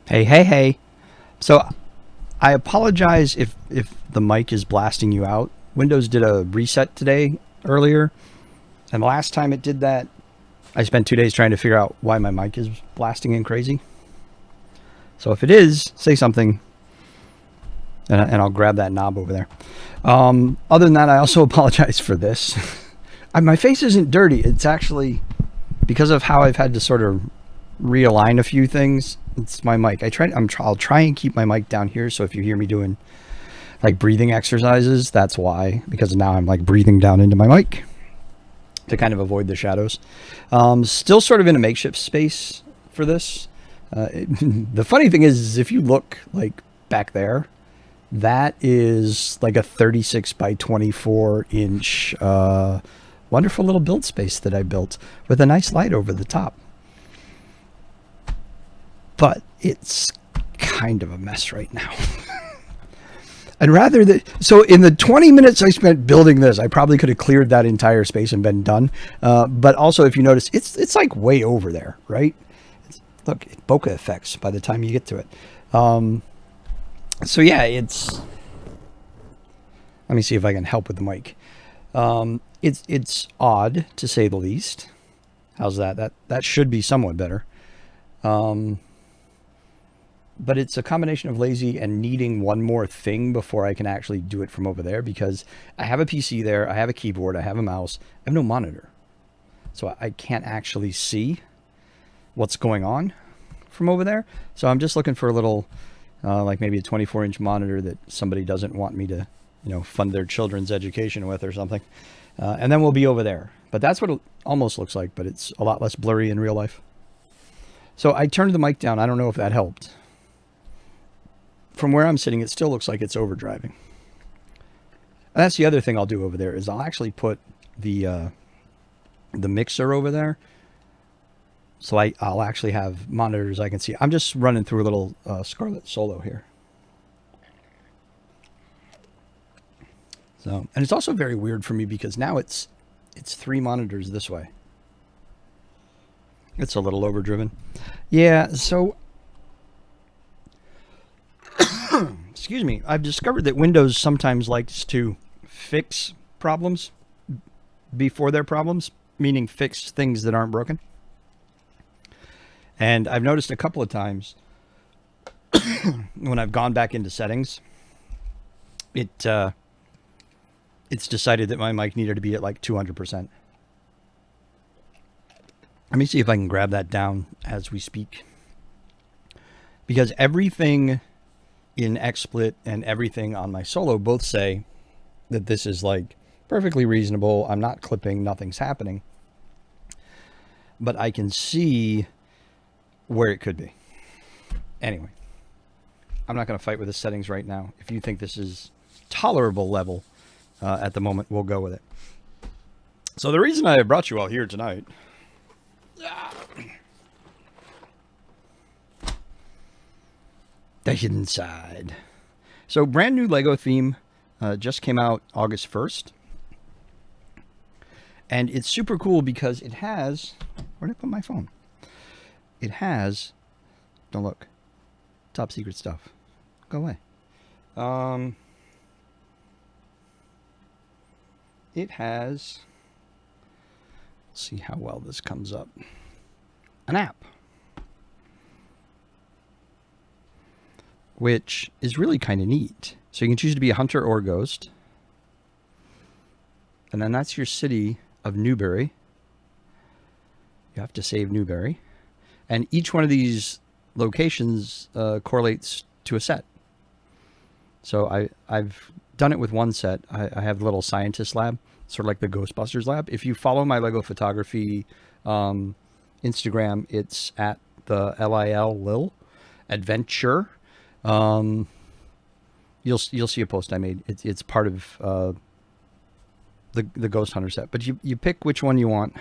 Hey, hey, hey. So I apologize if the mic is blasting you out. Windows did a reset today earlier, and the last time it did that, I spent 2 days trying to figure out why my mic is blasting in crazy. So if it is, say something, and I'll grab that knob over there. Other than that, I also apologize for this. My face isn't dirty. It's actually because of how I've had to sort of realign a few things. It's my mic. I'll try and keep my mic down here. So if you hear me doing like breathing exercises, that's why. Because now I'm like breathing down into my mic to kind of avoid the shadows. Still sort of in a makeshift space for this. The funny thing is if you look like back there, that is like a 36 by 24 inch wonderful little build space that I built with a nice light over the top. But it's kind of a mess right now. And so in the 20 minutes I spent building this, I probably could have cleared that entire space and been done. But also, if you notice, it's like way over there, right? Look, bokeh effects by the time you get to it. So yeah, let me see if I can help with the mic. It's odd to say the least. How's that? That should be somewhat better. But it's a combination of lazy and needing one more thing before I can actually do it from over there, because I have a PC there, I have a keyboard, I have a mouse, I have no monitor. So I can't actually see what's going on from over there. So I'm just looking for a little, like maybe a 24-inch monitor that somebody doesn't want me to, fund their children's education with or something. And then we'll be over there. But that's what it almost looks like, but it's a lot less blurry in real life. So I turned the mic down. I don't know if that helped. From where I'm sitting, it still looks like it's overdriving. And that's the other thing I'll do over there is I'll actually put the mixer over there. So I'll actually have monitors I can see. I'm just running through a little Scarlet Solo here. So, and it's also very weird for me because now it's 3 monitors this way. It's a little overdriven. Yeah, so excuse me, I've discovered that Windows sometimes likes to fix problems before they're problems, meaning fix things that aren't broken. And I've noticed a couple of times when I've gone back into settings, it's decided that my mic needed to be at like 200%. Let me see if I can grab that down as we speak. Because everything in XSplit and everything on my Solo both say that this is like perfectly reasonable. I'm not clipping, nothing's happening. But I can see where it could be. Anyway, I'm not going to fight with the settings right now. If you think this is tolerable level at the moment, we'll go with it. So the reason I brought you all here tonight... The hidden side. So brand new Lego theme just came out August 1st. And it's super cool because it has... Where did I put my phone? It has... Don't look. Top secret stuff. Go away. It has... Let's see how well this comes up. An app. Which is really kind of neat. So you can choose to be a hunter or a ghost. And then that's your city of Newbury. You have to save Newbury. And each one of these locations correlates to a set. So I've done it with one set. I have the little scientist lab, sort of like the Ghostbusters lab. If you follow my Lego photography Instagram, it's at the Lil Adventure. You'll see a post I made. It's part of the Ghost Hunter set. But you pick which one you want.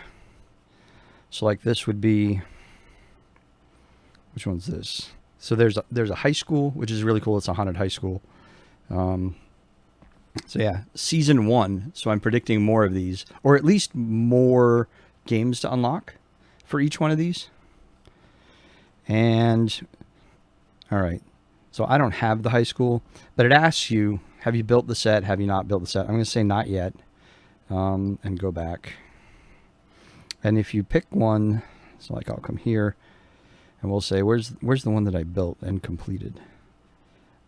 So like this would be, which one's this? So there's a high school, which is really cool. It's a haunted high school. So yeah, season 1. So I'm predicting more of these, or at least more games to unlock for each one of these. And All right. So I don't have the high school, but it asks you, have you built the set? Have you not built the set? I'm going to say not yet, and go back. And if you pick one, so like I'll come here, and we'll say, where's the one that I built and completed?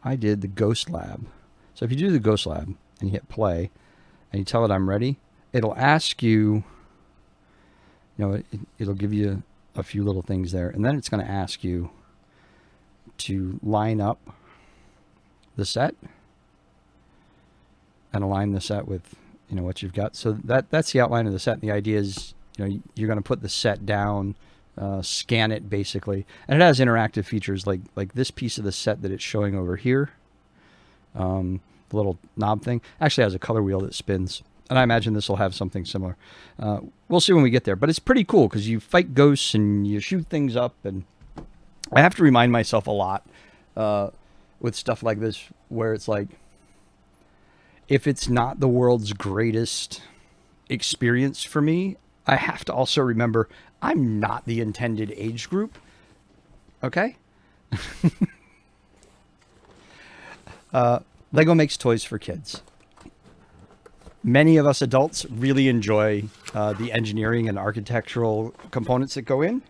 I did the Ghost Lab. So if you do the Ghost Lab and you hit play, and you tell it I'm ready, it'll ask you, it'll give you a few little things there, and then it's going to ask you to line up the set and align the set with what you've got. So that's the outline of the set. And the idea is you're going to put the set down, scan it basically, and it has interactive features like this piece of the set that it's showing over here. The little knob thing actually has a color wheel that spins, and I imagine this will have something similar. We'll see when we get there, but it's pretty cool because you fight ghosts and you shoot things up, and I have to remind myself a lot with stuff like this where it's like, if it's not the world's greatest experience for me, I have to also remember I'm not the intended age group. Okay? Lego makes toys for kids. Many of us adults really enjoy the engineering and architectural components that go in.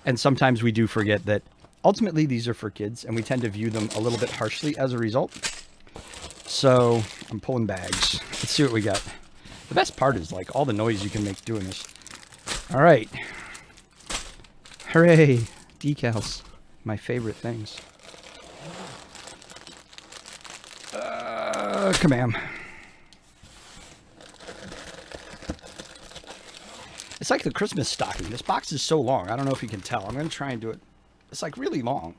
And sometimes we do forget that ultimately these are for kids, and we tend to view them a little bit harshly as a result. So I'm pulling bags. Let's see what we got. The best part is like all the noise you can make doing this. All right. Hooray. Decals. My favorite things. Come on. It's like the Christmas stocking. This box is so long. I don't know if you can tell. I'm going to try and do it. It's like really long.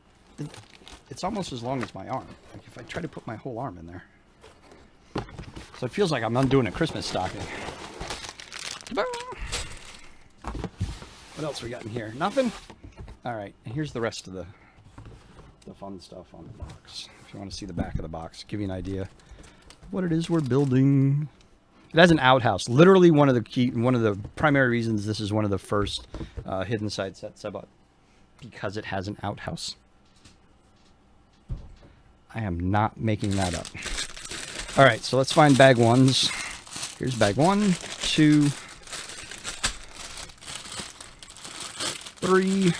It's almost as long as my arm. Like if I try to put my whole arm in there. So it feels like I'm undoing a Christmas stocking. What else we got in here? Nothing? All right. And here's the rest of the fun stuff on the box. If you want to see the back of the box, give you an idea of what it is we're building. It has an outhouse. Literally one of the primary reasons this is one of the first hidden side sets I bought, because it has an outhouse. I am not making that up. All right, so let's find bag ones. Here's bag 1, 2, 3.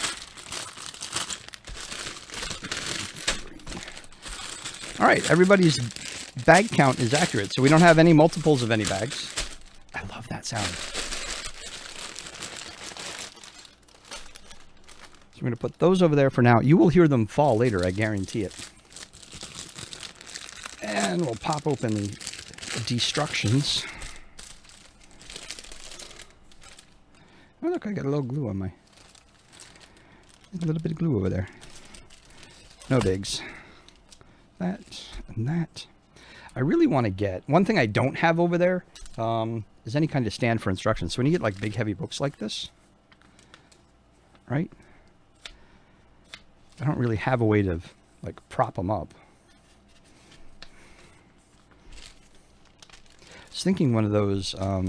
All right, everybody's bag count is accurate, so we don't have any multiples of any bags. I love that sound. So we're going to put those over there for now. You will hear them fall later, I guarantee it. And we'll pop open the destructions. Oh, look, I got a little glue on a little bit of glue over there. No bigs. That and that. I really want to get, one thing I don't have over there is any kind of stand for instructions. So when you get like big heavy books like this, right? I don't really have a way to like prop them up. I was thinking one of those, I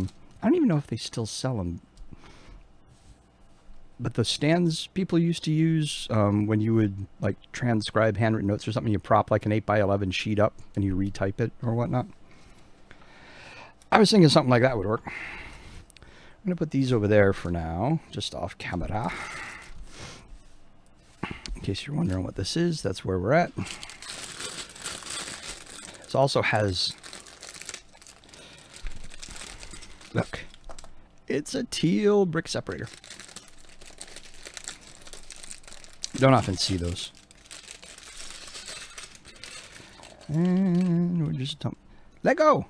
don't even know if they still sell them, but the stands people used to use when you would like transcribe handwritten notes or something, you prop like an 8x11 sheet up and you retype it or whatnot. I was thinking something like that would work. I'm going to put these over there for now, just off camera. In case you're wondering what this is, that's where we're at. This also has, look, it's a teal brick separator. You don't often see those. And we're just Lego.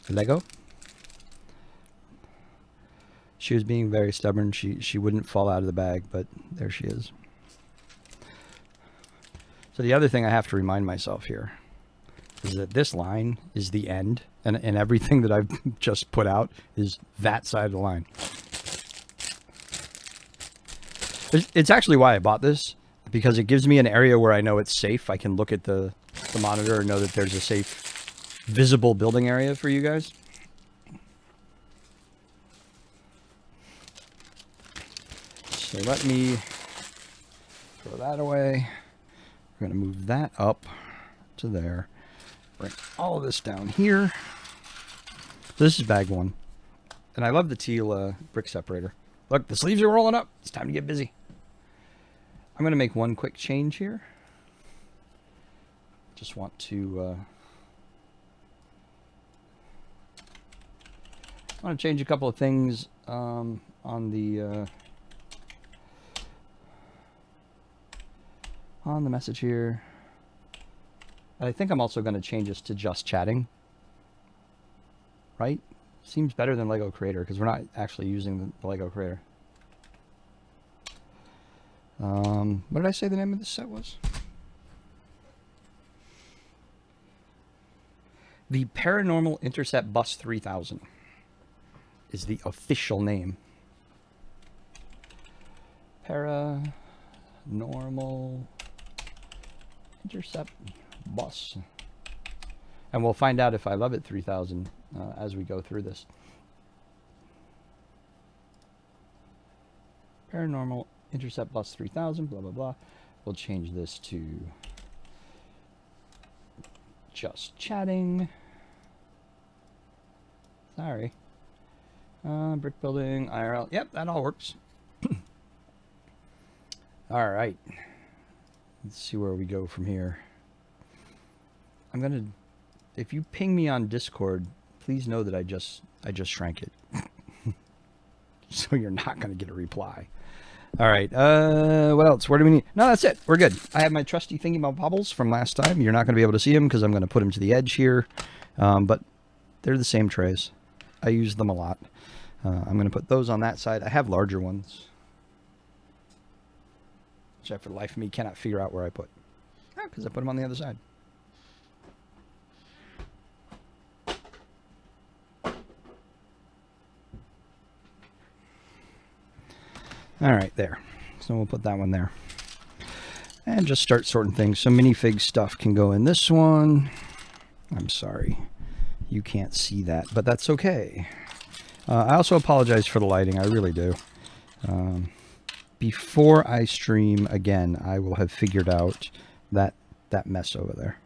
Lego. She was being very stubborn. She wouldn't fall out of the bag, but there she is. So the other thing I have to remind myself here is that this line is the end, and everything that I've just put out is that side of the line. It's actually why I bought this, because it gives me an area where I know it's safe. I can look at the monitor and know that there's a safe, visible building area for you guys. So let me Throw that away. We're going to move that up to there. Bring all of this down here. This is bag one. And I love the teal brick separator. Look, the sleeves are rolling up. It's time to get busy. I'm going to make one quick change here. Just want to... I want to change a couple of things on the message here. I think I'm also going to change this to just chatting. Right? Seems better than Lego Creator because we're not actually using the Lego Creator. What did I say the name of this set was? The Paranormal Intercept Bus 3000 is the official name. Paranormal Intercept Bus. And we'll find out if I love it 3000 as we go through this. Paranormal Intercept Bus 3000, blah, blah, blah. We'll change this to just chatting. Sorry. Brick building, IRL. Yep, that all works. All right. Let's see where we go from here. I'm going to... If you ping me on Discord, please know that I just shrank it. So you're not going to get a reply. All right. What else? Where do we need? No, that's it. We're good. I have my trusty thingy about bobbles from last time. You're not going to be able to see them because I'm going to put them to the edge here. But they're the same trays. I use them a lot. I'm going to put those on that side. I have larger ones, which I, for the life of me, cannot figure out where I put. Oh, because I put them on the other side. All right, there. So we'll put that one there. And just start sorting things. So minifig stuff can go in this one. I'm sorry. You can't see that, but that's okay. I also apologize for the lighting. I really do. Before I stream again, I will have figured out that mess over there.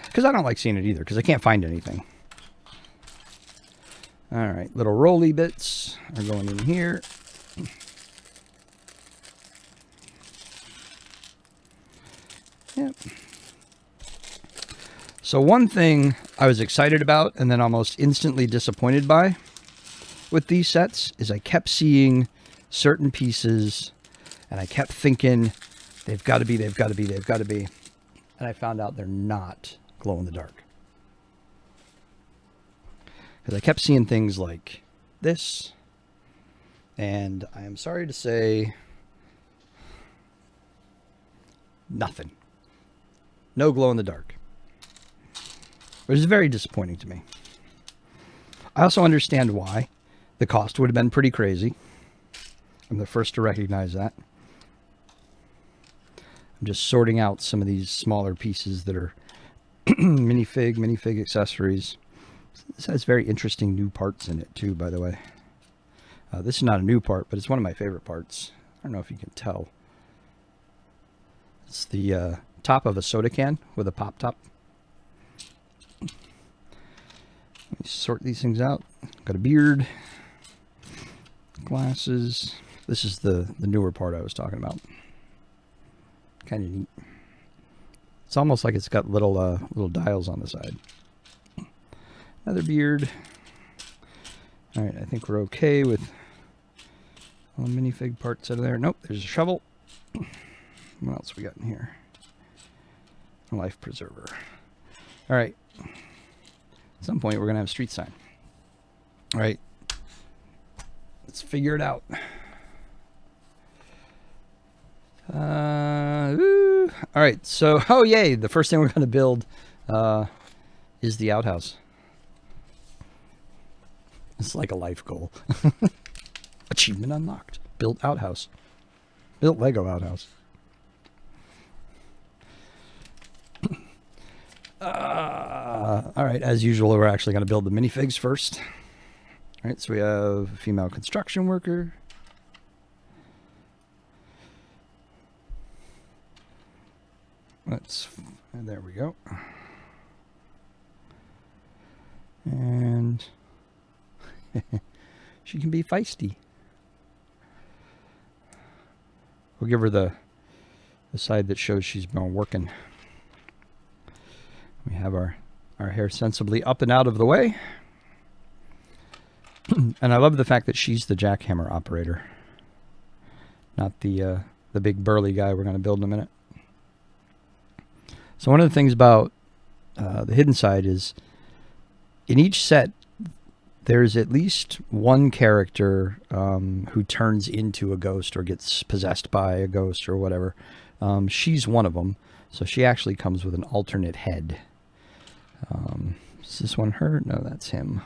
Because I don't like seeing it either, because I can't find anything. All right, little rolly bits are going in here. Yep. So one thing I was excited about and then almost instantly disappointed by with these sets is I kept seeing certain pieces and I kept thinking they've got to be, they've got to be, they've got to be. And I found out they're not glow in the dark. Because I kept seeing things like this, and I am sorry to say, nothing. No glow in the dark. Which is very disappointing to me. I also understand why. The cost would have been pretty crazy. I'm the first to recognize that. I'm just sorting out some of these smaller pieces that are minifig accessories. This has very interesting new parts in it too, by the way. This is not a new part, but it's one of my favorite parts. I don't know if you can tell. It's the top of a soda can with a pop top. Let me sort these things out. Got a beard. Glasses. This is the newer part I was talking about. Kind of neat. It's almost like it's got little dials on the side. Another beard. All right, I think we're okay with all the minifig parts out of there. Nope, there's a shovel. What else we got in here? A life preserver. All right. At some point, we're going to have a street sign. All right. Let's figure it out. All right, so, oh yay, the first thing we're going to build is the outhouse. It's like a life goal. Achievement unlocked. Built outhouse. Built Lego outhouse. All right, as usual, we're actually going to build the minifigs first. All right, so we have a female construction worker. There we go. And she can be feisty. We'll give her the side that shows she's been working. We have our hair sensibly up and out of the way. And I love the fact that she's the jackhammer operator, not the big burly guy we're going to build in a minute. So one of the things about the hidden side is in each set, there's at least one character who turns into a ghost or gets possessed by a ghost or whatever. She's one of them. So she actually comes with an alternate head. Is this one her? No, that's him.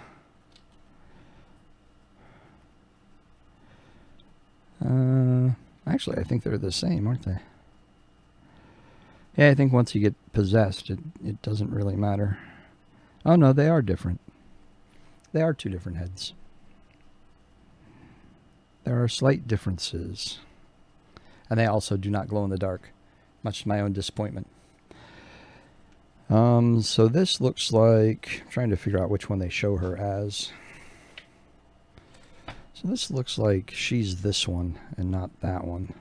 Actually, I think they're the same, aren't they? Yeah, I think once you get possessed, it doesn't really matter. Oh, no, they are different. They are two different heads. There are slight differences. And they also do not glow in the dark, much to my own disappointment. So this looks like... I'm trying to figure out which one they show her as. So this looks like she's this one and not that one.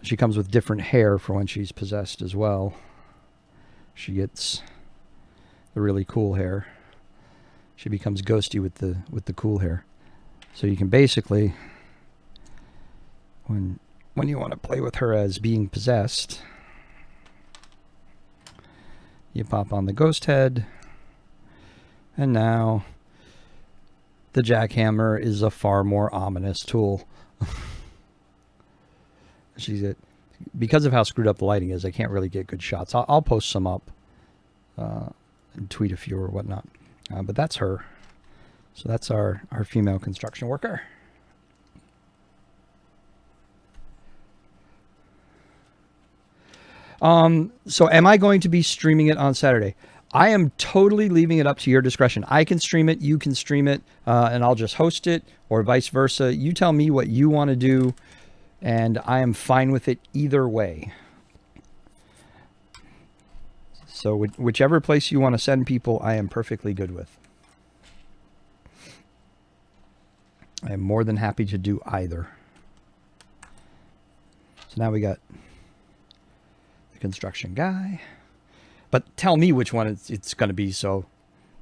She comes with different hair for when she's possessed as well. She gets the really cool hair. She becomes ghosty with the cool hair. So you can basically, when you want to play with her as being possessed, you pop on the ghost head, and now the jackhammer is a far more ominous tool. Because of how screwed up the lighting is, I can't really get good shots. I'll post some up and tweet a few or whatnot. But that's her. So that's our female construction worker. So am I going to be streaming it on Saturday? I am totally leaving it up to your discretion. I can stream it, you can stream it, and I'll just host it, or vice versa. You tell me what you want to do, and I am fine with it either way. So whichever place you want to send people, I am perfectly good with. I am more than happy to do either. So now we got the construction guy. But tell me which one it's going to be, so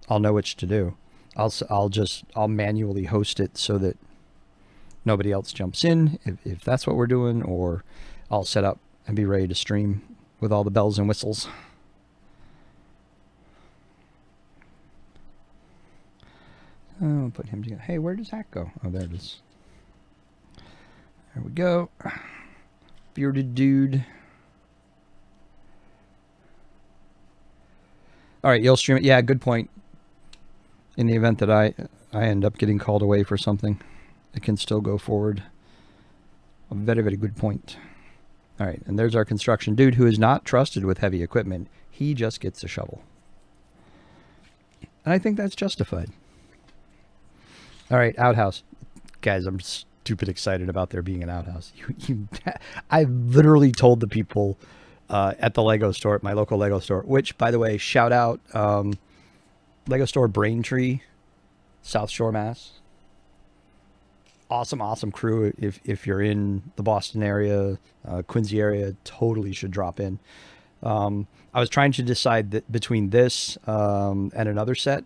I'll know which to do. I'll manually host it so that nobody else jumps in if that's what we're doing, or I'll set up and be ready to stream with all the bells and whistles. I'll put him together. Hey, where does that go? Oh, there it is. There we go. Bearded dude. All right, you'll stream it. Yeah, good point. In the event that I end up getting called away for something, it can still go forward. A very, very good point. All right, and there's our construction dude who is not trusted with heavy equipment. He just gets a shovel. And I think that's justified. All right, outhouse. Guys, I'm stupid excited about there being an outhouse. I literally told the people at the Lego store, at my local Lego store, which, by the way, shout out Lego store Braintree, South Shore, Mass. Awesome crew. If you're in the Boston area, Quincy area, totally should drop in. I was trying to decide that between this and another set.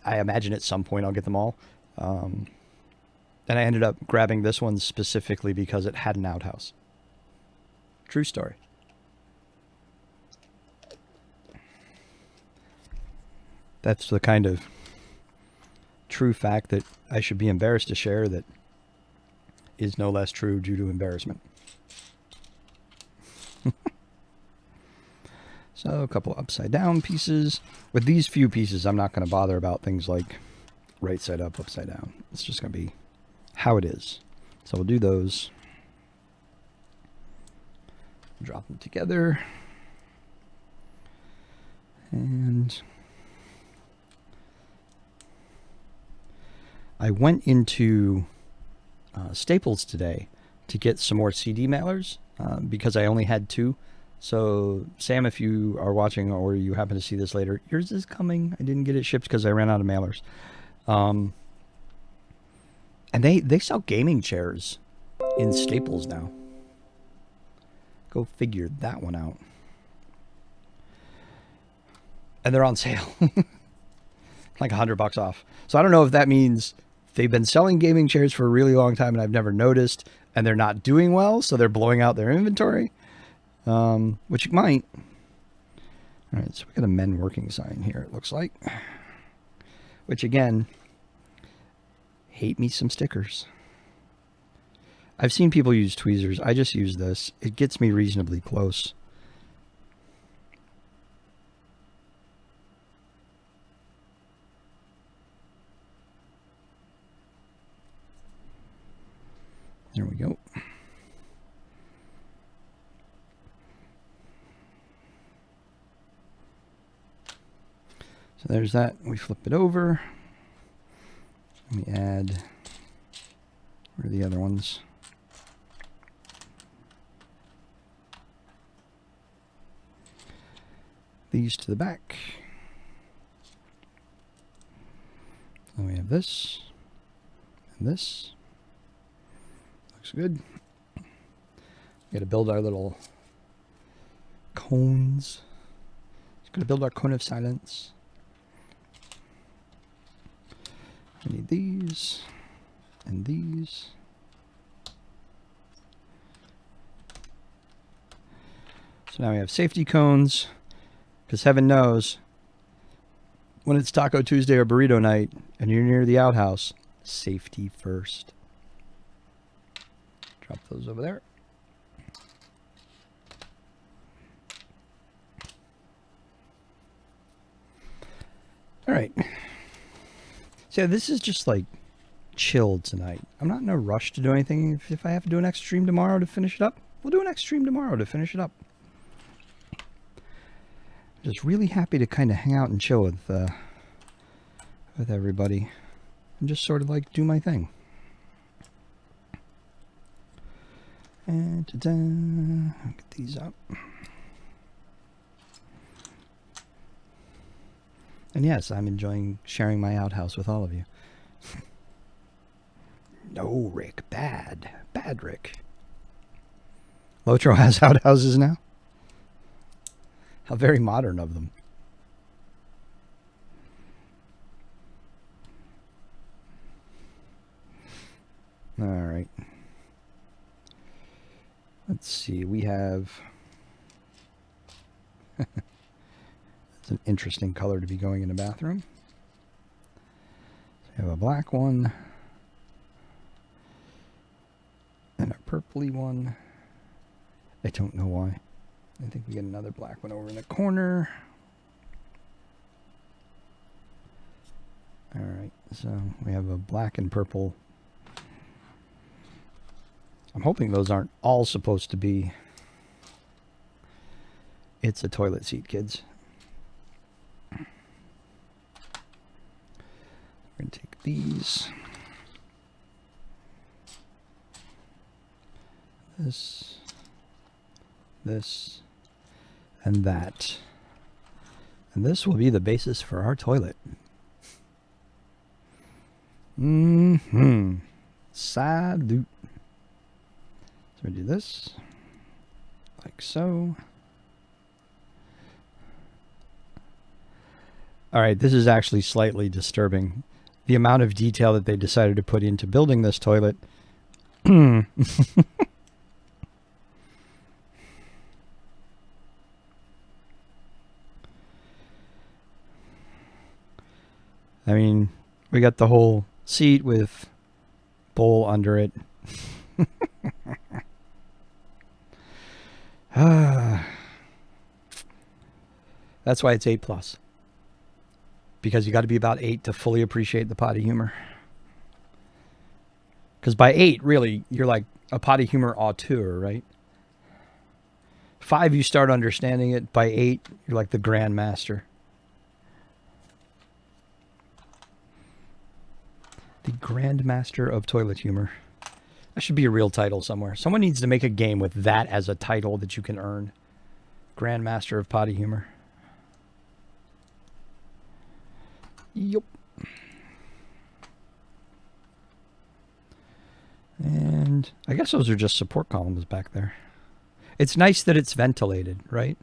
I imagine at some point I'll get them all. And I ended up grabbing this one specifically because it had an outhouse. True story. That's the kind of true fact that I should be embarrassed to share that is no less true due to embarrassment. So a couple upside down pieces. With these few pieces, I'm not going to bother about things like right side up, upside down. It's just going to be how it is. So we'll do those. Drop them together. And I went into Staples today to get some more CD mailers because I only had 2 So, Sam, if you are watching or you happen to see this later, yours is coming. I didn't get it shipped because I ran out of mailers. And they sell gaming chairs in Staples now. Go figure that one out. And they're on sale. Like $100 off. So I don't know if that means they've been selling gaming chairs for a really long time and I've never noticed, and they're not doing well, so they're blowing out their inventory. Which it might. All right, so we got a men working sign here, it looks like. Which, again, hate me some stickers. I've seen people use tweezers. I just use this. It gets me reasonably close. There we go. So there's that. We flip it over. Let me add, where are the other ones? These to the back. Then we have this and this. Looks good. We got to build our little cones. Just got to build our cone of silence. I need these and these. So now we have safety cones, because heaven knows when it's Taco Tuesday or Burrito Night and you're near the outhouse, safety first. Drop those over there. All right. So this is just like chilled tonight. I'm not in a rush to do anything. If I have to do an next stream tomorrow to finish it up, we'll do an next stream tomorrow to finish it up. Just really happy to kind of hang out and chill with everybody and just sort of like do my thing. And get these up. And yes, I'm enjoying sharing my outhouse with all of you. No, Rick. Bad. Bad, Rick. Lotro has outhouses now? How very modern of them. All right. Let's see. We have... It's an interesting color to be going in a bathroom. So we have a black one. And a purpley one. I don't know why. I think we get another black one over in the corner. All right, so we have a black and purple. I'm hoping those aren't all supposed to be. It's a toilet seat, kids. We're going to take these. This, and that. And this will be the basis for our toilet. Salute. So we do this, like so. All right, this is actually slightly disturbing. The amount of detail that they decided to put into building this toilet. I mean, we got the whole seat with bowl under it. That's why it's 8+. Because you got to be about 8 to fully appreciate the potty humor. Because by 8, really, you're like a potty humor auteur, right? 5, you start understanding it. By 8, you're like the grandmaster. The Grandmaster of Toilet Humor. That should be a real title somewhere. Someone needs to make a game with that as a title that you can earn. Grandmaster of potty humor. Yup. And I guess those are just support columns back there. It's nice that it's ventilated, right?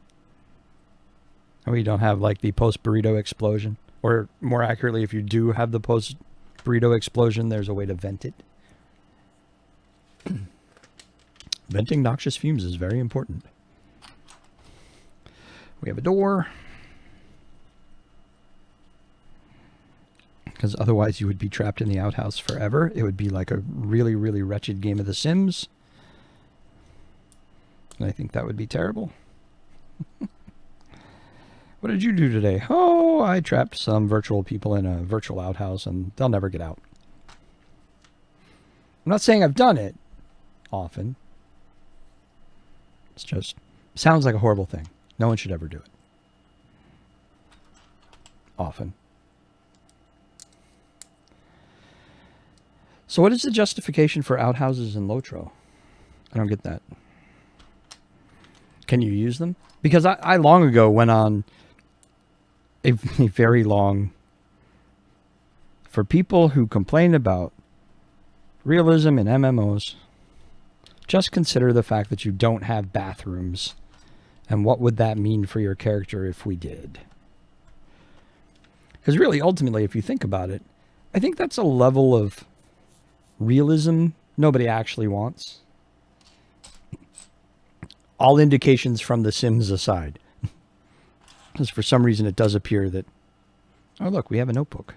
And we don't have like the post-burrito explosion. Or more accurately, if you do have the post-burrito explosion, there's a way to vent it. Venting noxious fumes is very important. We have a door. Because otherwise you would be trapped in the outhouse forever. It would be like a really, really wretched game of The Sims. And I think that would be terrible. What did you do today? Oh, I trapped some virtual people in a virtual outhouse and they'll never get out. I'm not saying I've done it often. It's just, sounds like a horrible thing. No one should ever do it. Often. So what is the justification for outhouses in Lotro? I don't get that. Can you use them? Because I long ago went on a very long... For people who complain about realism in MMOs, just consider the fact that you don't have bathrooms. And what would that mean for your character if we did? Because really, ultimately, if you think about it, I think that's a level of realism nobody actually wants. All indications from The Sims aside. Because for some reason it does appear that... Oh, look, we have a notebook.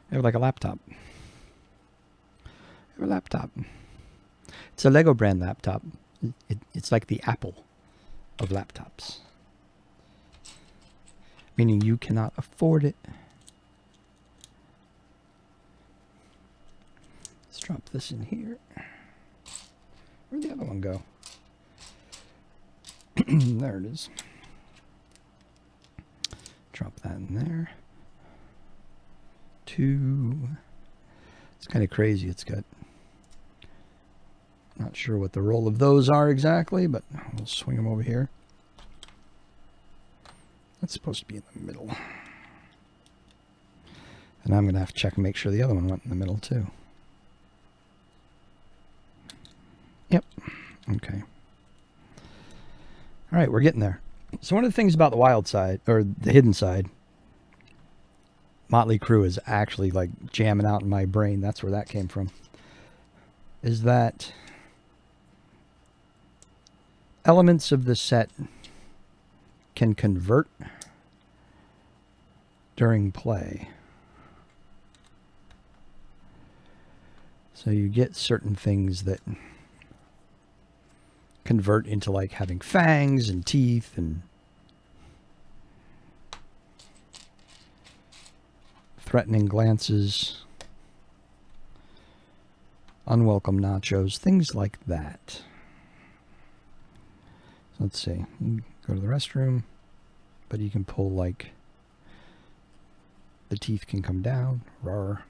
We have like a laptop. We have a laptop. It's a Lego brand laptop. It's like the Apple of laptops. Meaning you cannot afford it. Let's drop this in here. Where'd the other one go? There it is. Drop that in there. 2. It's kind of crazy. It's got... Not sure what the role of those are exactly, but we'll swing them over here. That's supposed to be in the middle. And I'm going to have to check and make sure the other one went in the middle too. Yep. Okay. All right, we're getting there. So one of the things about the wild side, or the hidden side, Motley Crue is actually like jamming out in my brain. That's where that came from. Is that elements of the set can convert during play. So you get certain things that convert into like having fangs and teeth and threatening glances, unwelcome nachos, things like that. So let's see. You go to the restroom, but you can pull like the teeth can come down. Rawr.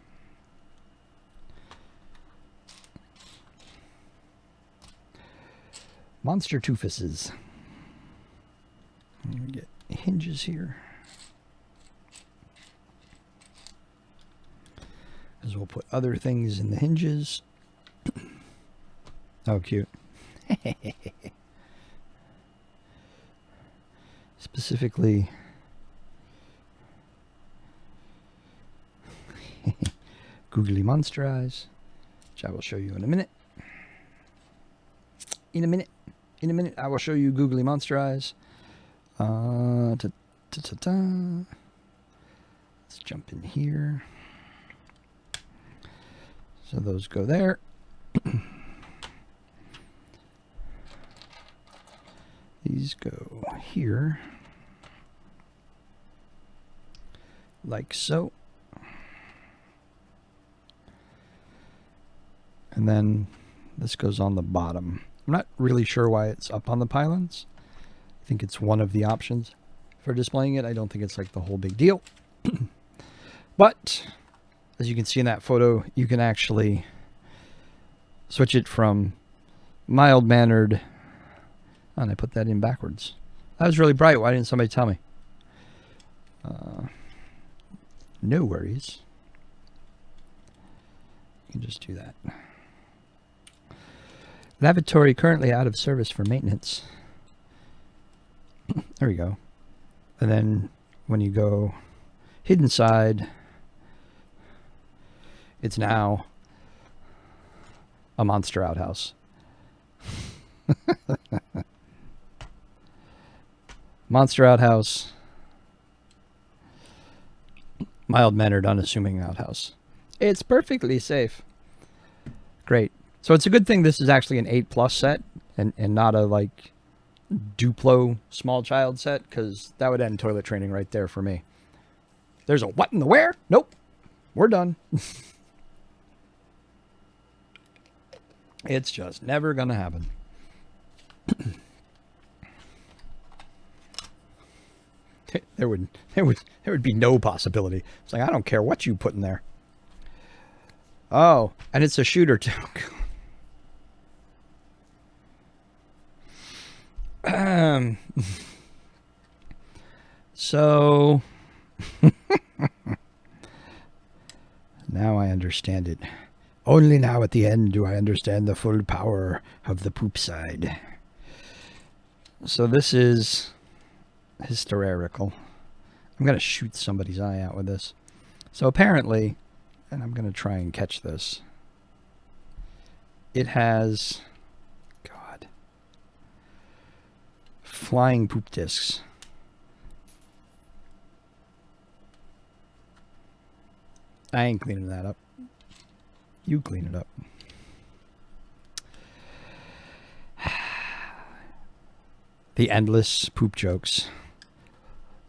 Monster Toofuses. We get hinges here. As we'll put other things in the hinges. Oh, cute. Specifically, googly monster eyes, which I will show you in a minute. In a minute, I will show you googly monster eyes. Let's jump in here. So those go there. These go here. Like so. And then this goes on the bottom. I'm not really sure why it's up on the pylons. I think it's one of the options for displaying it. I don't think it's like the whole big deal. But as you can see in that photo, you can actually switch it from mild-mannered And I put that in backwards. That was really bright. Why didn't somebody tell me? No worries. You can just do that. Lavatory currently out of service for maintenance. There we go. And then when you go hidden side, it's now a monster outhouse. Monster outhouse. Mild-mannered, unassuming outhouse. It's perfectly safe. Great. So it's a good thing this is actually an 8+ set and not a like Duplo small child set, because that would end toilet training right there for me. There's a what in the where? Nope. We're done. It's just never going to happen. There would be no possibility. It's like, I don't care what you put in there. Oh, and it's a shooter too. So now I understand it. Only now at the end do I understand the full power of the poop side. So this is hysterical. I'm going to shoot somebody's eye out with this. So apparently, and I'm going to try and catch this, it has, God, flying poop discs. I ain't cleaning that up. You clean it up. The endless poop jokes.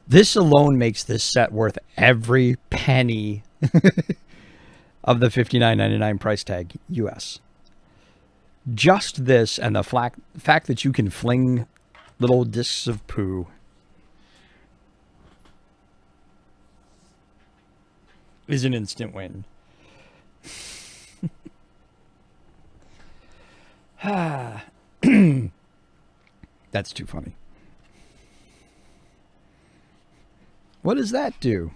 This alone makes this set worth every penny of the $59.99 price tag US. Just this and the fact that you can fling little discs of poo is an instant win. That's too funny. What does that do?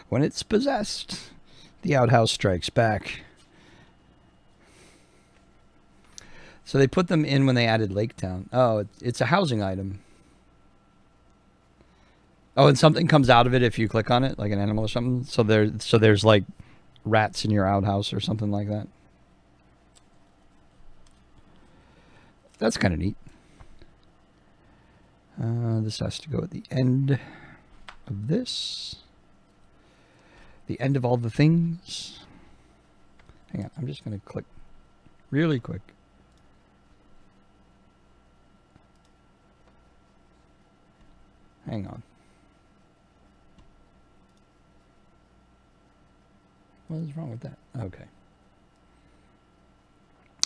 When it's possessed, the outhouse strikes back. So they put them in when they added Lake Town. Oh, it's a housing item. Oh, and something comes out of it if you click on it, like an animal or something. So there's like rats in your outhouse or something like that. That's kind of neat. This has to go at the end of this. The end of all the things. Hang on, I'm just going to click really quick. Hang on. What is wrong with that? Okay.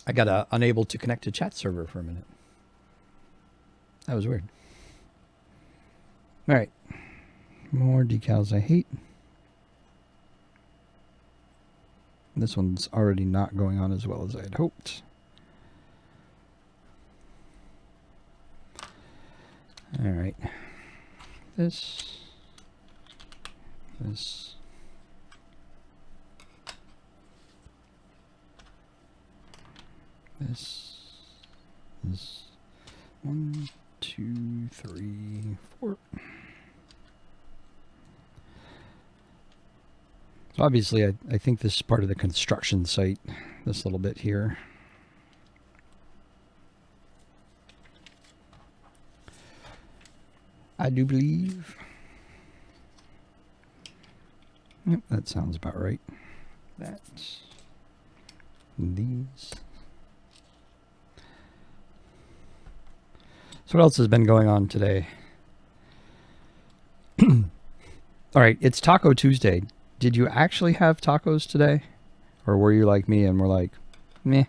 I got unable to connect to chat server for a minute. That was weird. All right. More decals I hate. This one's already not going on as well as I had hoped. All right. This. This. This 1, 2, 3, 4. So obviously I think this is part of the construction site, this little bit here. I do believe. Yep, that sounds about right. That. These. So what else has been going on today? All right, it's Taco Tuesday. Did you actually have tacos today? Or were you like me and were like, meh?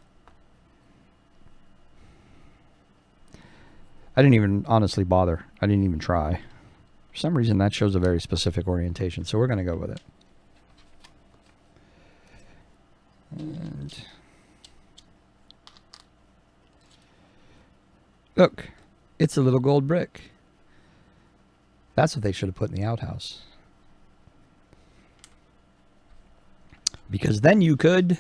I didn't even honestly bother. I didn't even try. For some reason, that shows a very specific orientation, so we're going to go with it. And It's a little gold brick. That's what they should have put in the outhouse. Because then you could,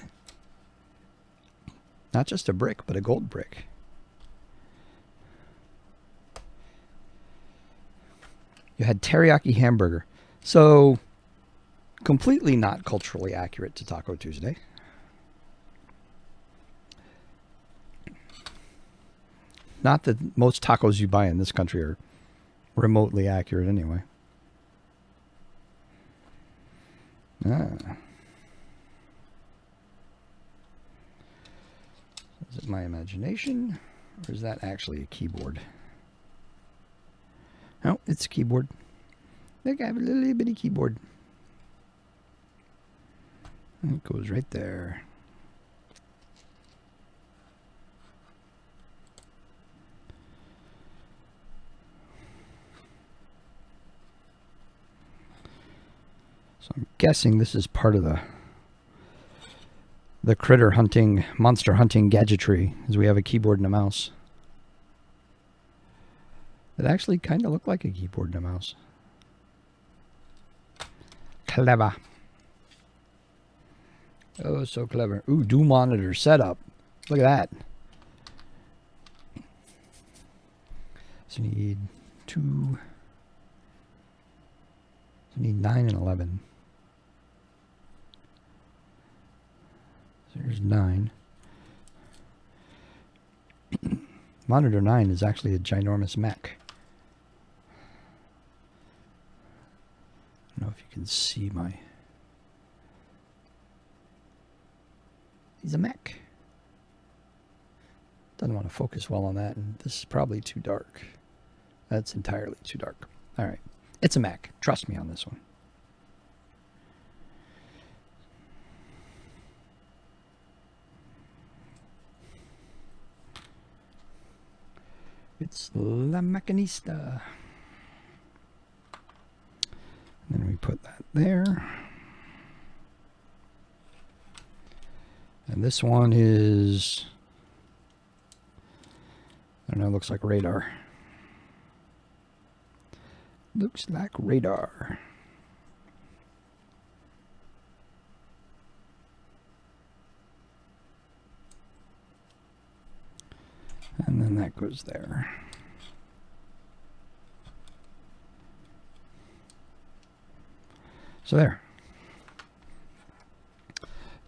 not just a brick, but a gold brick. You had teriyaki hamburger. So, completely not culturally accurate to Taco Tuesday. Not that most tacos you buy in this country are remotely accurate anyway. Is it my imagination? Or is that actually a keyboard? No, it's a keyboard. Look, I have a little bitty keyboard. And it goes right there. So I'm guessing this is part of the critter hunting, monster hunting gadgetry, as we have a keyboard and a mouse. It actually kind of looked like a keyboard and a mouse. Clever. Oh, so clever. Ooh, dual monitor setup. Look at that. So we need 2. So we need 9 and 11. So here's 9. Monitor 9 is actually a ginormous Mac. I don't know if you can see my... He's a Mac. Doesn't want to focus well on that, and this is probably too dark. That's entirely too dark. All right. It's a Mac. Trust me on this one. It's La Maquinista. And then we put that there. And this one is, I don't know, looks like radar. Looks like radar. And then that goes there. So there.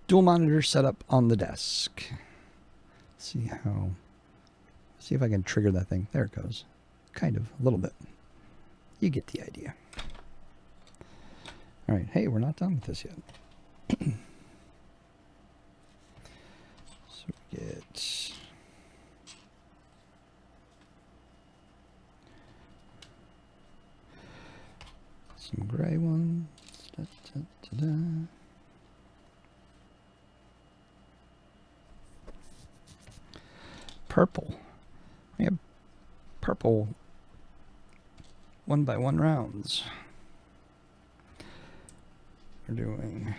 Dual monitor setup on the desk. Let's see if I can trigger that thing. There it goes. Kind of, a little bit. You get the idea. All right. Hey, we're not done with this yet. So we get some gray ones. Da, da, da, da. Purple. We have purple 1x1 rounds. We're doing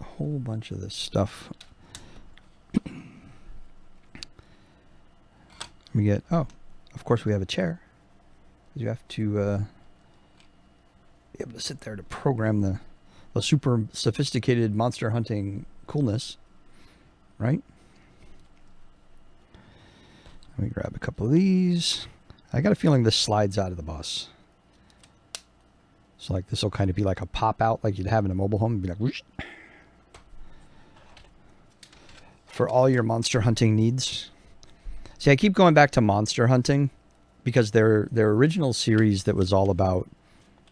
a whole bunch of this stuff. We get, oh, of course we have a chair. You have to be able to sit there to program the super sophisticated monster hunting coolness, right? Let me grab a couple of these. I got a feeling this slides out of the bus. So like this will kind of be like a pop out like you'd have in a mobile home. It'd be like whoosh. For all your monster hunting needs. See, I keep going back to monster hunting because their original series that was all about,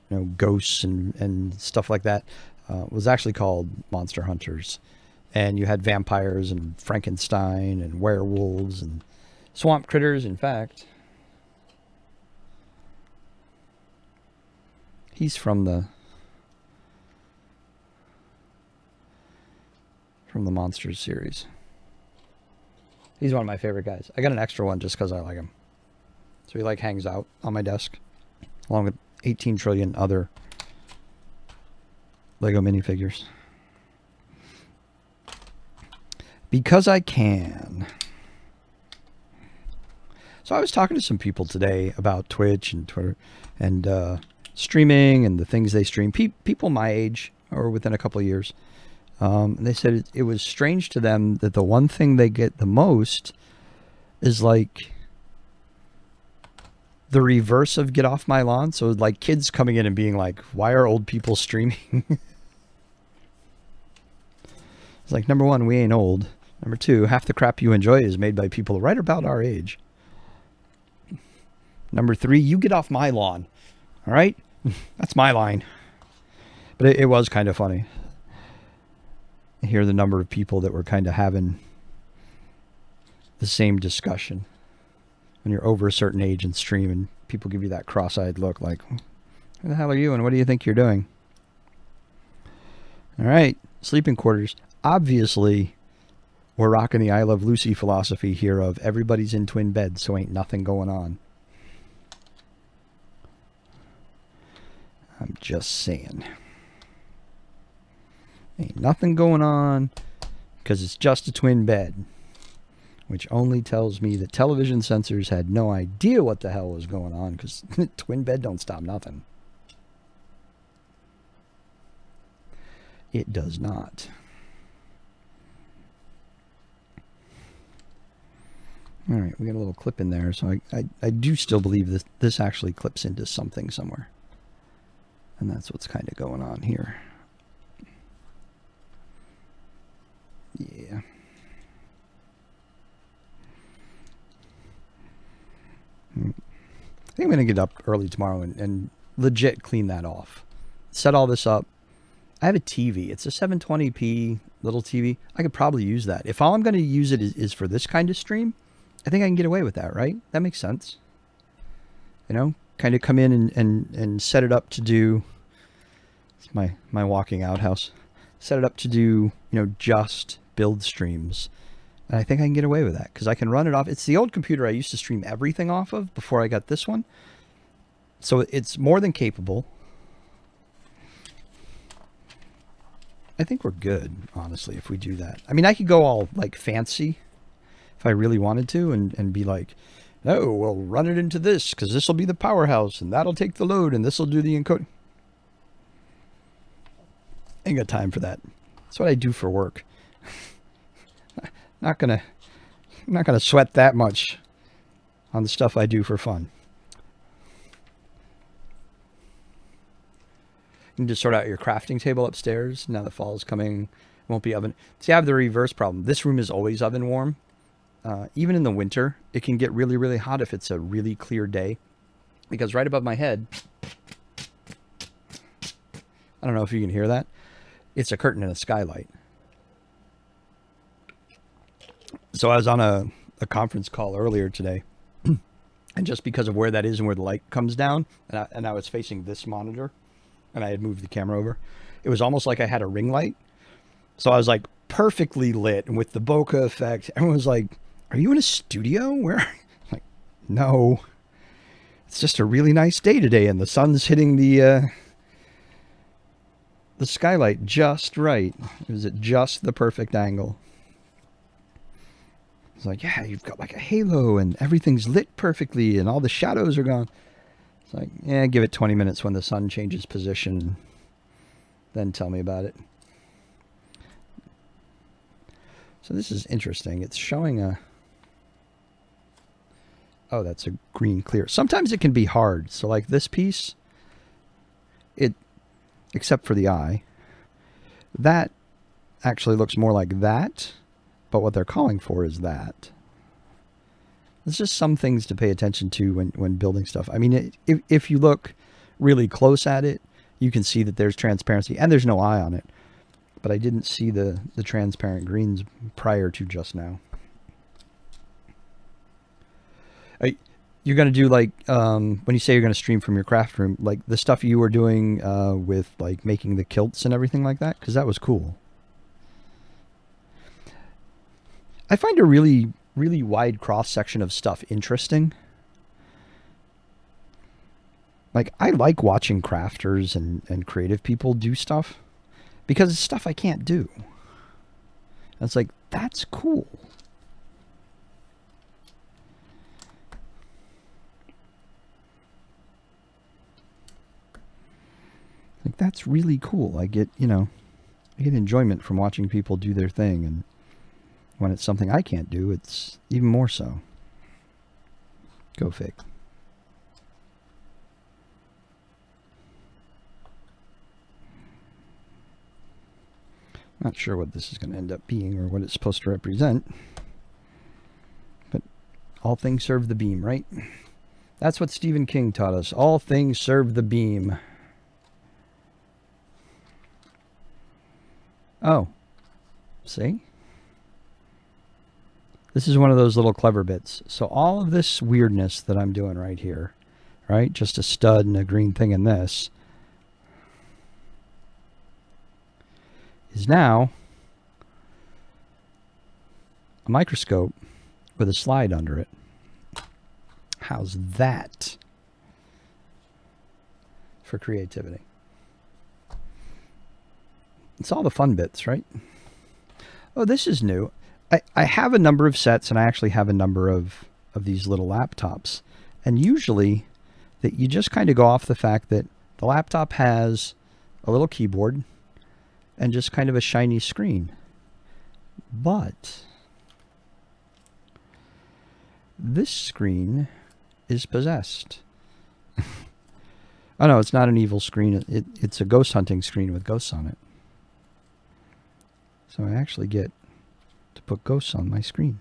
you know, ghosts and stuff like that was actually called Monster Hunters. And you had vampires and Frankenstein and werewolves and swamp critters. In fact, he's from the Monsters series. He's one of my favorite guys. I got an extra one just because I like him. So he like hangs out on my desk along with 18 trillion other Lego minifigures. Because I can. So I was talking to some people today about Twitch and Twitter and streaming and the things they stream. People my age or within a couple of years. And they said it was strange to them that the one thing they get the most is like the reverse of get off my lawn. So like kids coming in and being like, why are old people streaming? It's like, number one, we ain't old. Number two, half the crap you enjoy is made by people right about our age. Number three, you get off my lawn. All right? That's my line. But it was kind of funny. I hear the number of people that were kind of having the same discussion. When you're over a certain age and stream and people give you that cross-eyed look like, who the hell are you and what do you think you're doing? All right, sleeping quarters. Obviously, we're rocking the I Love Lucy philosophy here of everybody's in twin beds, so ain't nothing going on. I'm just saying. Ain't nothing going on because it's just a twin bed. Which only tells me that television censors had no idea what the hell was going on because twin bed don't stop nothing. It does not. All right, we got a little clip in there, so I do still believe this actually clips into something somewhere. And that's what's kind of going on here. Yeah. I think I'm going to get up early tomorrow and legit clean that off. Set all this up. I have a TV. It's a 720p little TV. I could probably use that. If all I'm going to use it is for this kind of stream, I think I can get away with that, right? That makes sense. You know, kind of come in and set it up to do, it's my walking outhouse. Set it up to do, you know, just build streams. And I think I can get away with that because I can run it off. It's the old computer I used to stream everything off of before I got this one. So it's more than capable. I think we're good, honestly, if we do that. I mean, I could go all like fancy if I really wanted to and be like, no, we'll run it into this because this will be the powerhouse and that'll take the load and this will do the encoding. Ain't got time for that. That's what I do for work. I'm not gonna sweat that much on the stuff I do for fun. You can just sort out your crafting table upstairs. Now that fall is coming, it won't be oven. See, I have the reverse problem. This room is always oven warm. Even in the winter, it can get really, really hot if it's a really clear day. Because right above my head, I don't know if you can hear that. It's a curtain and a skylight. So I was on a conference call earlier today. And just because of where that is and where the light comes down, and I was facing this monitor, and I had moved the camera over, it was almost like I had a ring light. So I was like perfectly lit and with the bokeh effect. Everyone was like, are you in a studio? Where? I'm like, no. It's just a really nice day today and the sun's hitting the skylight just right. It was at just the perfect angle. It's like, yeah, you've got like a halo and everything's lit perfectly and all the shadows are gone. It's like, yeah, give it 20 minutes when the sun changes position. Then tell me about it. So this is interesting. It's showing a... Oh, that's a green clear. Sometimes it can be hard. So like this piece, except for the eye, that actually looks more like that. But what they're calling for is that. There's just some things to pay attention to when building stuff. I mean, if you look really close at it, you can see that there's transparency and there's no eye on it. But I didn't see the transparent greens prior to just now. You're going to do like, when you say you're going to stream from your craft room, like the stuff you were doing with like making the kilts and everything like that? Because that was cool. I find a really, really wide cross-section of stuff interesting. Like, I like watching crafters and creative people do stuff because it's stuff I can't do. And it's like, that's cool. like, that's really cool. I get, I get enjoyment from watching people do their thing, and when it's something I can't do, it's even more so. Go fig. Not sure what this is going to end up being or what it's supposed to represent. But all things serve the beam, right? That's what Stephen King taught us. All things serve the beam. Oh. See? This is one of those little clever bits. So all of this weirdness that I'm doing right here, right? Just a stud and a green thing in this, is now a microscope with a slide under it. How's that for creativity? It's all the fun bits, right? Oh, this is new. I have a number of sets, and I actually have a number of these little laptops. And usually that you just kind of go off the fact that the laptop has a little keyboard and just kind of a shiny screen. But this screen is possessed. Oh no, it's not an evil screen. It's a ghost hunting screen with ghosts on it. So I actually get to put ghosts on my screen.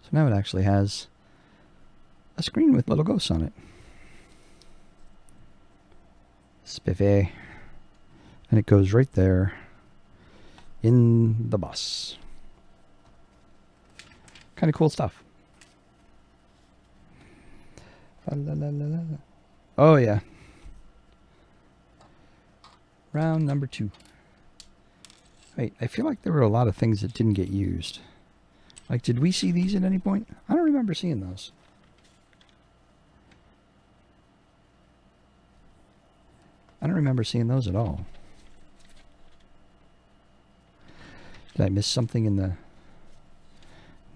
So now it actually has a screen with little ghosts on it. Spiffy. And it goes right there in the bus. Kind of cool stuff. Oh yeah. Round number 2. Wait, I feel like there were a lot of things that didn't get used. Like, did we see these at any point? I don't remember seeing those. I don't remember seeing those at all. Did I miss something in the...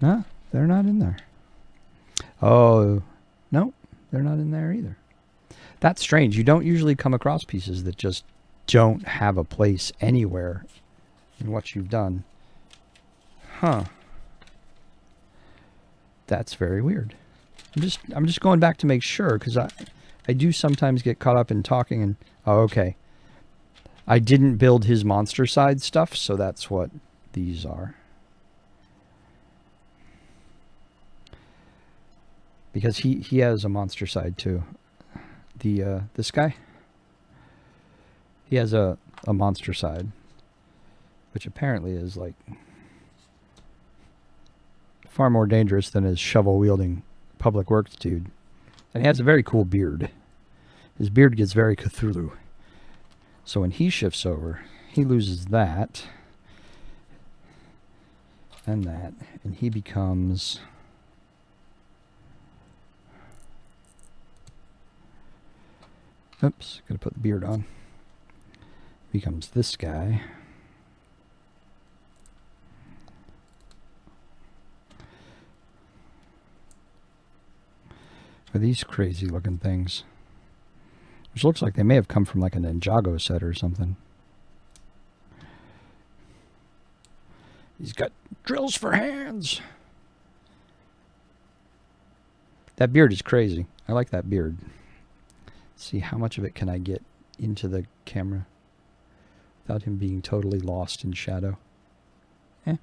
No, they're not in there. Oh, no, they're not in there either. That's strange. You don't usually come across pieces that just don't have a place anywhere in what you've done. Huh. That's very weird. I'm just going back to make sure, because I do sometimes get caught up in talking and... Oh, okay. I didn't build his monster side stuff, so that's what these are. Because he has a monster side too. This guy, he has a monster side, which apparently is like far more dangerous than his shovel wielding public works dude. And he has a very cool beard. His beard gets very Cthulhu. So when he shifts over, he loses that and that, and he becomes... Oops, gotta put the beard on. Becomes this guy. Are these crazy looking things? Which looks like they may have come from like a Ninjago set or something. He's got drills for hands. That beard is crazy. I like that beard. Let's see, how much of it can I get into the camera without him being totally lost in shadow? All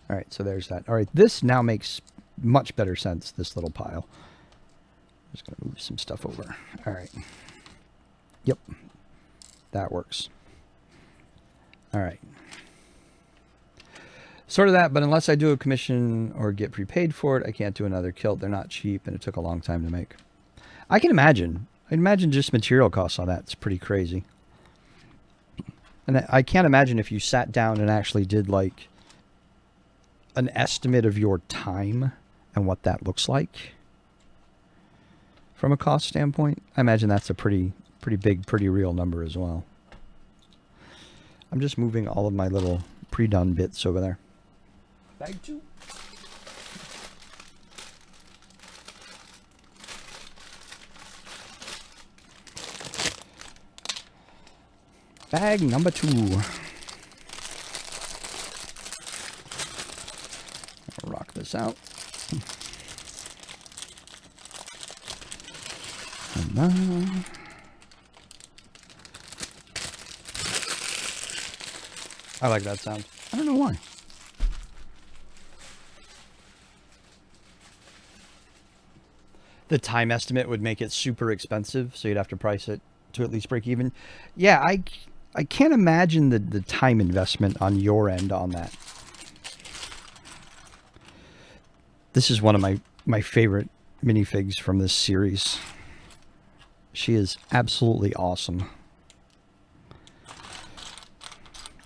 right, so there's that. All right, this now makes much better sense, this little pile. I'm just going to move some stuff over. All right. Yep, that works. All right. Sort of that, but unless I do a commission or get prepaid for it, I can't do another kilt. They're not cheap, and it took a long time to make. I can imagine. I imagine just material costs on that. It's pretty crazy. And I can't imagine if you sat down and actually did like an estimate of your time and what that looks like from a cost standpoint. I imagine that's a pretty big, pretty real number as well. I'm just moving all of my little pre-done bits over there. Bag 2. Bag number 2. I'll rock this out. I like that sound. I don't know why. The time estimate would make it super expensive, so you'd have to price it to at least break even. Yeah, I can't imagine the time investment on your end on that. This is one of my favorite minifigs from this series. She is absolutely awesome.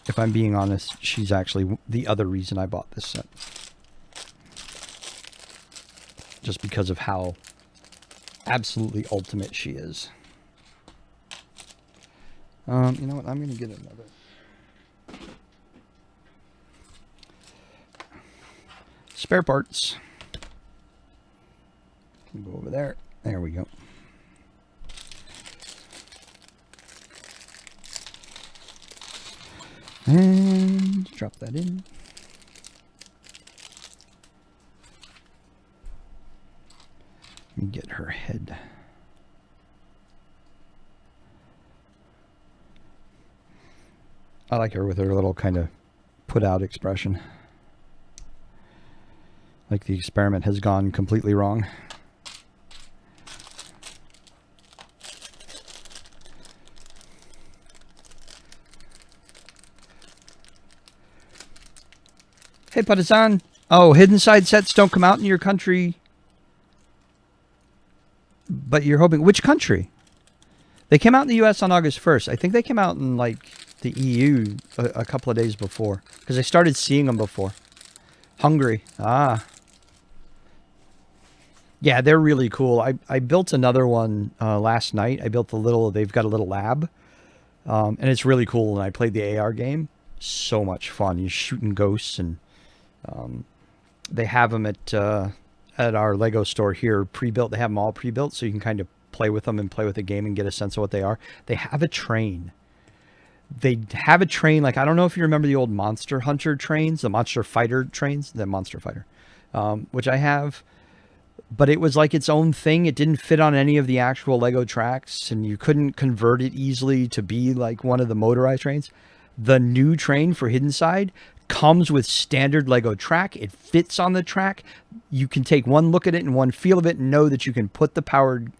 If I'm being honest, she's actually the other reason I bought this set. Just because of how absolutely ultimate she is. You know what? I'm going to get another. Spare parts. Go over there. There we go. And drop that in. Let me get her head. I like her with her little kind of put out expression. Like the experiment has gone completely wrong. Hey, Partisan. Oh, hidden side sets don't come out in your country. But you're hoping... Which country? They came out in the US on August 1st. I think they came out in, like, the EU a couple of days before. Because I started seeing them before. Hungary. Ah. Yeah, they're really cool. I built another one last night. I built they've got a little lab. And it's really cool. And I played the AR game. So much fun. You're shooting ghosts and... they have them at our Lego store here pre-built. They have them all pre-built, so you can kind of play with them and play with the game and get a sense of what they are. They have a train. They have a train, like, I don't know if you remember the old Monster Hunter trains, the Monster Fighter trains, the Monster Fighter, which I have. But it was like its own thing. It didn't fit on any of the actual Lego tracks, and you couldn't convert it easily to be like one of the motorized trains. The new train for Hidden Side comes with standard Lego track. It fits on the track. You can take one look at it and one feel of it and know that you can put the powered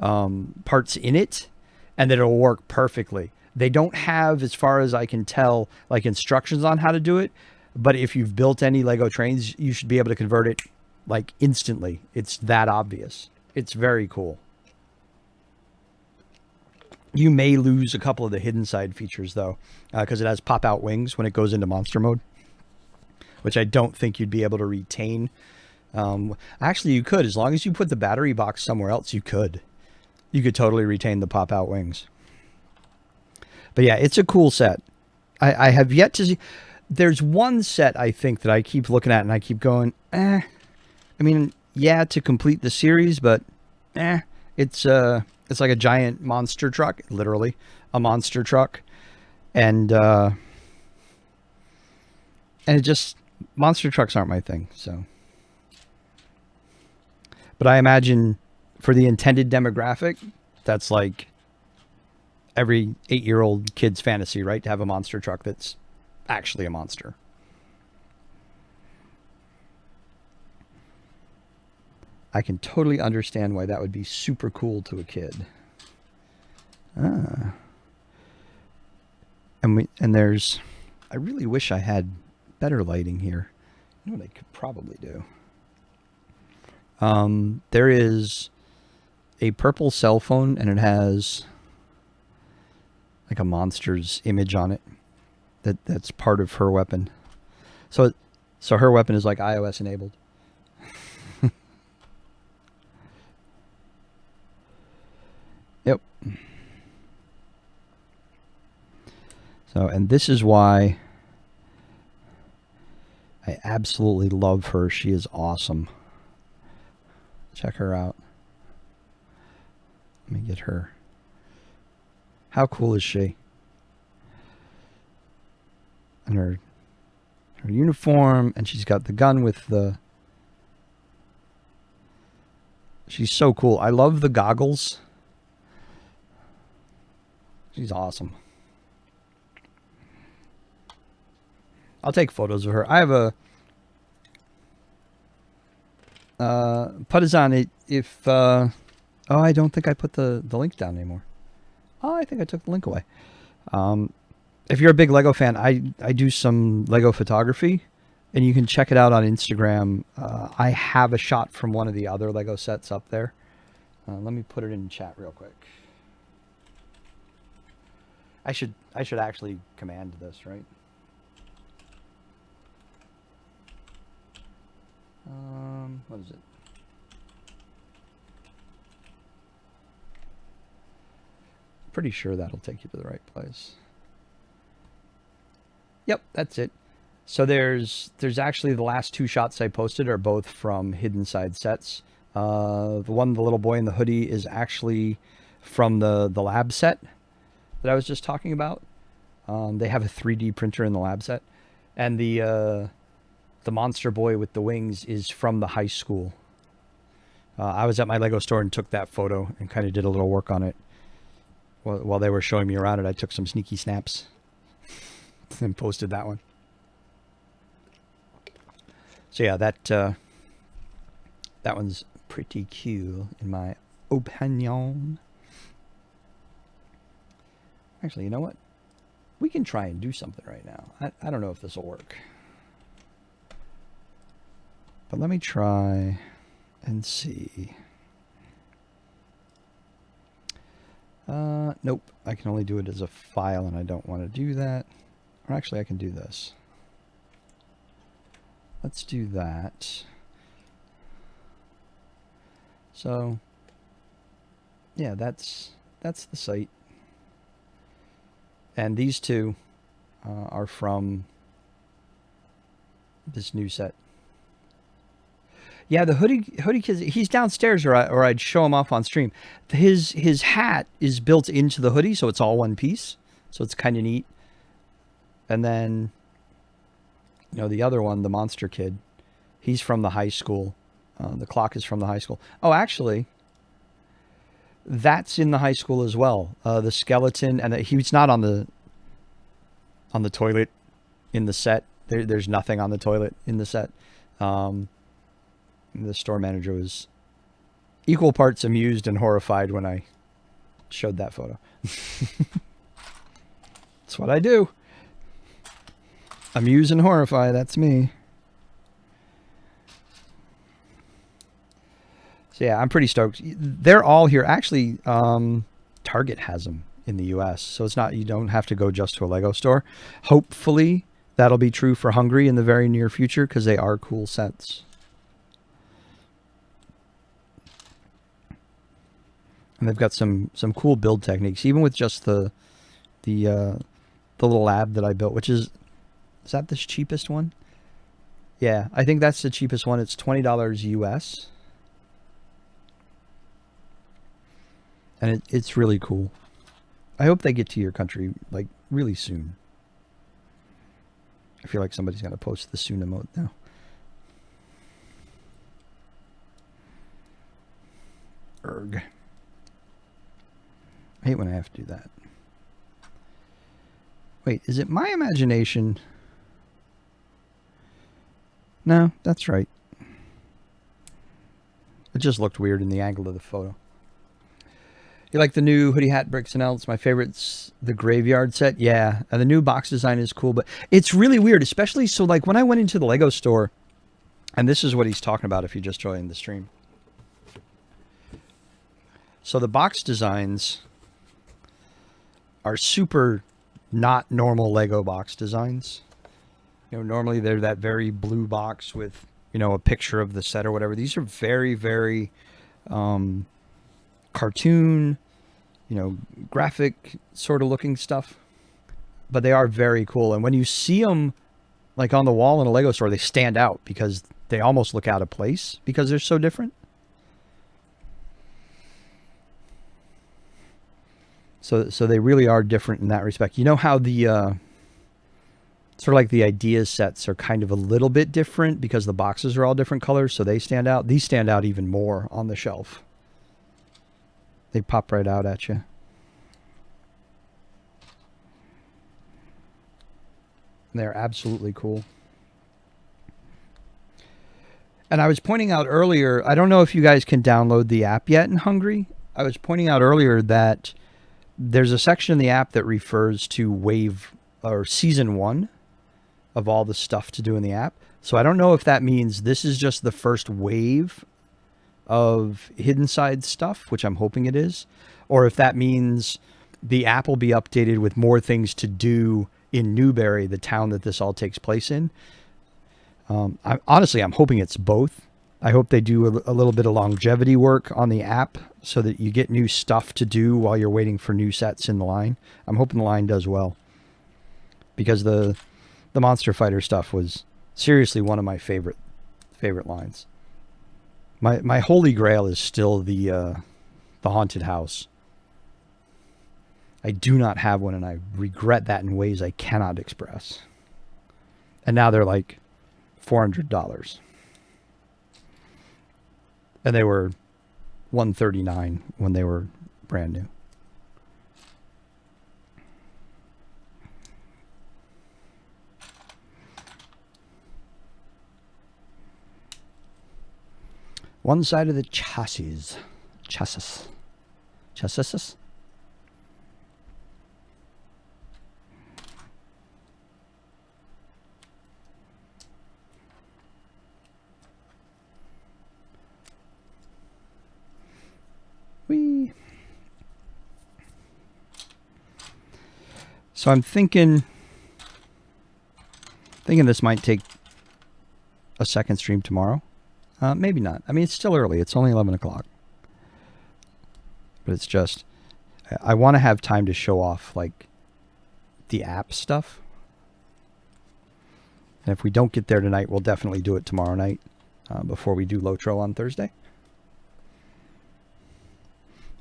parts in it and that it'll work perfectly. They don't have, as far as I can tell, like instructions on how to do it. But if you've built any Lego trains, you should be able to convert it like instantly. It's that obvious. It's very cool. You may lose a couple of the hidden side features, though, because it has pop-out wings when it goes into monster mode, which I don't think you'd be able to retain. Actually, you could. As long as you put the battery box somewhere else, you could. You could totally retain the pop-out wings. But yeah, it's a cool set. I have yet to see... There's one set, I think, that I keep looking at and I keep going, I mean, yeah, to complete the series, but it's like a giant monster truck, literally a monster truck. And it just, monster trucks aren't my thing. So, but I imagine for the intended demographic, that's like every 8-year-old kid's fantasy, right? To have a monster truck that's actually a monster. I can totally understand why that would be super cool to a kid. And there's, I really wish I had better lighting here. You know what I could probably do? There is a purple cell phone and it has like a monster's image on it. That's part of her weapon. So her weapon is like iOS enabled. Yep. So, and this is why I absolutely love her. She is awesome. Check her out. Let me get her. How cool is she? And her uniform, and she's got the gun with the... She's so cool. I love the goggles. She's awesome. I'll take photos of her. I have a... Partizan, if... oh, I don't think I put the link down anymore. Oh, I think I took the link away. If you're a big Lego fan, I do some Lego photography, and you can check it out on Instagram. I have a shot from one of the other Lego sets up there. Let me put it in chat real quick. I should actually command this, right? What is it? Pretty sure that'll take you to the right place. Yep, that's it. So there's actually the last two shots I posted are both from Hidden Side sets. The one, the little boy in the hoodie, is actually from the lab set that I was just talking about. They have a 3D printer in the lab set. And the monster boy with the wings is from the high school. I was at my Lego store and took that photo and kind of did a little work on it. While they were showing me around it, I took some sneaky snaps and posted that one. So yeah, that one's pretty cool in my opinion. Actually, you know what? We can try and do something right now. I don't know if this will work. But let me try and see. Nope. I can only do it as a file, and I don't want to do that. Or actually, I can do this. Let's do that. So, yeah, that's the site. And these two are from this new set. Yeah, the hoodie kid, he's downstairs, or I'd show him off on stream. His hat is built into the hoodie, so it's all one piece. So it's kind of neat. And then, you know, the other one, the monster kid, he's from the high school. The clock is from the high school. Oh, actually, that's in the high school as well. The skeleton, and he's not on the toilet in the set. There's nothing on the toilet in the set. The store manager was equal parts amused and horrified when I showed that photo. That's what I do. Amuse and horrify, that's me. So yeah, I'm pretty stoked. They're all here. Actually, Target has them in the US, so it's not, you don't have to go just to a Lego store. Hopefully that'll be true for Hungary in the very near future, because they are cool sets. And they've got some cool build techniques, even with just the little lab that I built, which is that the cheapest one? Yeah, I think that's the cheapest one. It's $20 US. And it's really cool. I hope they get to your country, like, really soon. I feel like somebody's going to post the soon emote now. Erg. I hate when I have to do that. Wait, is it my imagination? No, that's right. It just looked weird in the angle of the photo. You like the new hoodie hat bricks and Elves? My favorite's the graveyard set. Yeah, and the new box design is cool, but it's really weird, especially so like when I went into the Lego store, and this is what he's talking about if you just joined the stream. So the box designs are super not normal Lego box designs. You know, normally they're that very blue box with, you know, a picture of the set or whatever. These are very, very cartoon, you know, graphic sort of looking stuff. But they are very cool. And when you see them like on the wall in a Lego store, they stand out because they almost look out of place because they're so different. So they really are different in that respect. You know how the sort of like the idea sets are kind of a little bit different because the boxes are all different colors, so they stand out. These stand out even more on the shelf. They pop right out at you. They're absolutely cool. And I was pointing out earlier, I don't know if you guys can download the app yet in Hungary. I was pointing out earlier that there's a section in the app that refers to wave or season 1 of all the stuff to do in the app. So I don't know if that means this is just the first wave of Hidden Side stuff, which I'm hoping it is, or if that means the app will be updated with more things to do in Newbury, the town that this all takes place in. I'm hoping it's both. I hope they do a little bit of longevity work on the app so that you get new stuff to do while you're waiting for new sets in the line. I'm hoping the line does well, because the Monster Fighter stuff was seriously one of my favorite lines. My holy grail is still the haunted house. I do not have one, and I regret that in ways I cannot express. And now they're like $400. And they were $139 when they were brand new. One side of the chassis. Whee. So I'm thinking this might take a second stream tomorrow. Maybe not. I mean, it's still early. It's only 11 o'clock. But it's just, I want to have time to show off, like, the app stuff. And if we don't get there tonight, we'll definitely do it tomorrow night before we do Lotro on Thursday.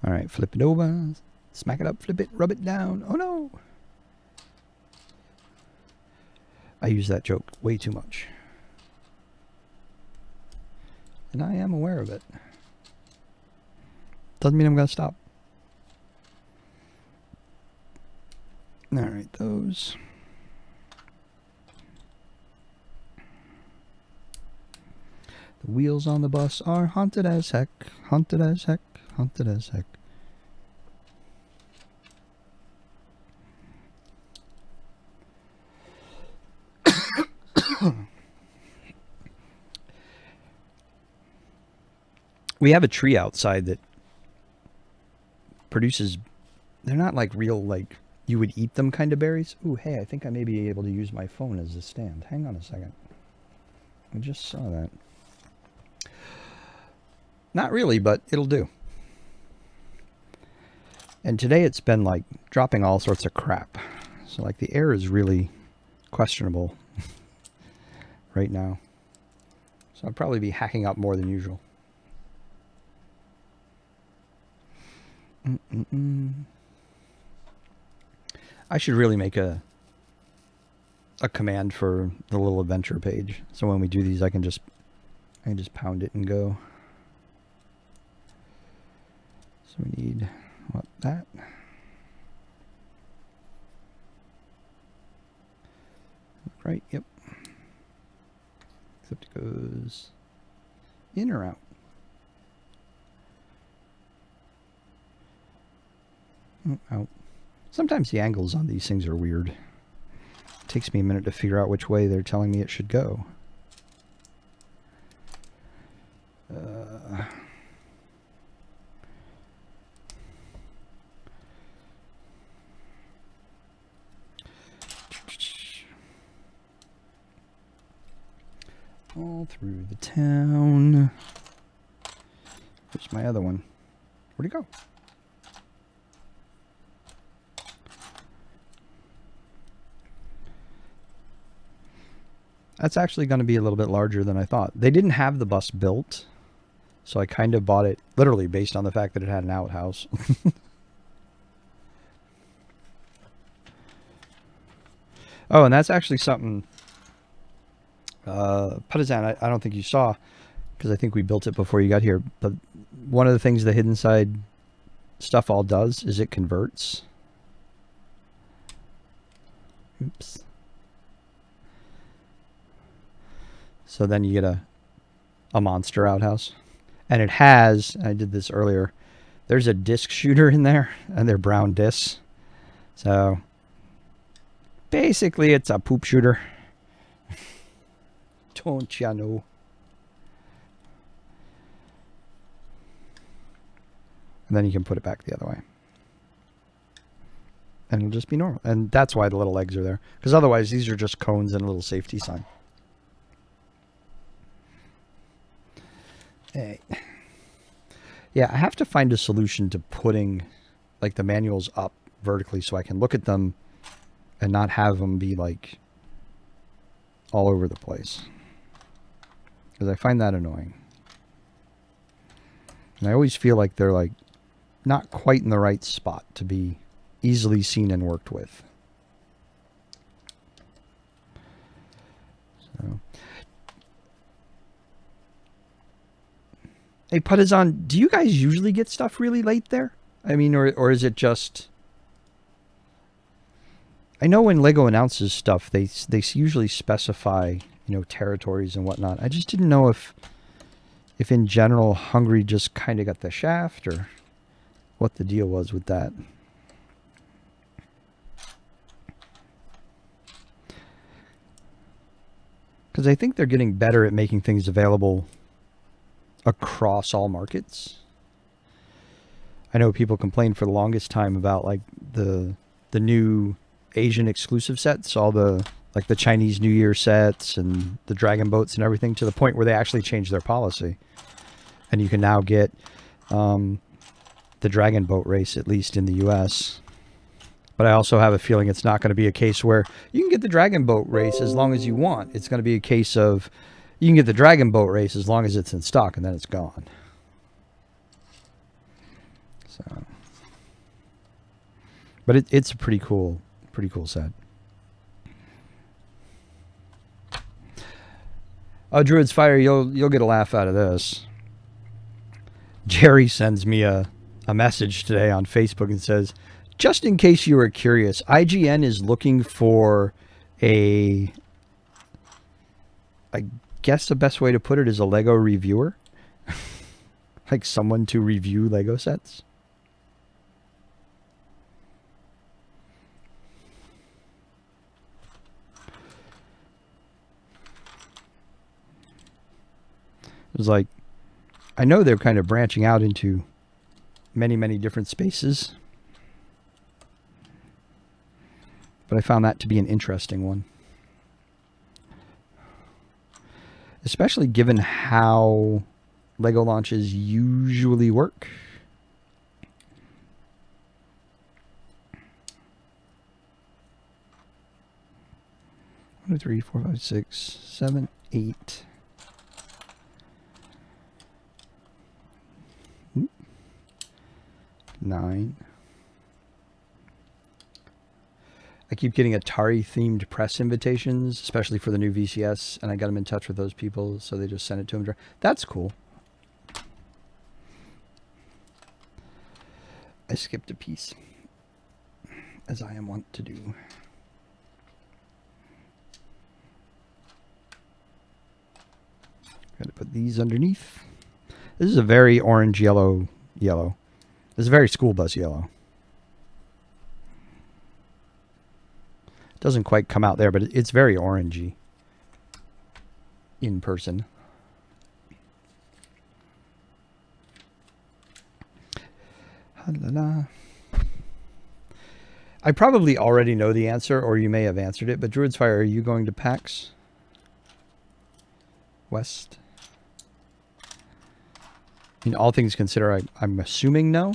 All right, flip it over. Smack it up, flip it, rub it down. Oh, no. I use that joke way too much. And I am aware of it. Doesn't mean I'm going to stop. All right, those. The wheels on the bus are haunted as heck, haunted as heck, haunted as heck. We have a tree outside that produces, they're not like real, like you would eat them kind of berries. Ooh, hey, I think I may be able to use my phone as a stand. Hang on a second. I just saw that. Not really, but it'll do. And today it's been like dropping all sorts of crap. So like the air is really questionable right now. So I'll probably be hacking up more than usual. I should really make a command for the little adventure page. So when we do these, I can just pound it and go. So we need what, that? Right, yep. Except it goes in or out. Out. Sometimes the angles on these things are weird. It takes me a minute to figure out which way they're telling me it should go. All through the town. Where's my other one? Where'd it go? That's actually going to be a little bit larger than I thought. They didn't have the bus built, so I kind of bought it literally based on the fact that it had an outhouse. Oh, and that's actually something, Partisan, I don't think you saw, because I think we built it before you got here. But one of the things the hidden side stuff all does is it converts. Oops. So then you get a monster outhouse. And it has, I did this earlier, there's a disc shooter in there, and they're brown discs. So basically it's a poop shooter. Don't ya know? And then you can put it back the other way. And it'll just be normal. And that's why the little legs are there. Because otherwise these are just cones and a little safety sign. Hey. Yeah, I have to find a solution to putting like the manuals up vertically so I can look at them and not have them be like all over the place. Because I find that annoying. And I always feel like they're like not quite in the right spot to be easily seen and worked with. So. Hey, Partisan, do you guys usually get stuff really late there? I mean, or is it just... I know when Lego announces stuff, they usually specify, you know, territories and whatnot. I just didn't know if in general Hungary just kind of got the shaft or what the deal was with that. Because I think they're getting better at making things available across all markets. I know people complained for the longest time about like the new Asian exclusive sets, all the like the Chinese New Year sets and the dragon boats and everything, to the point where they actually changed their policy. And you can now get the dragon boat race, at least in the US. But I also have a feeling it's not going to be a case where you can get the dragon boat race as long as you want. It's going to be a case of you can get the dragon boat race as long as it's in stock, and then it's gone. So, but it's a pretty cool set. Oh, Druid's Fire, you'll get a laugh out of this. Jerry sends me a message today on Facebook and says, just in case you were curious, IGN is looking for I guess the best way to put it is a Lego reviewer. Like someone to review Lego sets. It was like, I know they're kind of branching out into many, many different spaces. But I found that to be an interesting one. Especially given how Lego launches usually work. 1, 2, 3, 4, 5, 6, 7, 8. 9. I keep getting Atari-themed press invitations, especially for the new VCS, and I got them in touch with those people, so they just sent it to them. That's cool. I skipped a piece, as I am wont to do. Got to put these underneath. This is a very orange yellow. This is a very school bus yellow. Doesn't quite come out there, but it's very orangey in person. I probably already know the answer, or you may have answered it, but Druid's Fire, are you going to PAX West? In all things considered, I'm assuming no.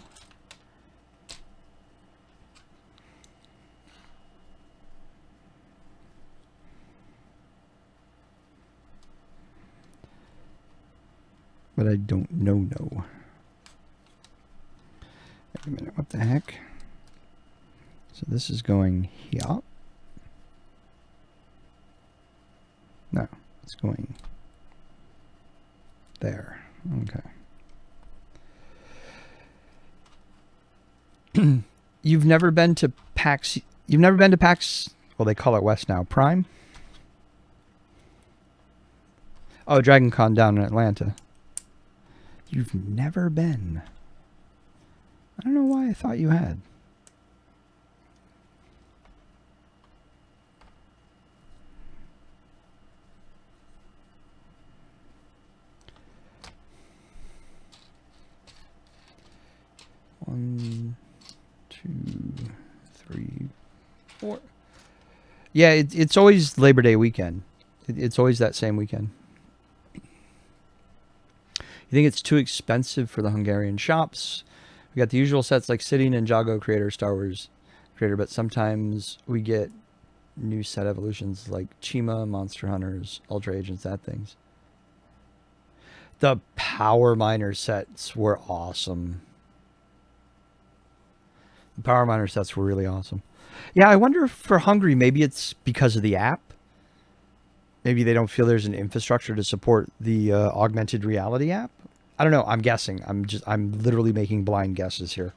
But I don't know. Wait a minute, what the heck? So this is going here. It's going there. Okay. You've never been to PAX. You've never been to PAX. Well, they call it West now. Prime. Oh, Dragon Con down in Atlanta. You've never been. I don't know why I thought you had. One, two, three, four. Yeah, it's always Labor Day weekend. It's always that same weekend. You think it's too expensive for the Hungarian shops? We got the usual sets like City, Ninjago Creator, Star Wars Creator, but sometimes we get new set evolutions like Chima, Monster Hunters, Ultra Agents, that things. The Power Miner sets were awesome. The Power Miner sets were really awesome. Yeah, I wonder if for Hungary, maybe it's because of the app. Maybe they don't feel there's an infrastructure to support the augmented reality app. I don't know. I'm guessing. I'm literally making blind guesses here.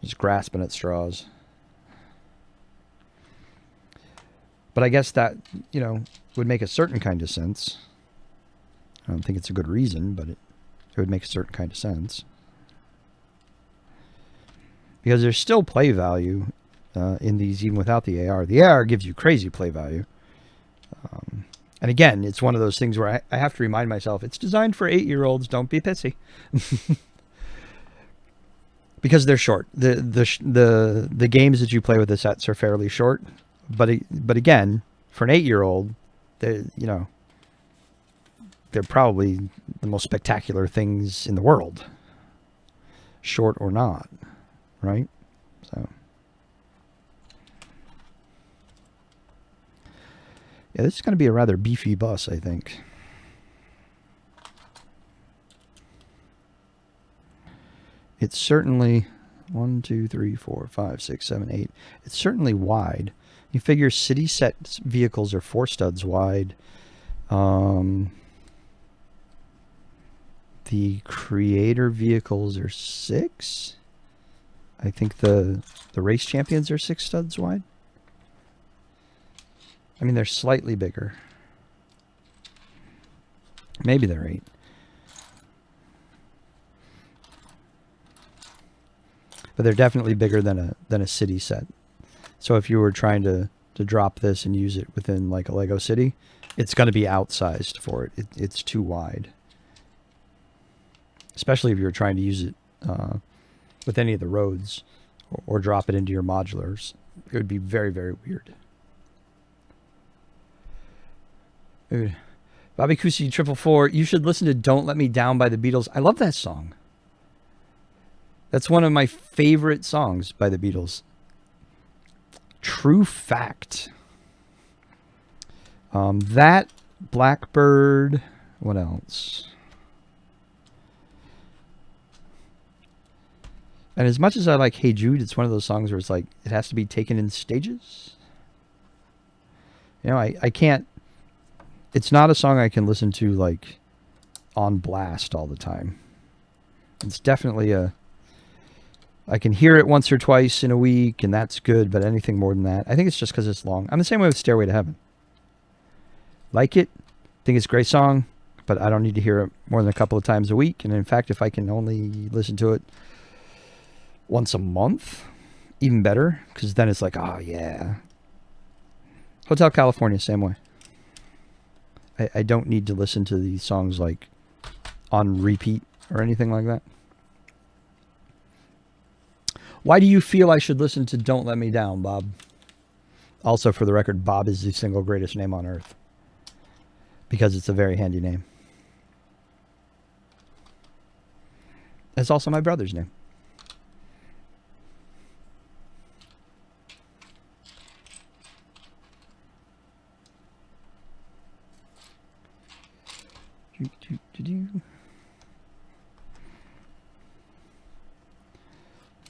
Just grasping at straws. But I guess that, would make a certain kind of sense. I don't think it's a good reason, but it would make a certain kind of sense. Because there's still play value in these, even without the AR. The AR gives you crazy play value. And again, it's one of those things where I have to remind myself, it's designed for 8-year-olds. Don't be pissy. Because they're short. The games that you play with the sets are fairly short. But again, for an 8-year-old, they're probably the most spectacular things in the world. Short or not. Right? So. Yeah, this is going to be a rather beefy bus, I think. It's certainly 1, 2, 3, 4, 5, 6, 7, 8. It's certainly wide. You figure city set vehicles are 4 studs wide. The creator vehicles are 6. I think the race champions are 6 studs wide. I mean, they're slightly bigger. Maybe they're 8. But they're definitely bigger than a city set. So if you were trying to drop this and use it within like a Lego city, it's going to be outsized for it. It's too wide. Especially if you're trying to use it with any of the roads or drop it into your modulars. It would be very, very weird. Dude. Bobby Kusi 444, you should listen to Don't Let Me Down by the Beatles. I love that song. That's one of my favorite songs by the Beatles. True fact. That, Blackbird, what else? And as much as I like Hey Jude, it's one of those songs where it's like, it has to be taken in stages. I can't, it's not a song I can listen to like on blast all the time. It's definitely I can hear it once or twice in a week and that's good, but anything more than that, I think it's just because it's long. I'm the same way with Stairway to Heaven. Like it, think it's a great song, but I don't need to hear it more than a couple of times a week. And in fact, if I can only listen to it once a month, even better, because then it's like, oh yeah. Hotel California, same way. I don't need to listen to these songs like on repeat or anything like that. Why do you feel I should listen to Don't Let Me Down, Bob? Also, for the record, Bob is the single greatest name on earth. Because it's a very handy name. It's also my brother's name.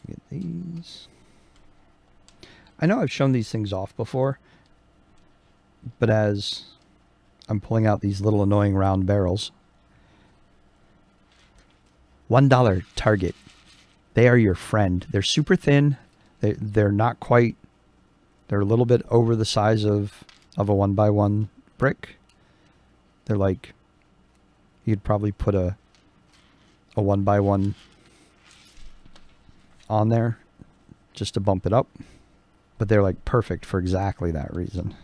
Get these. I know I've shown these things off before, but as I'm pulling out these little annoying round barrels. $1 Target. They are your friend. They're super thin. They're not quite. They're a little bit over the size of a 1x1 brick. They're like, you'd probably put a 1x1 on there just to bump it up. But they're like perfect for exactly that reason.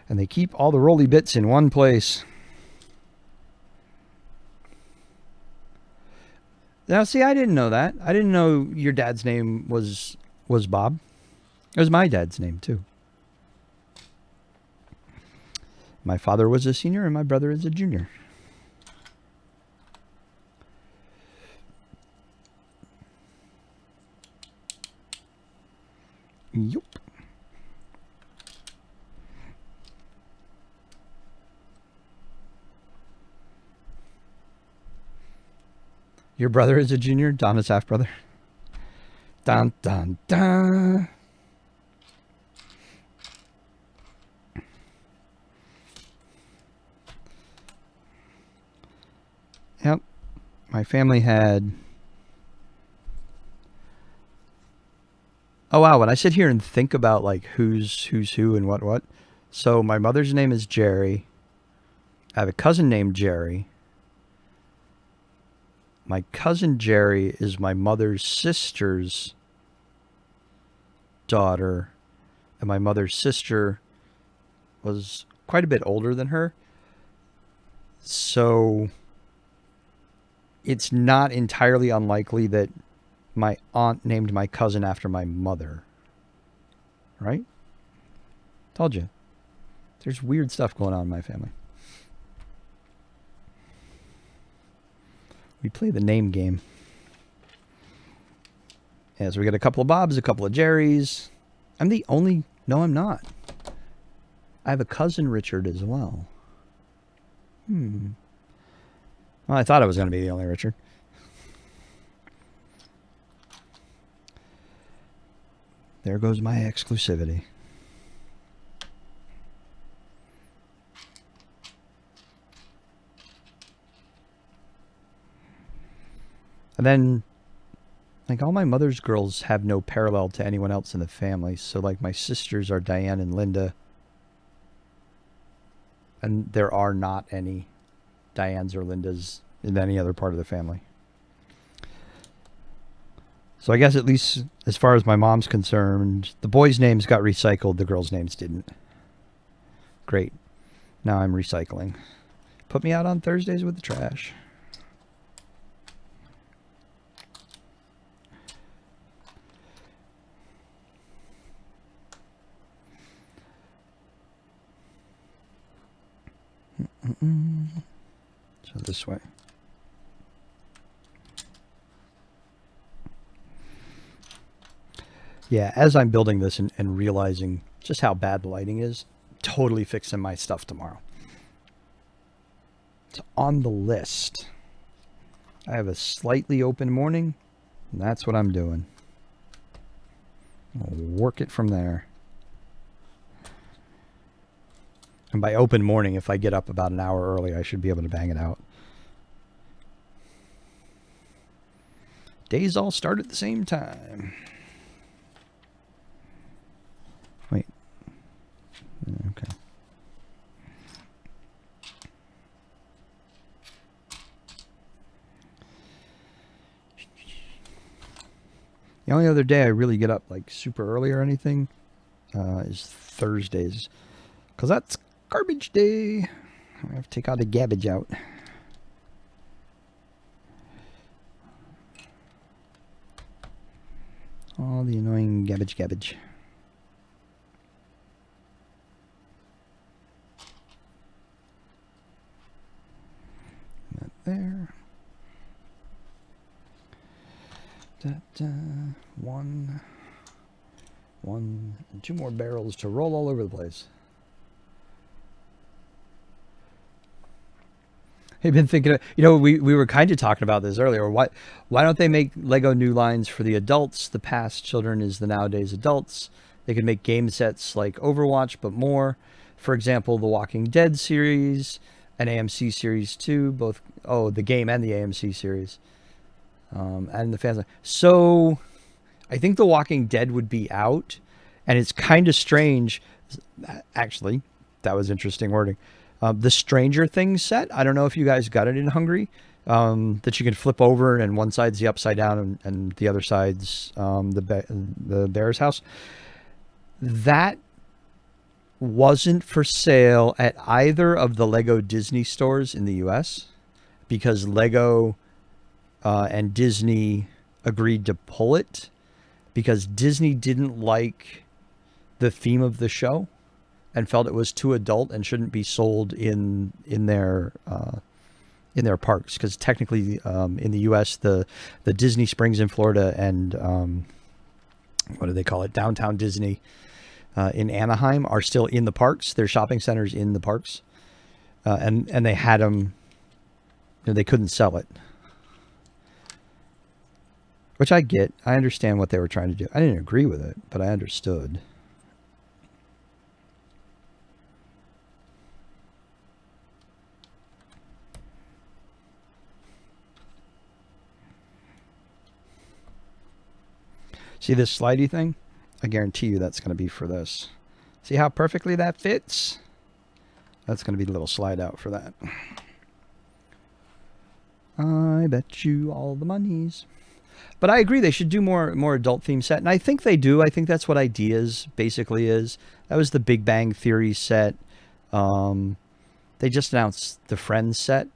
And they keep all the rolly bits in one place. Now, see, I didn't know that. I didn't know your dad's name was Bob. It was my dad's name, too. My father was a senior and my brother is a junior. Yup. Your brother is a junior? Donna's half brother? Dun, dun, dun. Yep. My family had... Oh, wow. When I sit here and think about, like, who's who and what. So my mother's name is Jerry. I have a cousin named Jerry. My cousin Jerry is my mother's sister's daughter. And my mother's sister was quite a bit older than her. So it's not entirely unlikely that my aunt named my cousin after my mother. Right? Told you. There's weird stuff going on in my family. We play the name game. Yeah, so we got a couple of Bobs, a couple of Jerrys. I'm the only... No, I'm not. I have a cousin Richard as well. Well, I thought I was going to be the only Richard. There goes my exclusivity. And then, like, all my mother's girls have no parallel to anyone else in the family. So, like, my sisters are Diane and Linda. And there are not any Dianes or Lindas in any other part of the family. So I guess at least as far as my mom's concerned, the boys' names got recycled, the girls' names didn't. Great. Now I'm recycling. Put me out on Thursdays with the trash. So this way. Yeah, as I'm building this and realizing just how bad the lighting is, totally fixing my stuff tomorrow. It's on the list. I have a slightly open morning, and that's what I'm doing. I'll work it from there. And by open morning, if I get up about an hour early, I should be able to bang it out. Days all start at the same time. Wait. Okay. The only other day I really get up like super early or anything is Thursdays. Because that's garbage day. I have to take all the garbage out. All the annoying garbage. That there. One, and two more barrels to roll all over the place. I've been thinking, we were kind of talking about this earlier. Why don't they make Lego new lines for the adults? The past children is the nowadays adults. They could make game sets like Overwatch, but more. For example, the Walking Dead series, an AMC series too. Both, oh, the game and the AMC series, and the fans. So, I think the Walking Dead would be out, and it's kind of strange. Actually, that was interesting wording. The Stranger Things set. I don't know if you guys got it in Hungary. That you can flip over, and one side's the upside down, and the other side's the bear's house. That wasn't for sale at either of the Lego Disney stores in the US because Lego and Disney agreed to pull it because Disney didn't like the theme of the show and felt it was too adult and shouldn't be sold in their parks, because technically in the US the Disney Springs in Florida and what do they call it, Downtown Disney in Anaheim are still in the parks. They're shopping centers in the parks, and they had them. They couldn't sell it, which I get. I understand what they were trying to do. I didn't agree with it, but I understood. See this slidey thing? I guarantee you that's going to be for this. See how perfectly that fits? That's going to be the little slide out for that. I bet you all the monies. But I agree they should do more adult theme set. And I think they do. I think that's what Ideas basically is. That was the Big Bang Theory set. They just announced the Friends set.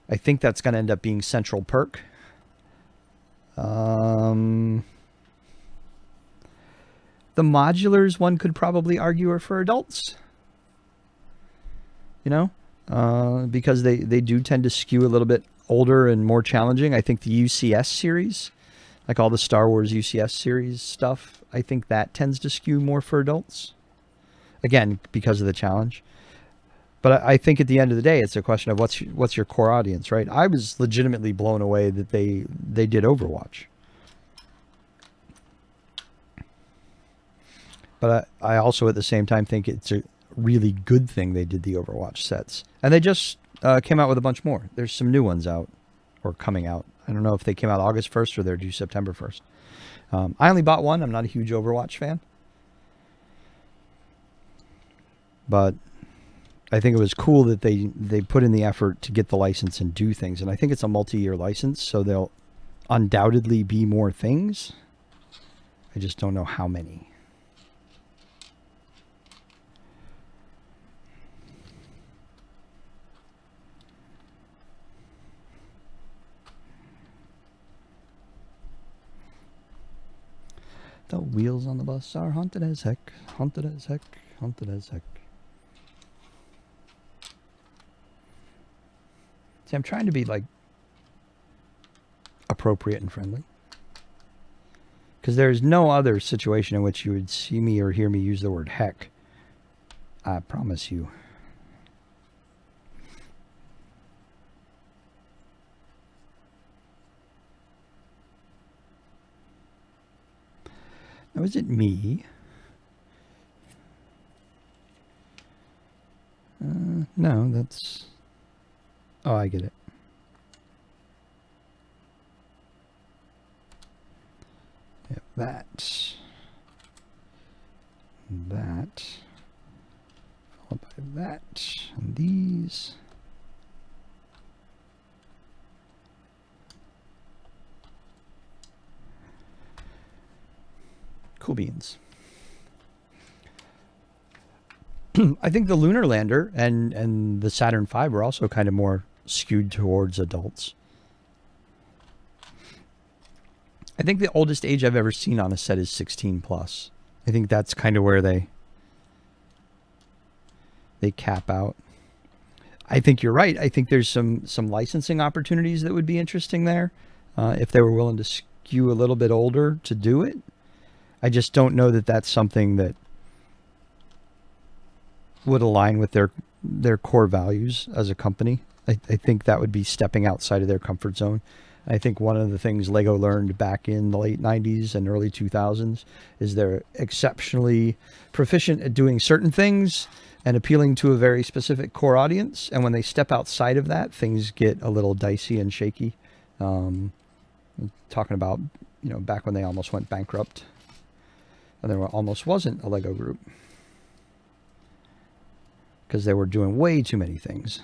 I think that's going to end up being Central Perk. The modulars, one could probably argue, are for adults. Because they do tend to skew a little bit older and more challenging. I think the UCS series, like all the Star Wars UCS series stuff, I think that tends to skew more for adults. Again, because of the challenge. But I think at the end of the day, it's a question of what's your core audience, right? I was legitimately blown away that they did Overwatch. But I also at the same time think it's a really good thing they did the Overwatch sets. And they just came out with a bunch more. There's some new ones out or coming out. I don't know if they came out August 1st or they're due September 1st. I only bought one. I'm not a huge Overwatch fan. But I think it was cool that they put in the effort to get the license and do things. And I think it's a multi-year license, so there'll undoubtedly be more things. I just don't know how many. The wheels on the bus are haunted as heck, haunted as heck, haunted as heck. See, I'm trying to be like appropriate and friendly, because there's no other situation in which you would see me or hear me use the word heck. I promise you. Now, is it me? No, that's... Oh, I get it. Yeah, that. Followed by that. And these. Cool beans. I think the Lunar Lander and the Saturn V were also kind of more skewed towards adults. I think the oldest age I've ever seen on a set is 16 plus. I think that's kind of where they cap out. I think you're right. I think there's some licensing opportunities that would be interesting there if they were willing to skew a little bit older to do it. I just don't know that that's something that would align with their core values as a company. I think that would be stepping outside of their comfort zone. I think one of the things Lego learned back in the late 90s and early 2000s is they're exceptionally proficient at doing certain things and appealing to a very specific core audience. And when they step outside of that, things get a little dicey and shaky. Talking about, back when they almost went bankrupt and there almost wasn't a Lego group because they were doing way too many things.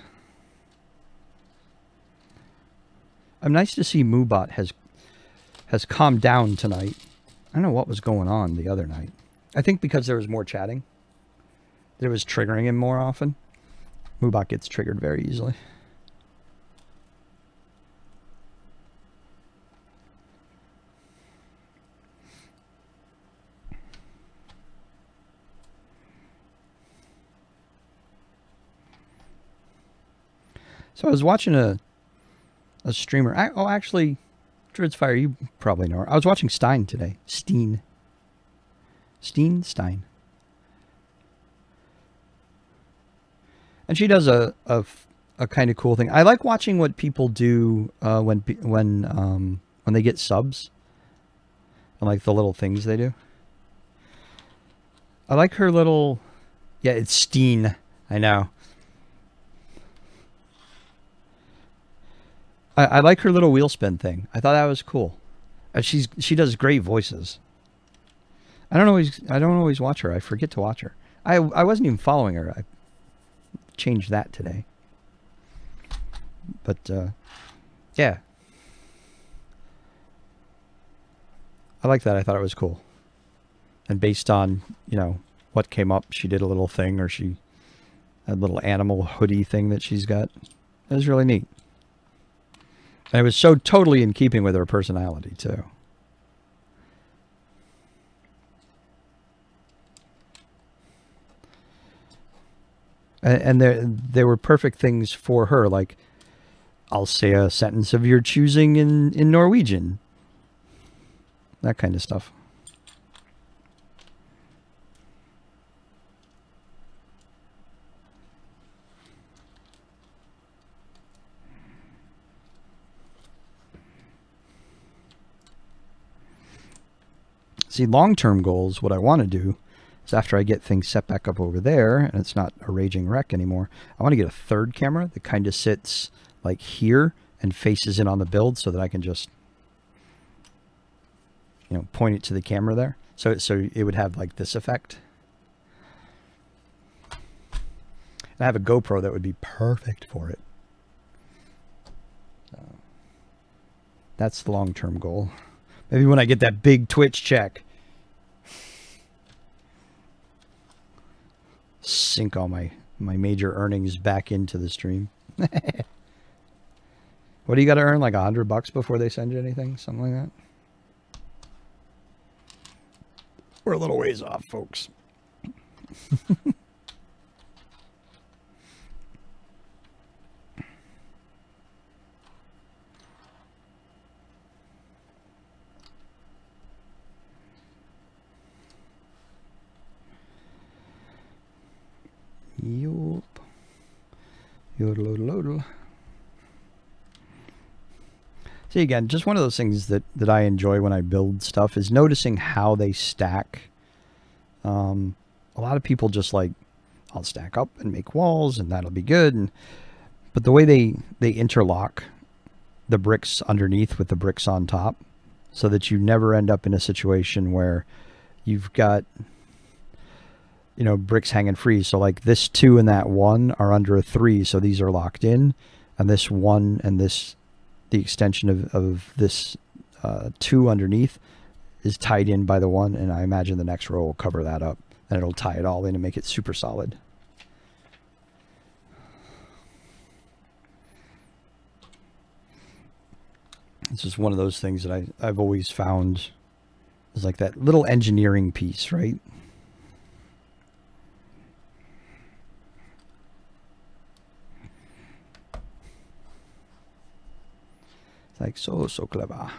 I'm nice to see Moobot has calmed down tonight. I don't know what was going on the other night. I think because there was more chatting. It was triggering him more often. Moobot gets triggered very easily. So I was watching a streamer. Actually, Druidsfire, you probably know her. I was watching Stein today. Stein. And she does a kind of cool thing. I like watching what people do when they get subs. I like the little things they do. I like her little... Yeah, it's Steen. I know. I like her little wheel spin thing. I thought that was cool. She does great voices. I don't always watch her. I forget to watch her. I wasn't even following her. I changed that today. But yeah. I like that. I thought it was cool. And based on, what came up, she did a little thing, or she had a little animal hoodie thing that she's got. It was really neat. And it was so totally in keeping with her personality, too. And there were perfect things for her, like, I'll say a sentence of your choosing in Norwegian. That kind of stuff. See, long-term goals, what I want to do is after I get things set back up over there and it's not a raging wreck anymore, I want to get a third camera that kind of sits like here and faces in on the build so that I can just, point it to the camera there. So it would have like this effect. And I have a GoPro that would be perfect for it. That's the long-term goal. Maybe when I get that big Twitch check. Sink all my major earnings back into the stream. What do you got to earn? Like $100 before they send you anything? Something like that? We're a little ways off, folks. Yup. Yodel. See, again, just one of those things that I enjoy when I build stuff is noticing how they stack. A lot of people just like, I'll stack up and make walls and that'll be good. But the way they interlock the bricks underneath with the bricks on top so that you never end up in a situation where you've got... bricks hanging free. So like this 2 and that 1 are under a 3. So these are locked in. And this 1 and the extension of this 2 underneath is tied in by the 1. And I imagine the next row will cover that up. And it'll tie it all in and make it super solid. It's just one of those things that I've always found is like that little engineering piece, right? Like so clever.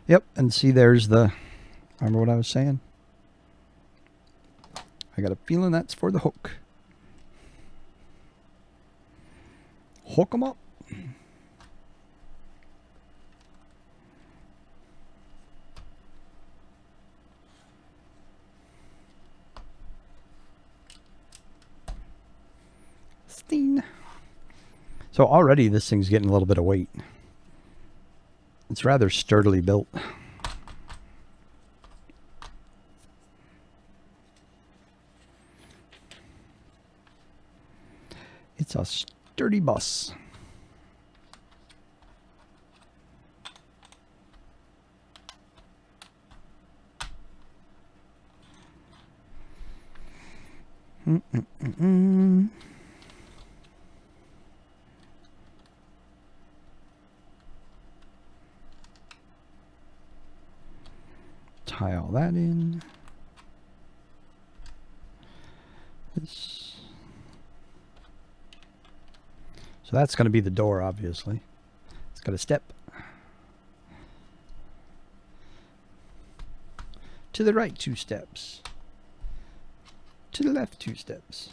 Yep, and see there's the... Remember what I was saying? I got a feeling that's for the hook. Hook 'em up. Steen. So already this thing's getting a little bit of weight. It's rather sturdily built. It's a sturdy bus. Tie all that in. This. So that's going to be the door, obviously. It's got a step. To the right, 2 steps. To the left, 2 steps.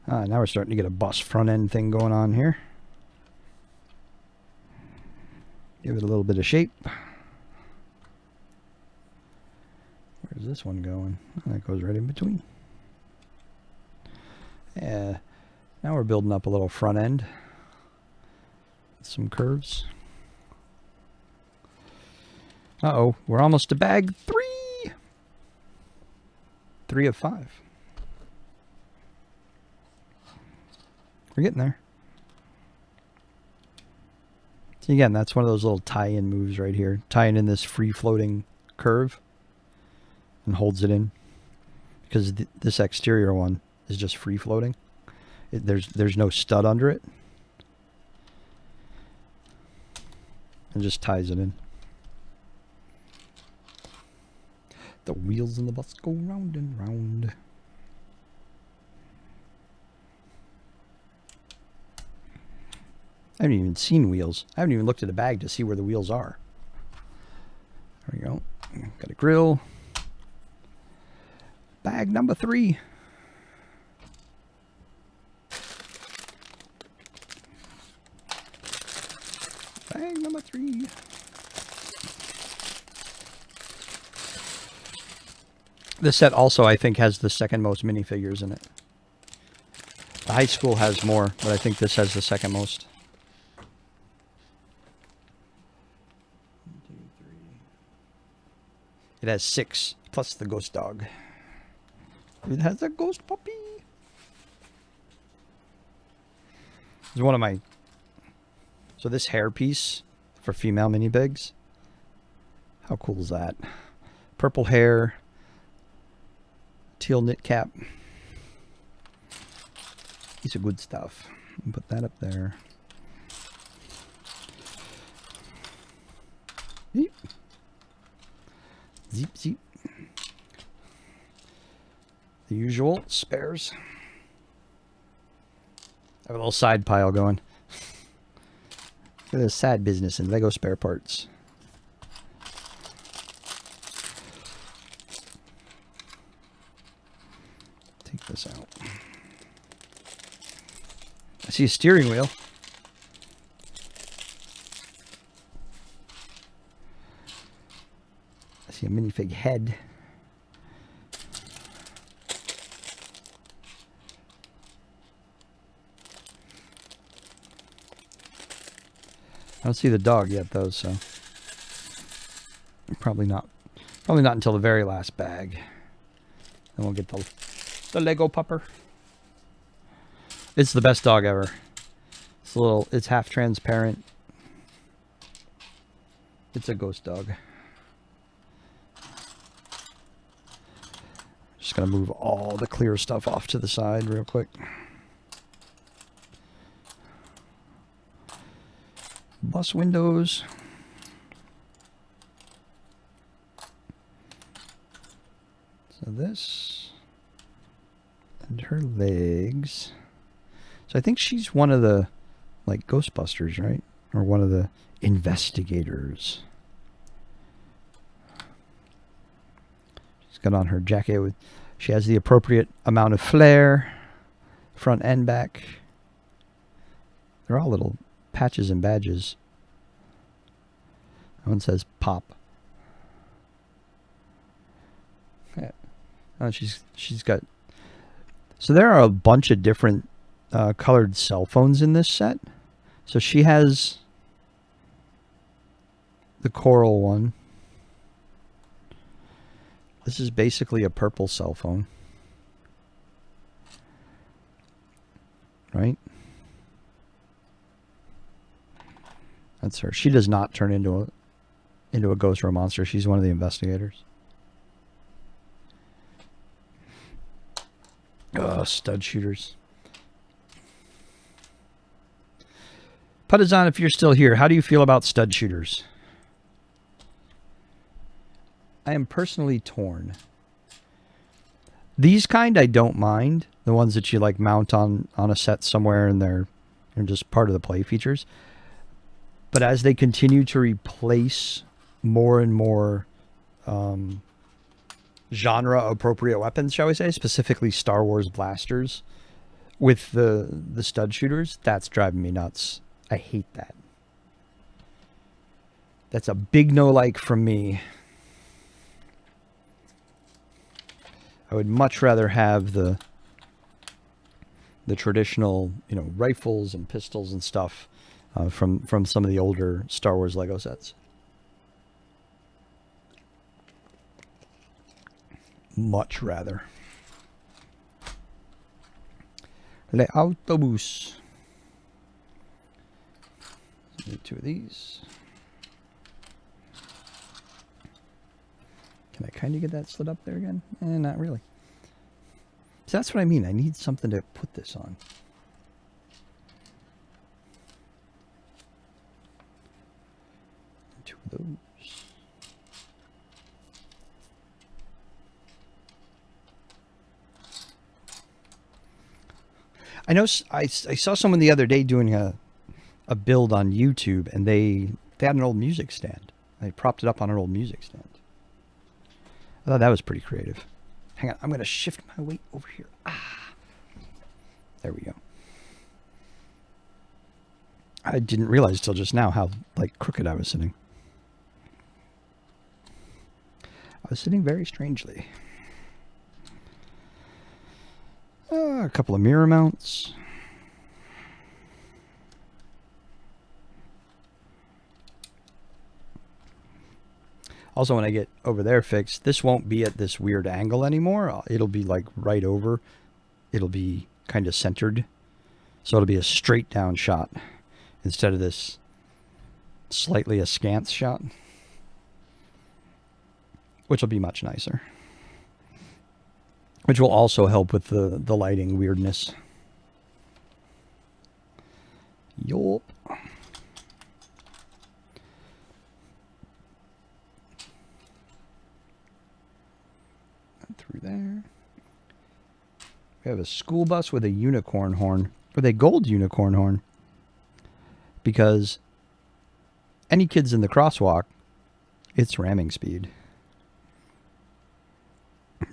Now we're starting to get a bus front end thing going on here. Give it a little bit of shape. Where's this one going? Oh, that goes right in between. Yeah. Now we're building up a little front end. Some curves. Uh-oh, we're almost to bag 3. 3 of 5. We're getting there. See, again, that's one of those little tie-in moves right here. Tying in this free-floating curve and holds it in. Because this exterior one is just free-floating. There's no stud under it. And just ties it in. The wheels in the bus go round and round. I haven't even seen wheels. I haven't even looked at the bag to see where the wheels are. There we go. Got a grill. Bag number 3. Bag number 3. This set also, I think, has the second most minifigures in it. The high school has more, but I think this has the second most. 1, 2, 3. It has 6, plus the ghost dog. It has a ghost puppy. It's one of my... So this hair piece for female mini bigs. How cool is that? Purple hair. Teal knit cap. Piece of good stuff. Put that up there. Zeep. Zeep, zeep. The usual spares. I have a little side pile going. Look at this side business in Lego spare parts. Take this out. I see a steering wheel. I see a minifig head. I don't see the dog yet, though, so probably not. Probably not until the very last bag. Then we'll get the Lego pupper. It's the best dog ever. It's half transparent. It's a ghost dog. Just gonna move all the clear stuff off to the side real quick. Bus windows. So this and her legs. So I think she's one of the like Ghostbusters, right? Or one of the investigators. She's got on her jacket with. She has the appropriate amount of flare, front and back. They're all little patches and badges. That one says pop. Yeah. Oh, she's got. So there are a bunch of different colored cell phones in this set. So she has the coral one. This is basically a purple cell phone. Right? That's her. She does not turn into a ghost or a monster. She's one of the investigators. Stud shooters. Putazan, if you're still here, how do you feel about stud shooters? I am personally torn. These kind I don't mind. The ones that you like mount on a set somewhere and they're just part of the play features. But as they continue to replace more and more genre-appropriate weapons, shall we say, specifically Star Wars blasters, with the stud shooters, that's driving me nuts. I hate that. That's a big no-like from me. I would much rather have the traditional, rifles and pistols and stuff from some of the older Star Wars Lego sets. Much rather. Le autobus. Need 2 of these. Can I kind of get that slid up there again? Not really. So that's what I mean. I need something to put this on. Two of those. I know I saw someone the other day doing a build on YouTube, and they had an old music stand. They propped it up on an old music stand. I thought that was pretty creative. Hang on, I'm going to shift my weight over here. There we go. I didn't realize till just now how crooked I was sitting. I was sitting very strangely. A couple of mirror mounts. Also, when I get over there fixed, this won't be at this weird angle anymore. It'll be right over. It'll be kind of centered. So it'll be a straight down shot instead of this slightly askance shot, which will be much nicer. Which will also help with the lighting weirdness. Yup. Through there. We have a school bus with a unicorn horn. With a gold unicorn horn. Because any kids in the crosswalk, it's ramming speed.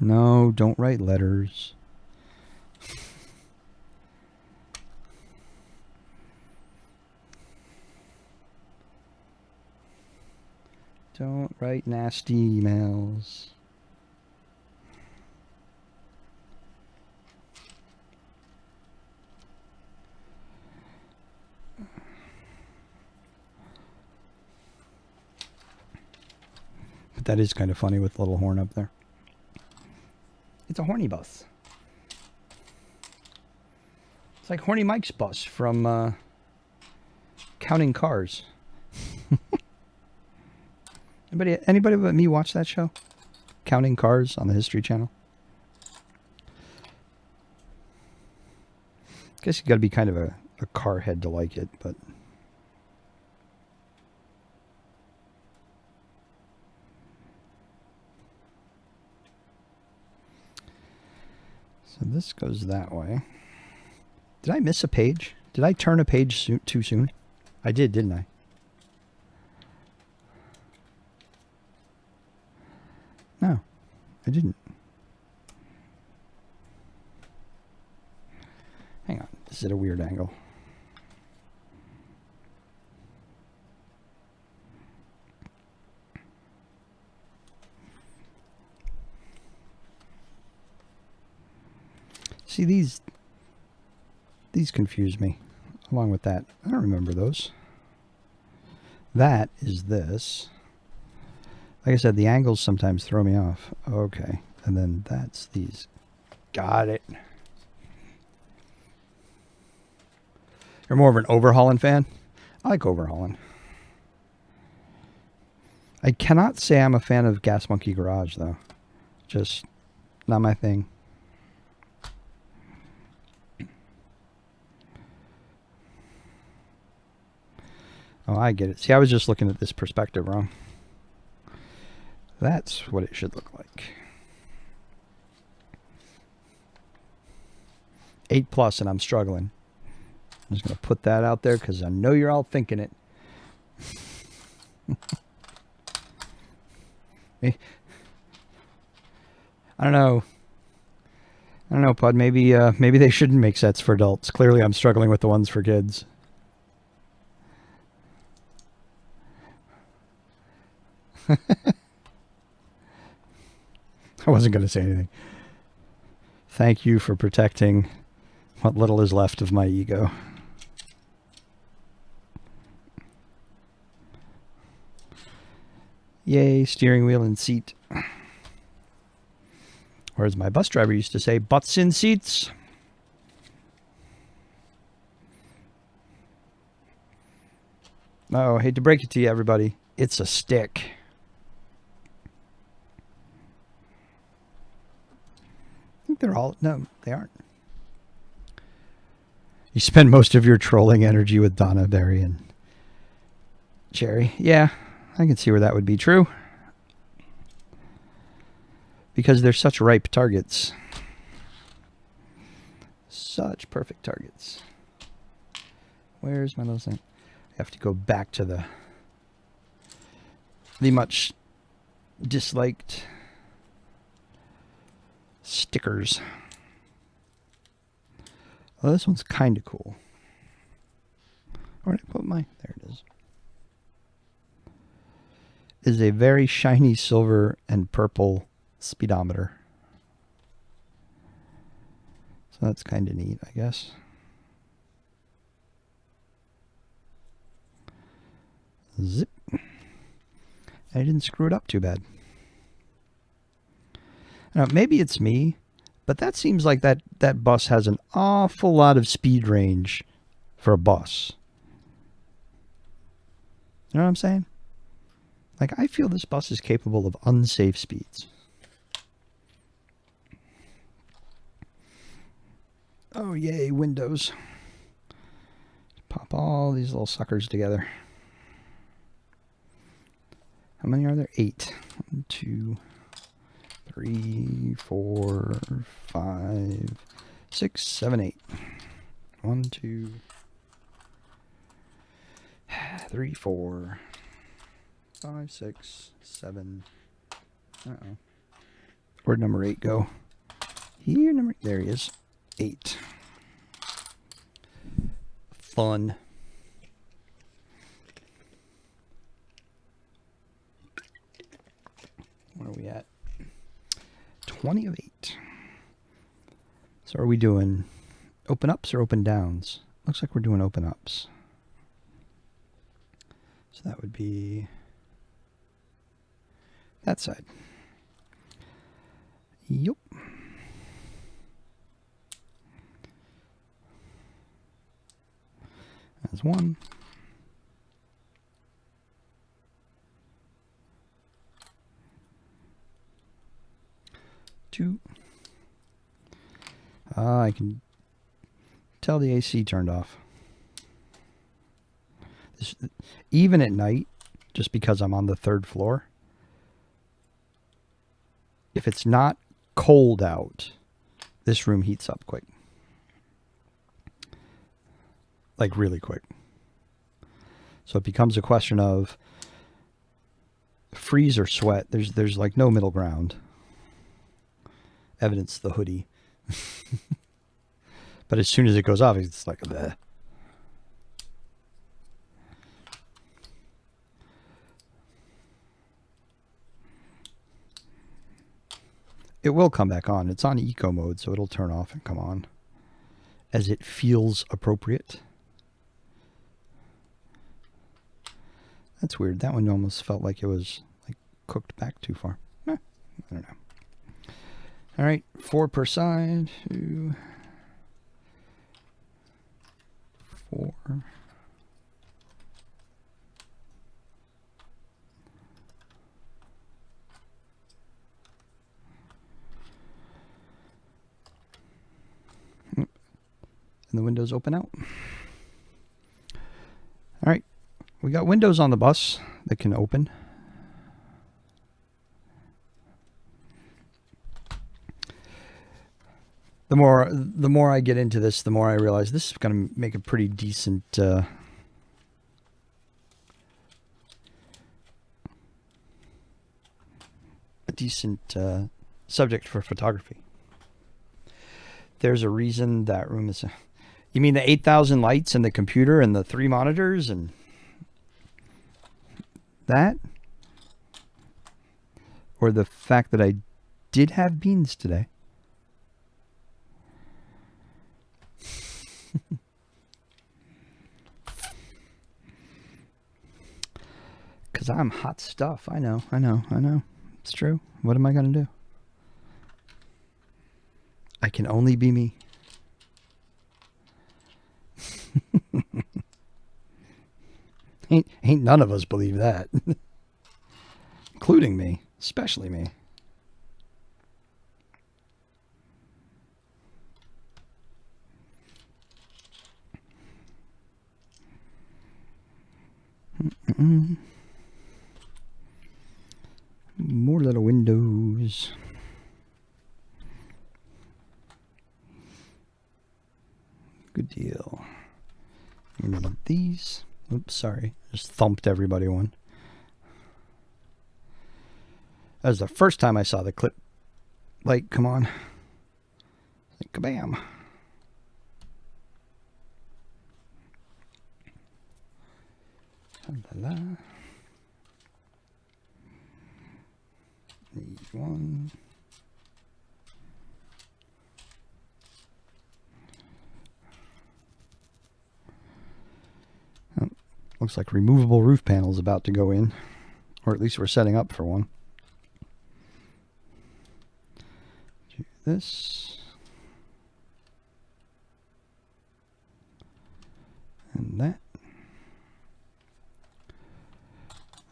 No, don't write letters. Don't write nasty emails. But that is kind of funny with the little horn up there. It's a horny bus. It's like Horny Mike's bus from Counting Cars. Anybody but me watch that show? Counting Cars on the History Channel. Guess you got to be kind of a car head to like it, but so this goes that way. Did I miss a page? Did I turn a page too soon? I did, didn't I? No. I didn't. Hang on. This is at a weird angle. See, these confuse me, along with that. I don't remember those. That is this. Like I said, the angles sometimes throw me off. Okay. And then that's these. Got it. You're more of an overhauling fan? I like overhauling. I cannot say I'm a fan of Gas Monkey Garage, though. Just not my thing. Oh, I get it. See, I was just looking at this perspective wrong. That's what it should look like. 8+ and I'm struggling. I'm just going to put that out there because I know you're all thinking it. I don't know. Pud. Maybe they shouldn't make sets for adults. Clearly, I'm struggling with the ones for kids. I wasn't going to say anything. Thank you for protecting what little is left of my ego. Yay, steering wheel and seat. Or as my bus driver used to say, butts in seats. Oh, hate to break it to you, everybody. It's a stick. I think they're all... No, they aren't. You spend most of your trolling energy with Donna, Barry, and Cherry. Yeah, I can see where that would be true. Because they're such ripe targets. Such perfect targets. Where's my little thing? I have to go back to the much disliked stickers. Oh, this one's kind of cool. Where did I put my... There it is. Is a very shiny silver and purple speedometer. So that's kind of neat, I guess. Zip. I didn't screw it up too bad. Now, maybe it's me, but that seems like that bus has an awful lot of speed range for a bus. You know what I'm saying? Like, I feel this bus is capable of unsafe speeds. Oh, yay, windows. Pop all these little suckers together. How many are there? 8. 1, 2, 3, 4, 5, 6, 7, 8. 1, 2, 3, 4, 5, 6, 7. Uh-oh. Where'd number 8 go? Here, there he is. 8. Fun. Where are we at? 20 of 8. So are we doing open ups or open downs? Looks like we're doing open ups. So that would be that side. Yup. That's 1. 2. I can tell the AC turned off. Even at night, just because I'm on the 3rd floor, if it's not cold out, this room heats up quick. Like really quick. So it becomes a question of freeze or sweat. There's like no middle ground. evidence the hoodie. But as soon as it goes off, it's like, bleh. It will come back on. It's on eco mode, so it'll turn off and come on as it feels appropriate. That's weird. That one almost felt like it was like cooked back too far. I don't know. All right, 4 per side. 2, 4. And the windows open out. All right, we got windows on the bus that can open. The more I get into this, the more I realize this is going to make a pretty decent subject for photography. There's a reason that room is. You mean the 8,000 lights and the computer and the 3 monitors and that? Or the fact that I did have beans today? Because I'm hot stuff. I know. It's true. What am I going to do? I can only be me. Ain't none of us believe that. Including me. Especially me. More little windows. Good deal. Remember these. Oops, sorry. Just thumped everybody one. That was the first time I saw the clip light come on. Like, kabam. La. Need one. Oh, looks like removable roof panels about to go in, or at least we're setting up for one. Do this. And that.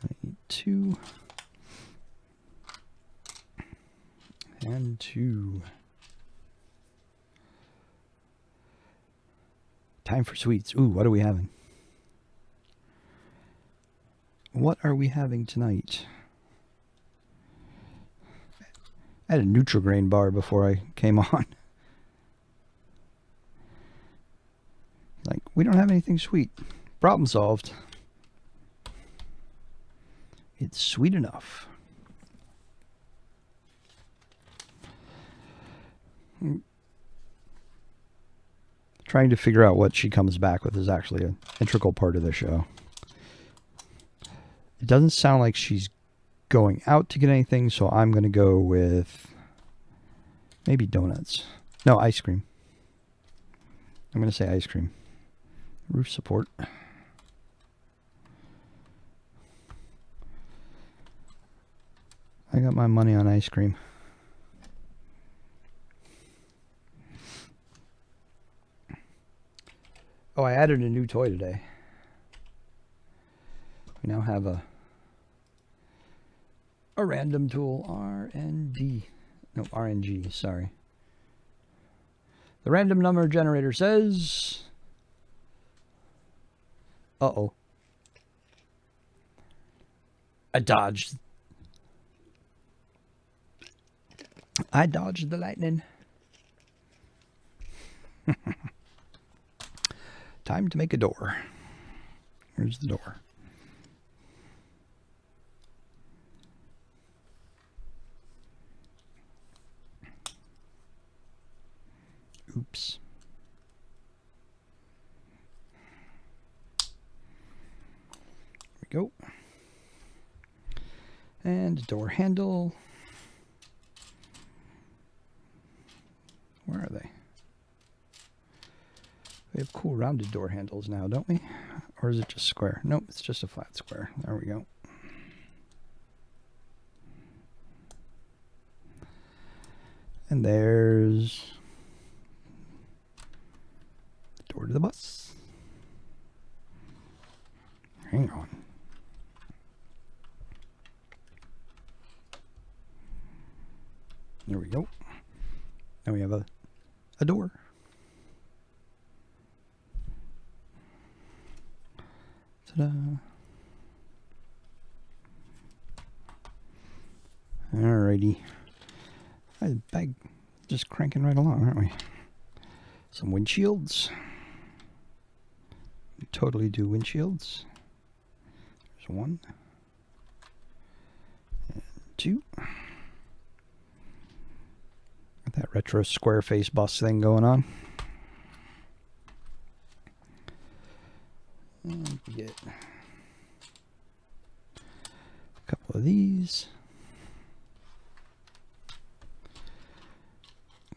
I need 2. And 2. Time for sweets. Ooh, what are we having? What are we having tonight? I had a Nutri-Grain bar before I came on. Like, we don't have anything sweet. Problem solved. It's sweet enough. Trying to figure out what she comes back with is actually an integral part of the show. It doesn't sound like she's going out to get anything, so I'm going to go with maybe donuts. No, ice cream. I'm going to say ice cream. Roof support. I got my money on ice cream. Oh, I added a new toy today. We now have a random tool, RNG. No, RNG, sorry. The random number generator says... Uh-oh. I dodged the lightning. Time to make a door. Here's the door. pipes. There we go. And door handle. Where are they? We have cool rounded door handles now, don't we? Or is it just square? Nope, it's just a flat square. There we go. And there's the door to the bus. Hang on. There we go. Now we have a door. Ta-da. Alrighty. The bag just cranking right along, aren't we? Some windshields. We totally do windshields. There's one. And two. Got that retro square face bus thing going on. And we get a couple of these.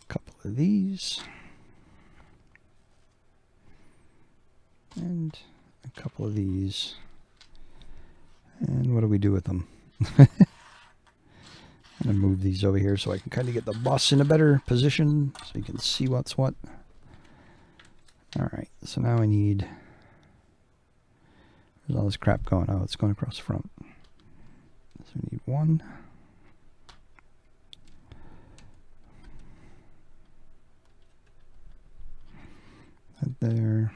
A couple of these. And a couple of these. And what do we do with them? I'm going to move these over here so I can kind of get the bus in a better position so you can see what's what. Alright, so now I need... There's all this crap going. Oh, it's going across the front. So we need one. That there.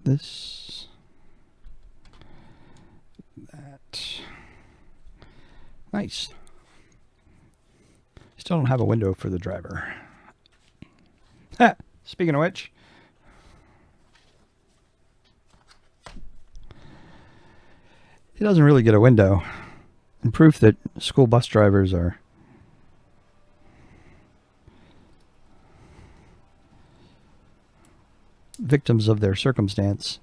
This. That. Nice. Still don't have a window for the driver. Speaking of which, he doesn't really get a window. And proof that school bus drivers are victims of their circumstance.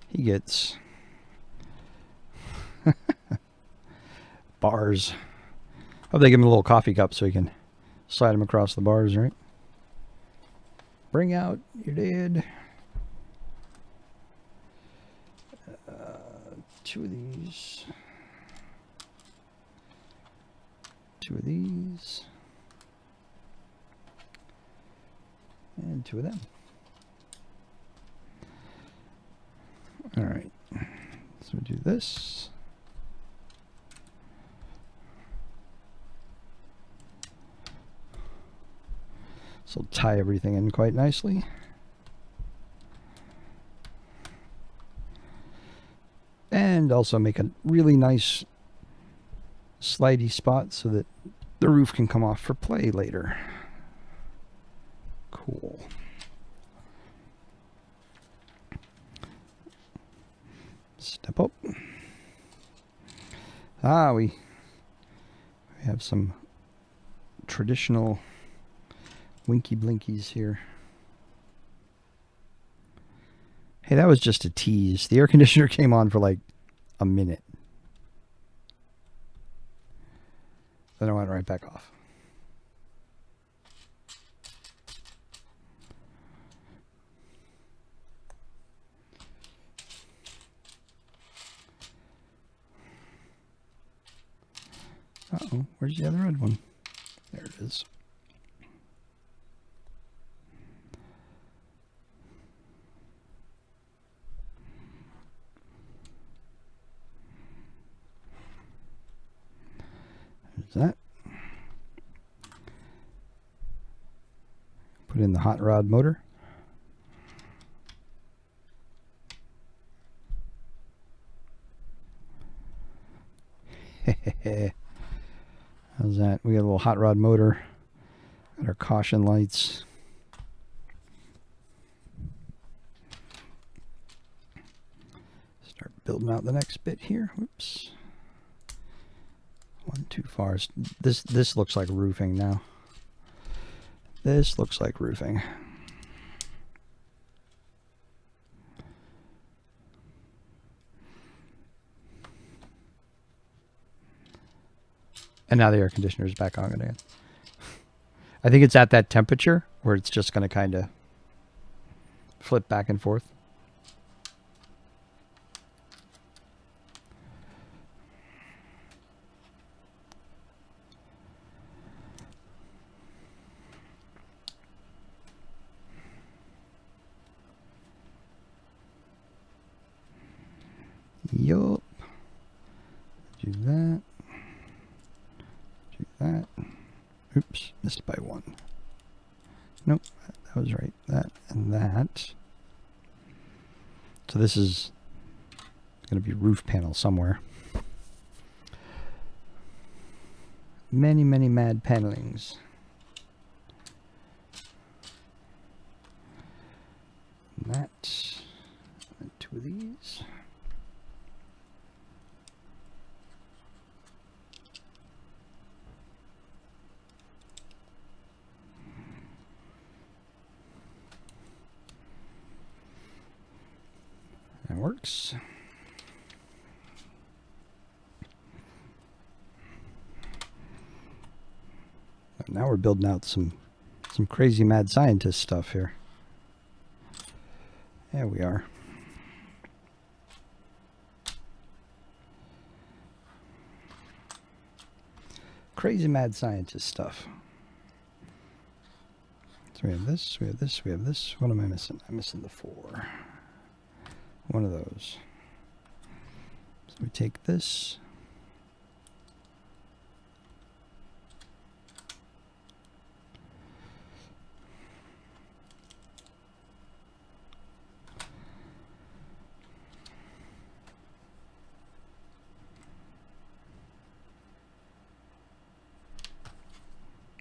He gets bars. Oh, they give him a little coffee cup so he can slide him across the bars, right? Bring out your dad. Two of these. Two of these. And two of them. All right. So we do this. So we'll tie everything in quite nicely. And also make a really nice slidey spot so that the roof can come off for play later. Cool. Step up. Ah, we have some traditional winky blinkies here. Hey, that was just a tease. The air conditioner came on for like a minute. Then I went right back off. Uh-oh, where's the other red one? There it is. There's that. Put in the hot rod motor. How's that? We got a little hot rod motor. Got our caution lights. building out the next bit here. Whoops. One too far. This looks like roofing now. This looks like roofing. And now the air conditioner is back on again. I think it's at that temperature where it's just going to kind of flip back and forth. Yup. Do that. Do that. Oops, missed by one. Nope, that was right. That and that. So this is going to be roof panel somewhere. Many, many mad panelings. And that. And two of these. That works. Now we're building out some crazy mad scientist stuff here. There we are. Crazy mad scientist stuff. So we have this, we have this, we have this. What am I missing? I'm missing the 4. One of those. So we take this.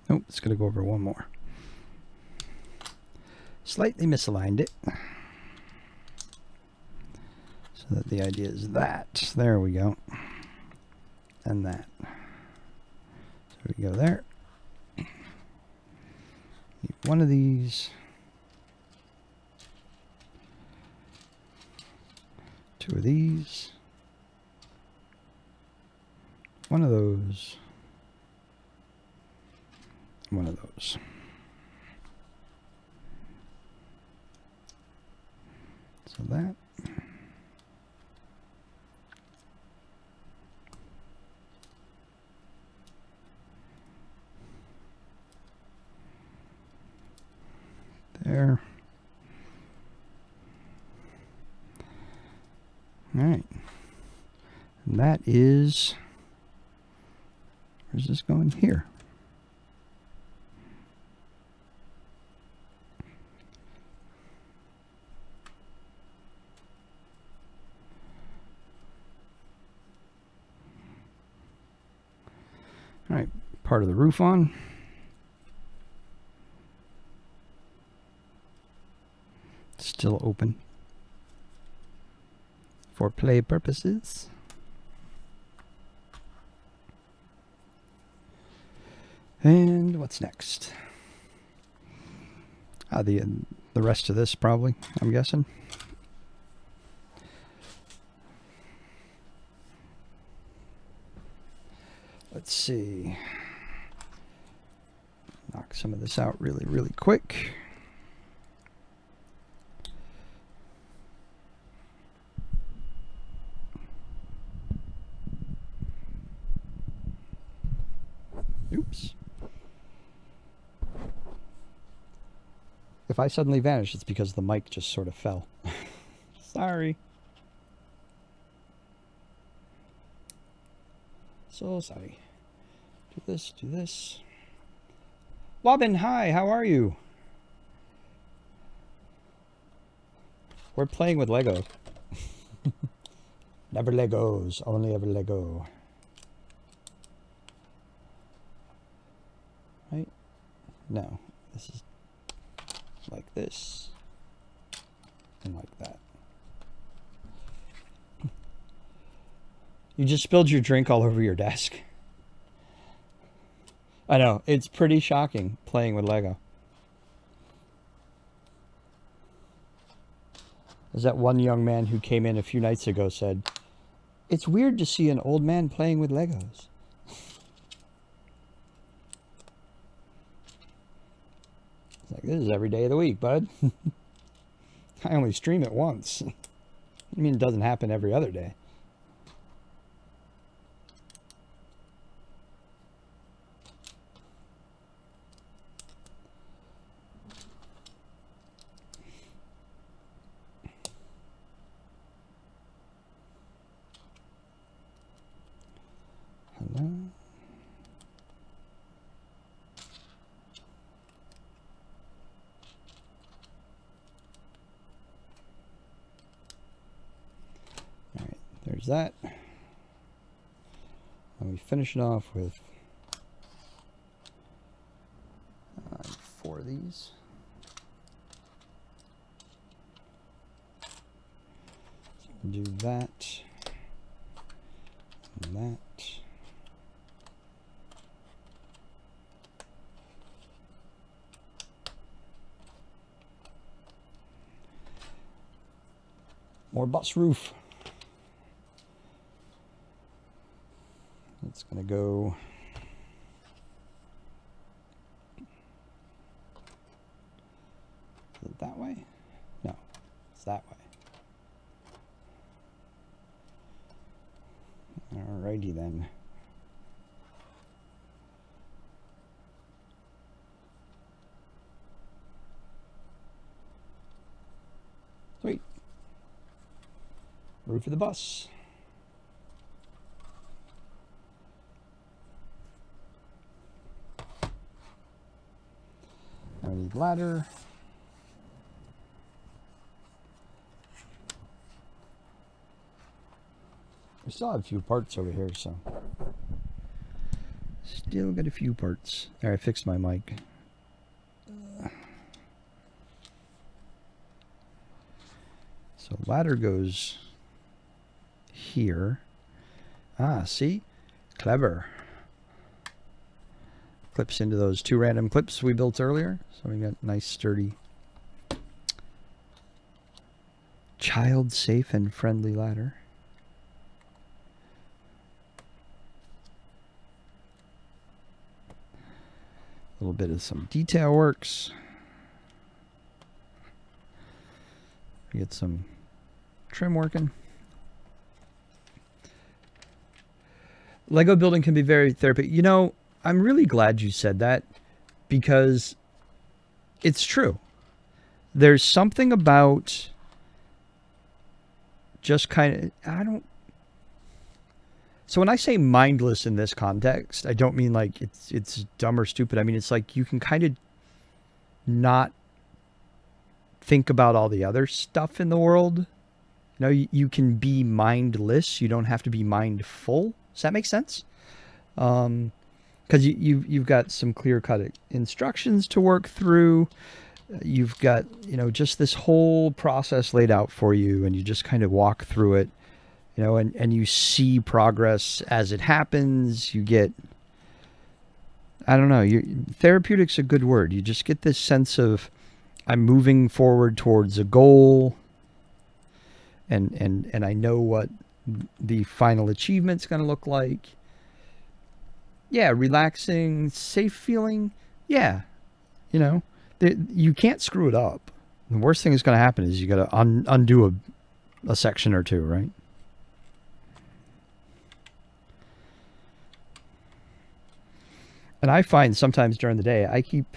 Nope, it's going to go over one more. Slightly misaligned it. So that the idea is that. There we go. And that. So we go there. Need one of these. 2 of these. One of those. One of those. So that. There. All right. And that is, where's this going? Here. All right, part of the roof on. Still open for play purposes. And what's next? The rest of this probably, I'm guessing. Let's see. Knock some of this out really, really quick. Oops. If I suddenly vanish, it's because the mic just sort of fell. Sorry. So sorry. Do this, do this. Wobbin, hi, how are you? We're playing with Lego. Never Legos, only ever Lego. Right? No, this is like this and like that. You just spilled your drink all over your desk. I know. It's pretty shocking playing with Lego. As that one young man who came in a few nights ago said, it's weird to see an old man playing with Legos. It's like, this is every day of the week, bud. I only stream it once. I mean, it doesn't happen every other day. Hello? All right, there's that. And we finish it off with 4 of these. Do that and that. More bus roof. It's going to go is it that way? No, it's that way. Alrighty then. Sweet. Roof of the bus. I need ladder. We still have a few parts over here, so still got a few parts. There, I fixed my mic. So ladder goes here. Ah, see? Clever. Clips into those 2 random clips we built earlier. So we got nice sturdy child safe and friendly ladder. A little bit of some detail works. Get some trim working. Lego building can be very therapeutic. You know, I'm really glad you said that because it's true. There's something about just kind of, so when I say mindless in this context, I don't mean like it's dumb or stupid. I mean, it's like you can kind of not think about all the other stuff in the world. You know, you can be mindless. You don't have to be mindful. Does that make sense? Because you've got some clear-cut instructions to work through. You've got, you know, just this whole process laid out for you, and you just kind of walk through it, you know, and you see progress as it happens. You get, I don't know, therapeutic's a good word. You just get this sense of, I'm moving forward towards a goal, and I know what the final achievement's going to look like. Yeah, relaxing, safe feeling. Yeah, you know, you can't screw it up. The worst thing that's going to happen is you got to undo a section or two, right? And I find sometimes during the day, I keep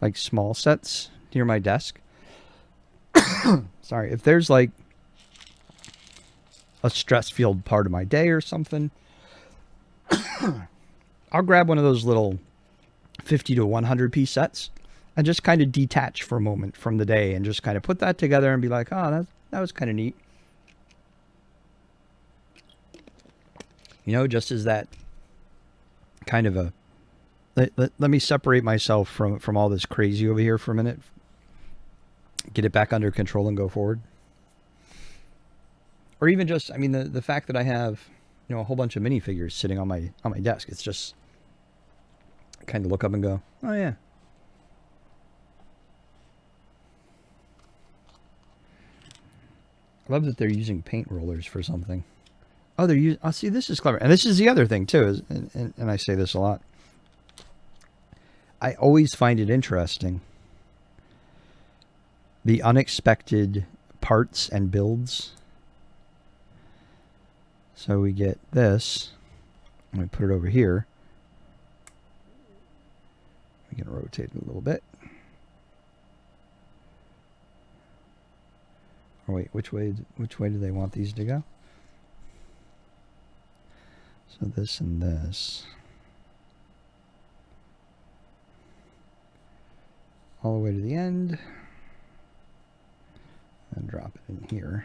like small sets near my desk. Sorry, if there's like a stress-filled part of my day or something, I'll grab one of those little 50 to 100 piece sets and just kind of detach for a moment from the day and just kind of put that together and be like, oh, that was kind of neat. You know, just as that kind of a, let me separate myself from all this crazy over here for a minute. Get it back under control and go forward. Or even just, I mean, the fact that I have, a whole bunch of minifigures sitting on my desk. It's just kind of look up and go, oh yeah. I love that they're using paint rollers for something. Oh, they're using. Oh, see, this is clever. And this is the other thing too. And I say this a lot. I always find it interesting. The unexpected parts and builds. So we get this. I'm going to put it over here. We can rotate it a little bit. Or wait, which way do they want these to go? So this and this. All the way to the end. And drop it in here.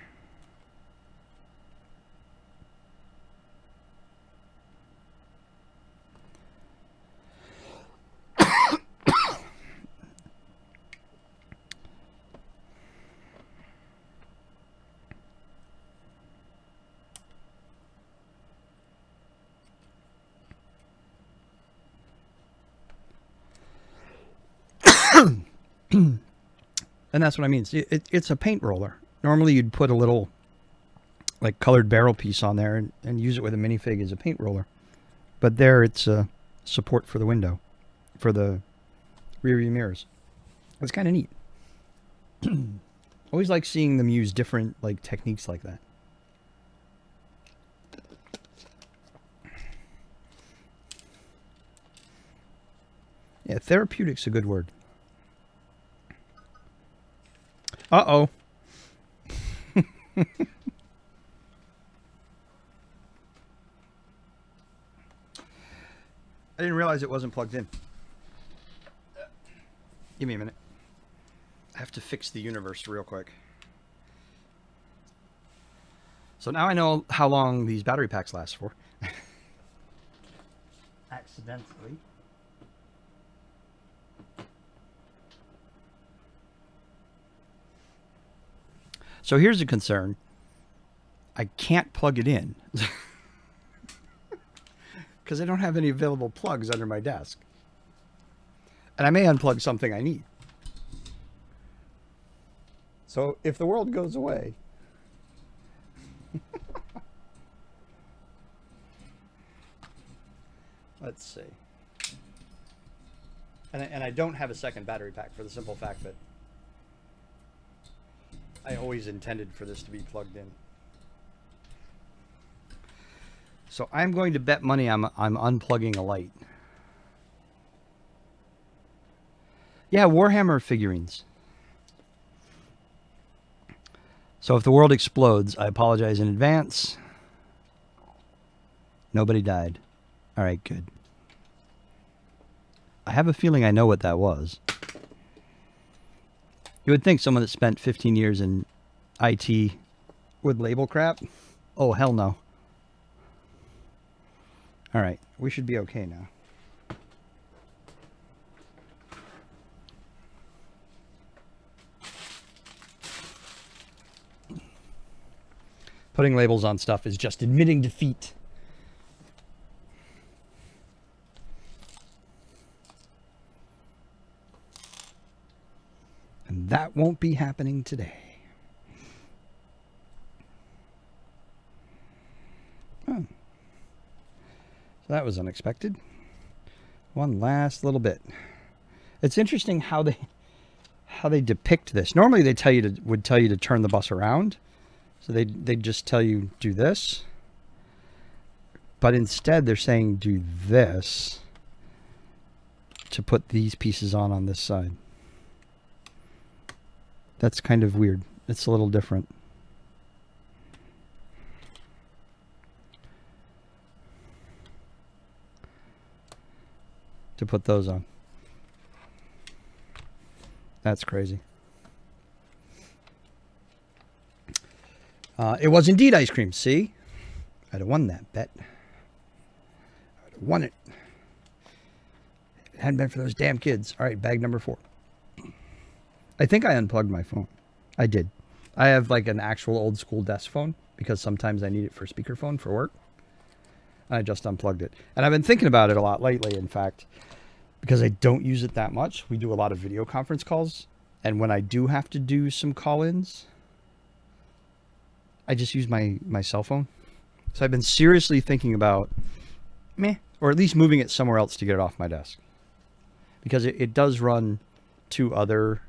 And that's what I mean. It's a paint roller. Normally you'd put a little like colored barrel piece on there and use it with a minifig as a paint roller. But there it's a support for the window, for the rear view mirrors. It's kind of neat. Always like seeing them use different like techniques like that. Yeah, therapeutic's a good word. Uh-oh. I didn't realize it wasn't plugged in. Give me a minute. I have to fix the universe real quick. So now I know how long these battery packs last for. Accidentally. So here's a concern. I can't plug it in. Because I don't have any available plugs under my desk. And I may unplug something I need. So if the world goes away... Let's see. And I don't have a second battery pack for the simple fact that I always intended for this to be plugged in. So I'm going to bet money I'm unplugging a light. Yeah, Warhammer figurines. So if the world explodes, I apologize in advance. Nobody died. All right, good. I have a feeling I know what that was. You would think someone that spent 15 years in IT would label crap. Oh, hell no. All right, we should be okay now. Putting labels on stuff is just admitting defeat. And that won't be happening today. Oh. So that was unexpected. One last little bit. It's interesting how they depict this. Normally they would tell you to turn the bus around. So they'd just tell you do this. But instead they're saying do this to put these pieces on this side. That's kind of weird. It's a little different. To put those on. That's crazy. It was indeed ice cream. See? I'd have won that bet. I'd have won it. If it hadn't been for those damn kids. All right, bag number 4. I think I unplugged my phone. I did. I have like an actual old school desk phone because sometimes I need it for speakerphone for work. I just unplugged it. And I've been thinking about it a lot lately, in fact, because I don't use it that much. We do a lot of video conference calls. And when I do have to do some call-ins, I just use my cell phone. So I've been seriously thinking about, or at least moving it somewhere else to get it off my desk. Because it does run 2 other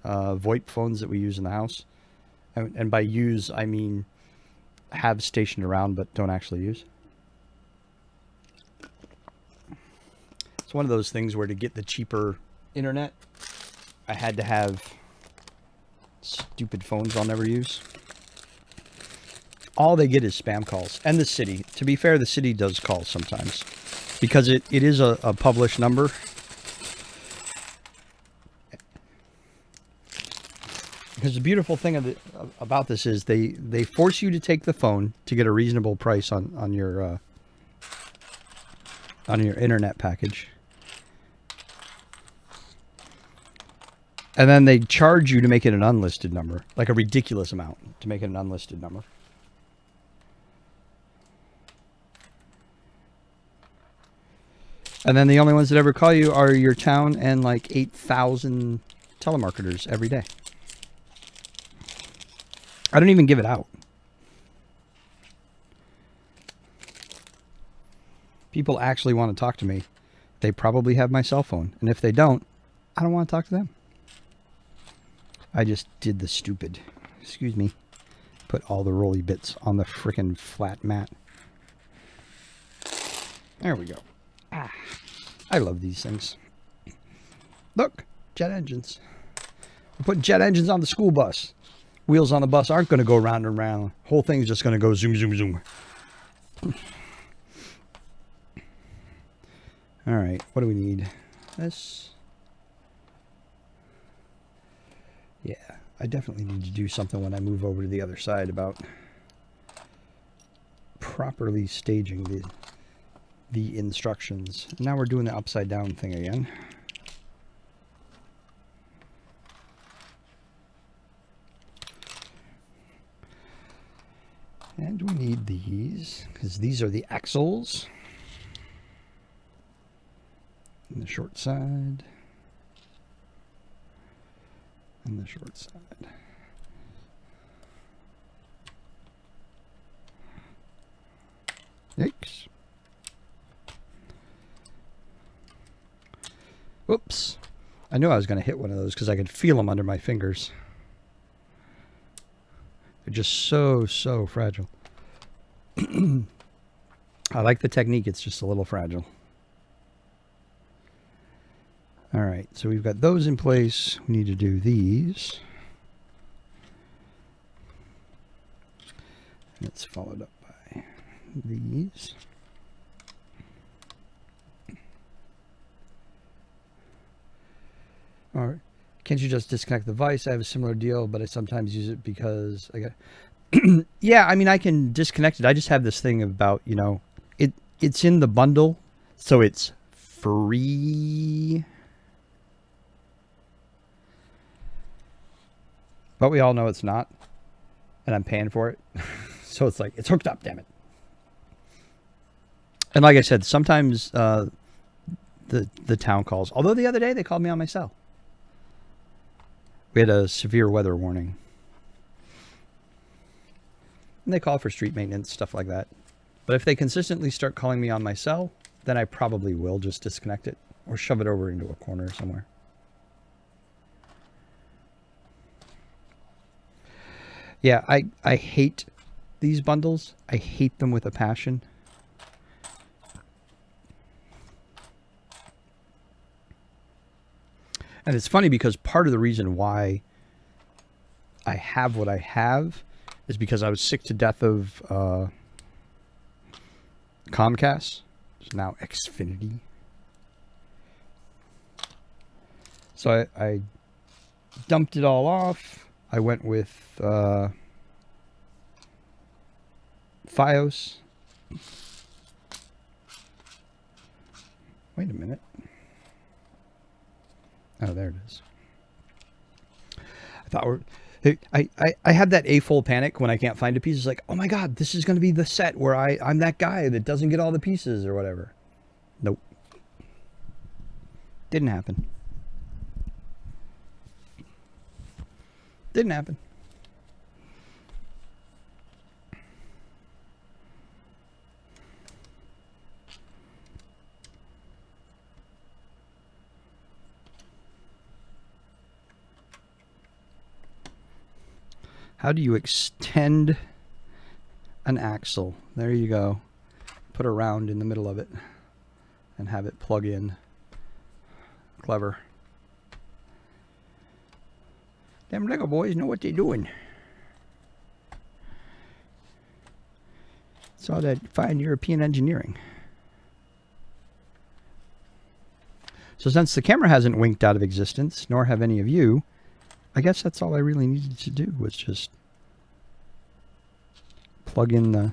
VoIP phones that we use in the house. And by use, I mean have stationed around but don't actually use. It's one of those things where to get the cheaper internet, I had to have stupid phones I'll never use. All they get is spam calls. And the city. To be fair, the city does call sometimes. Because it is a published number. Because the beautiful thing about this is they force you to take the phone to get a reasonable price on your internet package. And then they charge you to make it an unlisted number, like a ridiculous amount to make it an unlisted number. And then the only ones that ever call you are your town and like 8,000 telemarketers every day. I don't even give it out. People actually want to talk to me. They probably have my cell phone. And if they don't, I don't want to talk to them. I just did the stupid. Excuse me. Put all the rolly bits on the frickin' flat mat. There we go. Ah, I love these things. Look, jet engines. We're putting jet engines on the school bus. Wheels on the bus aren't going to go round and round. Whole thing's just going to go zoom, zoom, zoom. All right, what do we need? This. Yeah, I definitely need to do something when I move over to the other side about properly staging the instructions. Now we're doing the upside down thing again. And we need these, because these are the axles. And the short side. And the short side. Yikes. Whoops. I knew I was going to hit one of those because I could feel them under my fingers. They're just so fragile. I like the technique. It's just a little fragile. All right, so we've got those in place. We need to do these. It's followed up by these. All right. Can't you just disconnect the vise? I have a similar deal, but I sometimes use it because I got... Yeah, I mean, I can disconnect it. I just have this thing about, you know, it's in the bundle, so it's free. But we all know it's not, and I'm paying for it. So it's like, it's hooked up, damn it. And like I said, sometimes the town calls. Although the other day they called me on my cell. We had a severe weather warning. And they call for street maintenance, stuff like that. But if they consistently start calling me on my cell, then I probably will just disconnect it or shove it over into a corner somewhere. Yeah, I hate these bundles. I hate them with a passion. And it's funny because part of the reason why I have what I have is because I was sick to death of Comcast. It's now Xfinity. So I dumped it all off. I went with Fios. Wait a minute. Oh, there it is. I thought I have that A-fold panic when I can't find a piece. It's like, oh my god, this is going to be the set where I'm that guy that doesn't get all the pieces or whatever. Nope. Didn't happen. Didn't happen. How do you extend an axle? There you go. Put a round in the middle of it and have it plug in. Clever. Them Lego boys know what they're doing. It's all that fine European engineering. So since the camera hasn't winked out of existence, nor have any of you, I guess that's all I really needed to do was just plug in the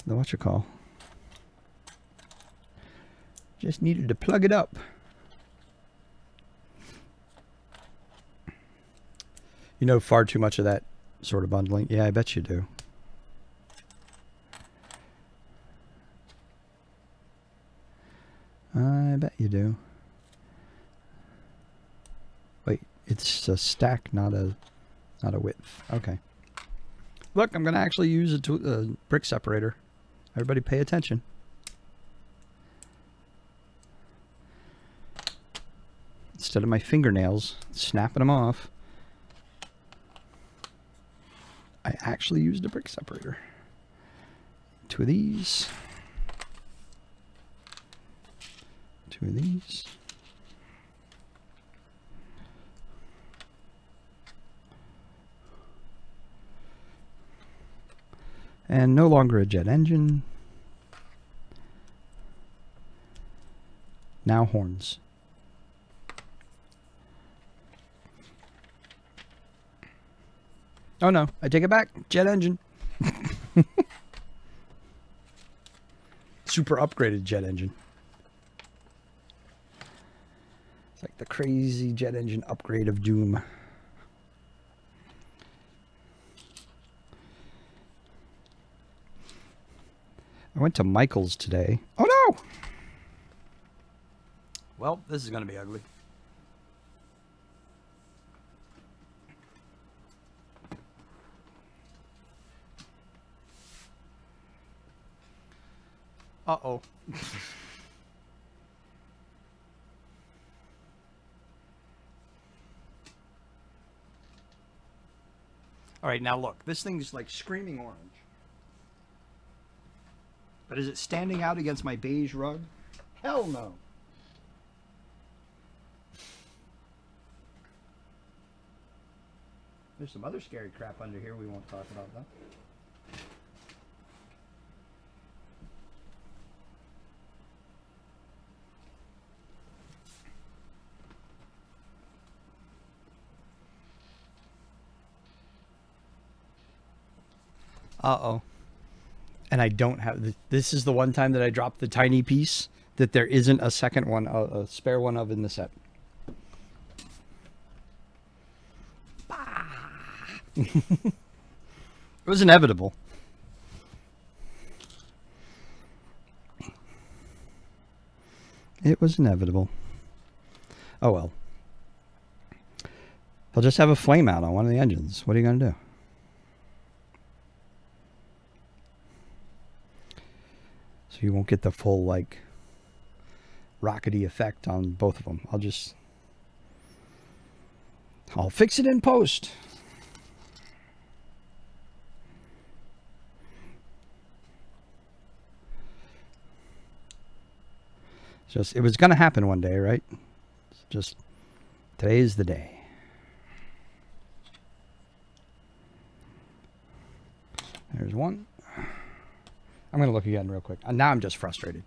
whatchamacall. Just needed to plug it up. You know far too much of that sort of bundling. Yeah, I bet you do. I bet you do. Wait, it's a stack, not a width. Okay. Look, I'm going to actually use a brick separator. Everybody pay attention. Instead of my fingernails snapping them off, I actually used a brick separator. 2 of these. 2 of these. And no longer a jet engine. Now horns. Oh no, I take it back. Jet engine. Super upgraded jet engine. It's like the crazy jet engine upgrade of doom. I went to Michael's today. Oh no! Well, this is going to be ugly. Uh-oh. All right, now look. This thing's like screaming orange. But is it standing out against my beige rug? Hell no. There's some other scary crap under here we won't talk about, though. Uh-oh. And I don't have... This is the one time that I dropped the tiny piece that there isn't a second one, a spare one of in the set. It was inevitable. It was inevitable. Oh well. I'll just have a flame out on one of the engines. What are you going to do? So you won't get the full, like, rockety effect on both of them. I'll fix it in post. It was going to happen one day, right? Just, today's the day. There's one. I'm going to look again real quick. Now I'm just frustrated.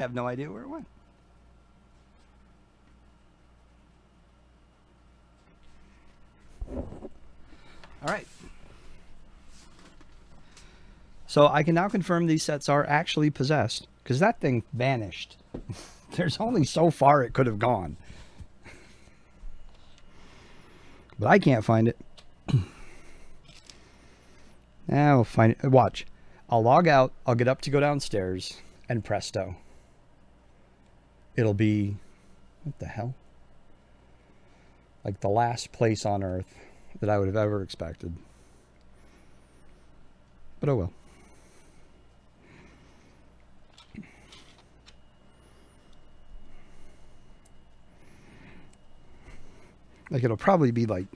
have no idea where it went. All right. So I can now confirm these sets are actually possessed because that thing vanished. There's only so far it could have gone. But I can't find it. Now we'll find it. Watch. I'll log out. I'll get up to go downstairs. And presto. It'll be... What the hell? Like the last place on Earth that I would have ever expected. But oh well. Like it'll probably be like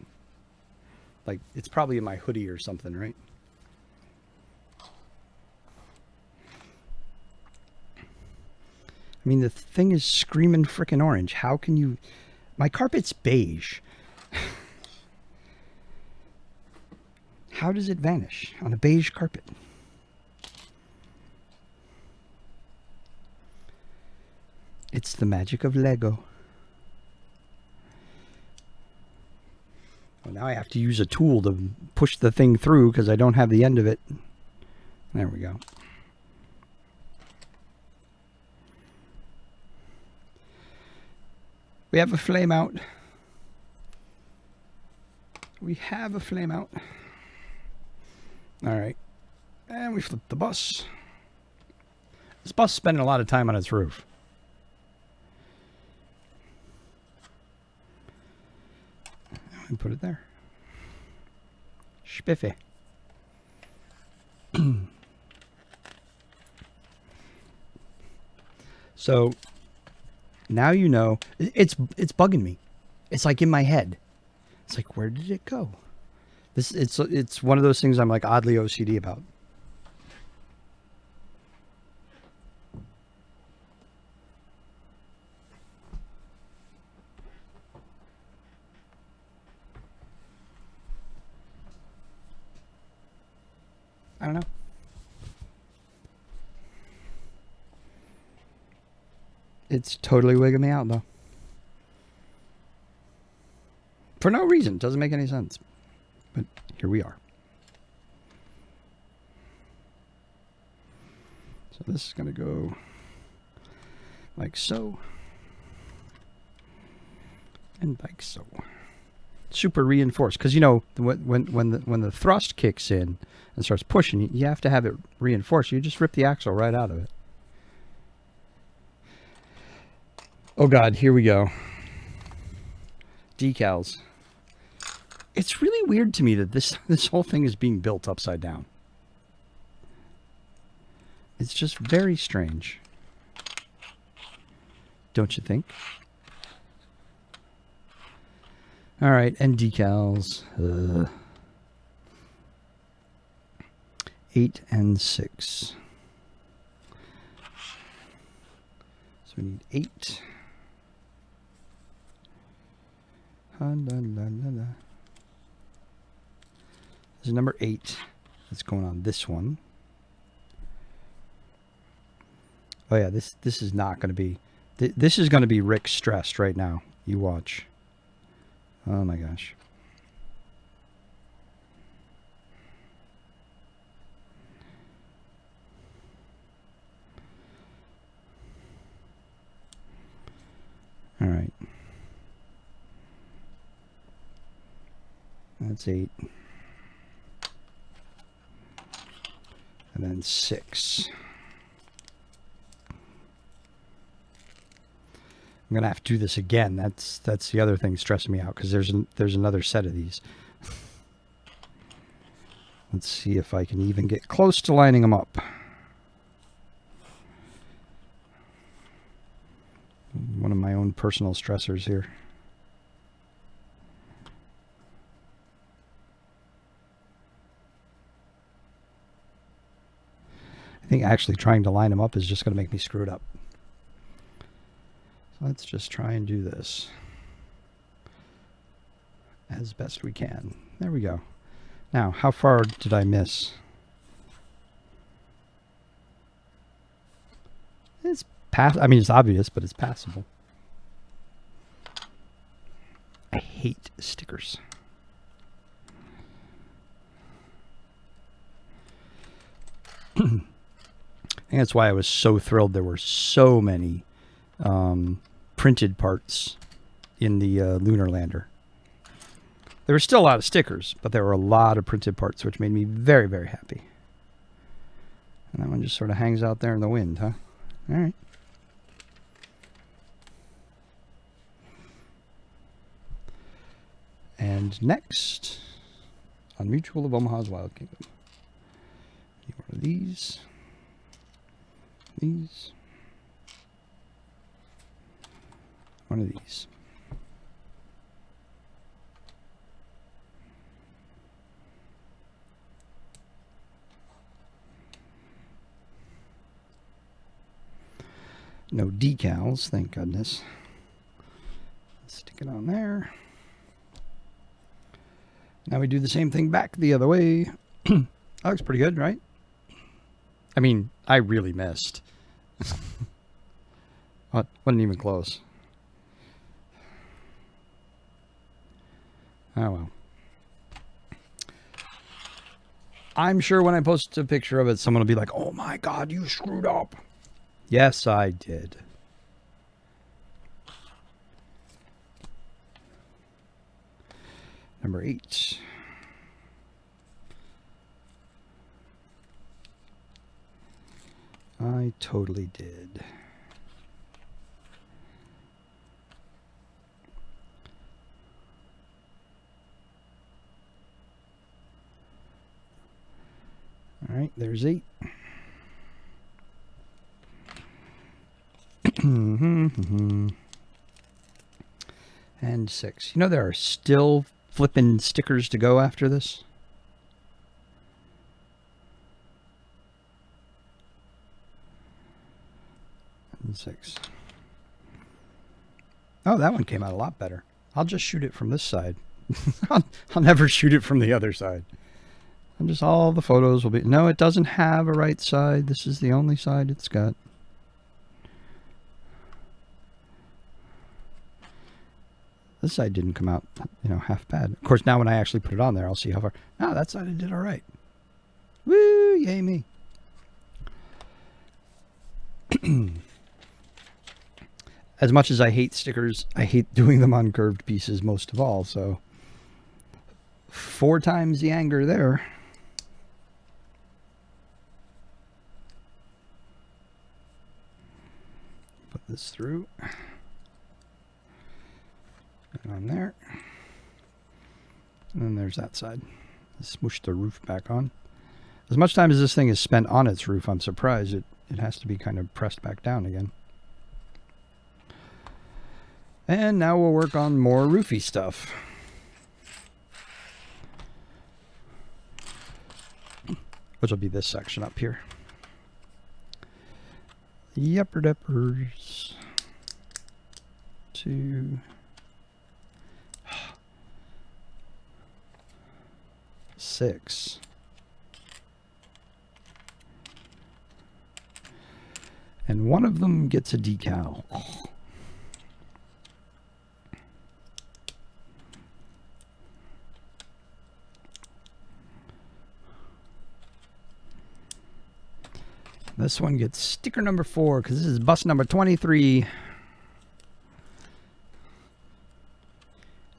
it's probably in my hoodie or something, right? I mean, the thing is screaming frickin' orange. How can you... My carpet's beige. How does it vanish on a beige carpet? It's the magic of Lego. Well, now I have to use a tool to push the thing through because I don't have the end of it. There we go. We have a flame out. We have a flame out. All right. And we flip the bus. This bus is spending a lot of time on its roof. And put it there. Spiffy. So now you know it's bugging me. It's like in my head. It's like, where did it go? It's one of those things I'm like oddly OCD about. I don't know. It's totally wigging me out, though. For no reason. Doesn't make any sense. But here we are. So this is going to go like so. And like so. Super reinforced. Because, you know, when the thrust kicks in and starts pushing, you have to have it reinforced. You just rip the axle right out of it. Oh, God. Here we go. Decals. It's really weird to me that this whole thing is being built upside down. It's just very strange. Don't you think? All right, and decals. 8 and 6. So we need 8. La, la, la, la. This is number 8. That's going on this one. Oh yeah, this is not going to be... This is going to be Rick stressed right now. You watch. Oh my gosh. All right. That's 8. And then 6. I'm going to have to do this again. That's the other thing stressing me out because there's another set of these. Let's see if I can even get close to lining them up. One of my own personal stressors here. I think actually trying to line them up is just going to make me screw it up. So let's just try and do this as best we can. There we go. Now, how far did I miss? It's I mean, it's obvious, but it's passable. I hate stickers. I think that's why I was so thrilled there were so many printed parts in the lunar lander. There were still a lot of stickers, but there were a lot of printed parts, which made me very, very happy. And that one just sort of hangs out there in the wind, huh? All right. And next, on Mutual of Omaha's Wild Kingdom. One of these. These. One of these. No decals, thank goodness. Stick it on there. Now we do the same thing back the other way. That looks pretty good, right? I mean, I really missed. What? Wasn't even close. Oh well. I'm sure when I post a picture of it, someone will be like, "Oh my God, you screwed up." Yes, I did. Number 8. I totally did. All right, there's 8. And 6. You know, there are still flipping stickers to go after this. And 6. Oh, that one came out a lot better. I'll just shoot it from this side. I'll never shoot it from the other side. And just all the photos will be... No, it doesn't have a right side. This is the only side it's got. This side didn't come out, half bad. Of course, now when I actually put it on there, I'll see how far... No, that side I did all right. Woo! Yay me. As much as I hate stickers, I hate doing them on curved pieces most of all, so... 4 times the anger there. Put this through. On there. And then there's that side. Smoosh the roof back on. As much time as this thing is spent on its roof, I'm surprised it has to be kind of pressed back down again. And now we'll work on more roofy stuff. Which will be this section up here. Yepper deppers. 2. 6. And one of them gets a decal. This one gets sticker number 4 because this is bus number 23.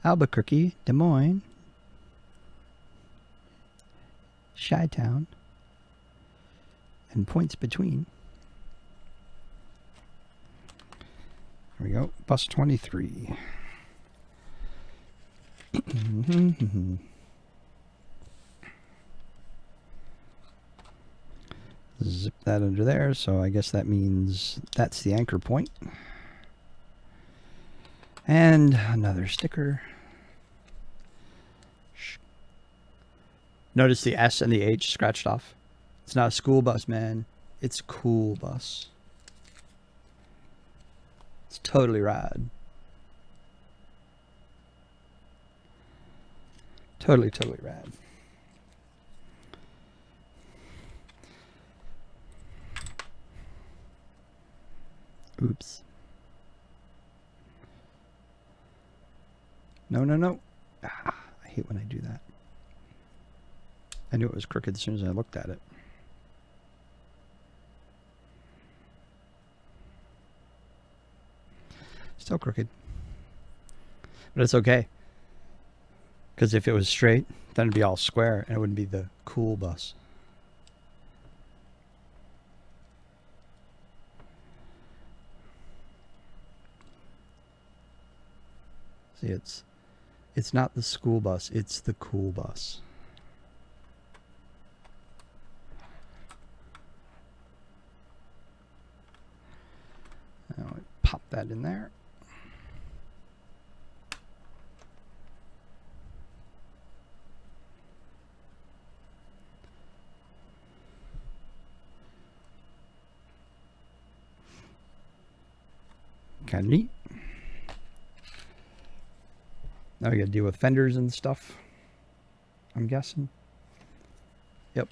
Albuquerque, Des Moines, Chi-Town, and points between. There we go, bus 23. Zip that under there, so I guess that means that's the anchor point. And another sticker. Notice the S and the H scratched off. It's not a school bus, man. It's a cool bus. It's totally rad. Totally, totally rad. Oops. No, no, no. Ah, I hate when I do that. I knew it was crooked as soon as I looked at it. Still crooked. But it's okay. Because if it was straight, then it'd be all square and it wouldn't be the cool bus. See, it's not the school bus, it's the cool bus. Now I pop that in there. Kind of neat. Now we got to deal with fenders and stuff, I'm guessing. Yep.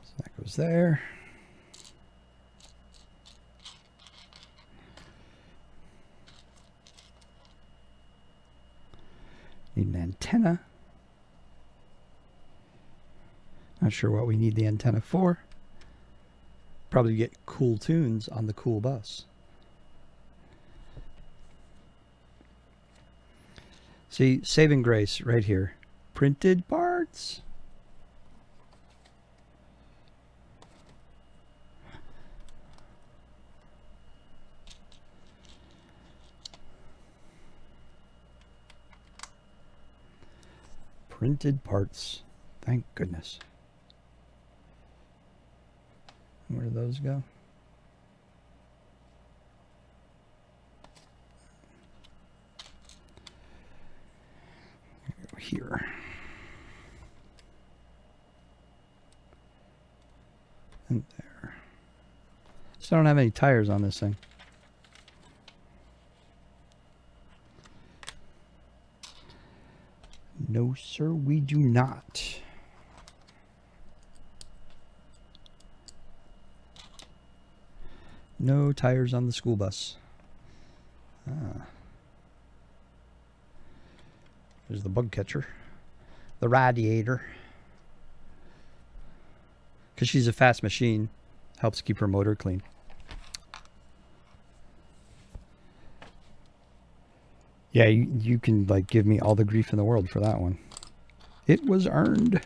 So that goes there. Need an antenna. Not sure what we need the antenna for. Probably get cool tunes on the cool bus. See, saving grace right here. Printed parts. Printed parts. Thank goodness. Where do those go? Here. And there. So I don't have any tires on this thing. No, sir, we do not. No tires on the school bus. There's the bug catcher. The radiator. Because she's a fast machine. Helps keep her motor clean. Yeah, you can like give me all the grief in the world for that one. It was earned. I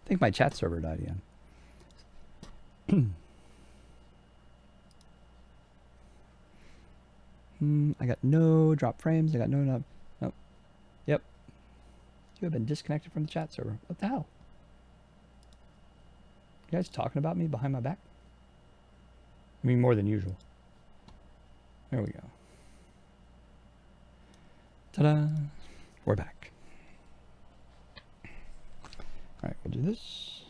think my chat server died again. I got no drop frames. I got no. Nope. Yep. You have been disconnected from the chat server. What the hell? You guys talking about me behind my back? I mean, more than usual. There we go. Ta-da! We're back. All right, we'll do this.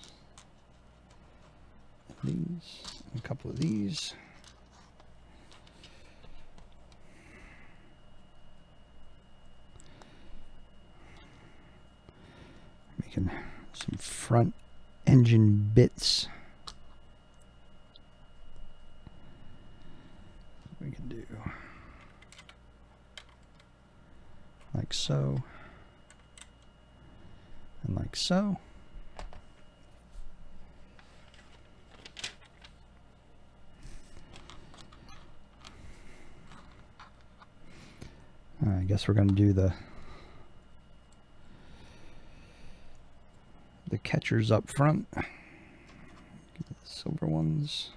These, a couple of these. Making some front engine bits. We can do like so and like so. I guess we're going to do the catchers up front. The silver ones.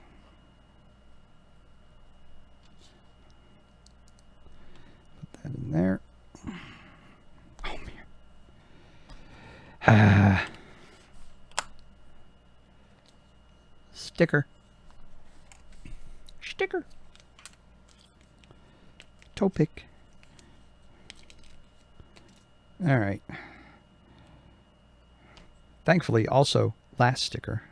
Put that in there. Oh man. Sticker. Sticker. Toe pick. All right. Thankfully, also last sticker.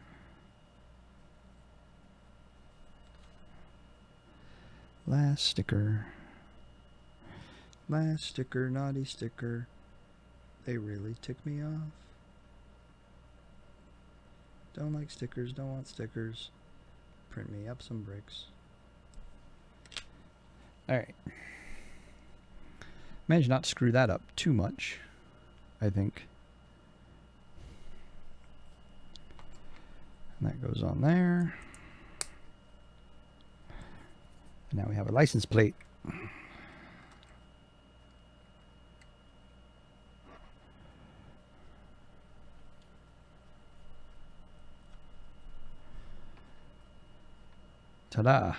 Last sticker. Last sticker, naughty sticker. They really tick me off. Don't like stickers, don't want stickers. Print me up some bricks. Alright. Managed not to screw that up too much, I think. And that goes on there. And now we have a license plate. Ta-da!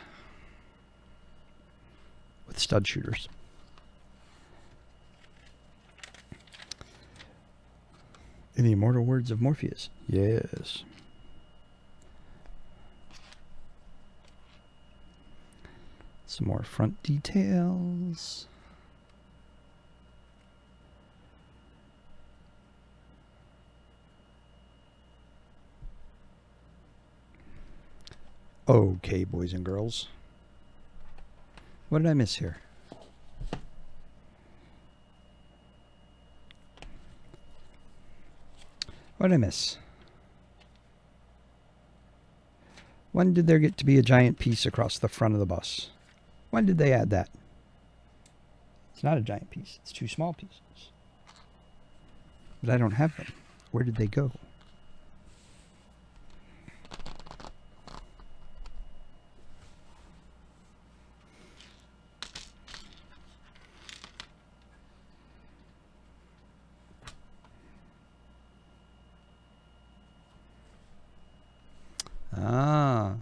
With stud shooters. In the immortal words of Morpheus. Yes. Some more front details. Okay, boys and girls. What did I miss here? What did I miss? When did there get to be a giant piece across the front of the bus? When did they add that? It's not a giant piece. It's two small pieces. But I don't have them. Where did they go? Ah.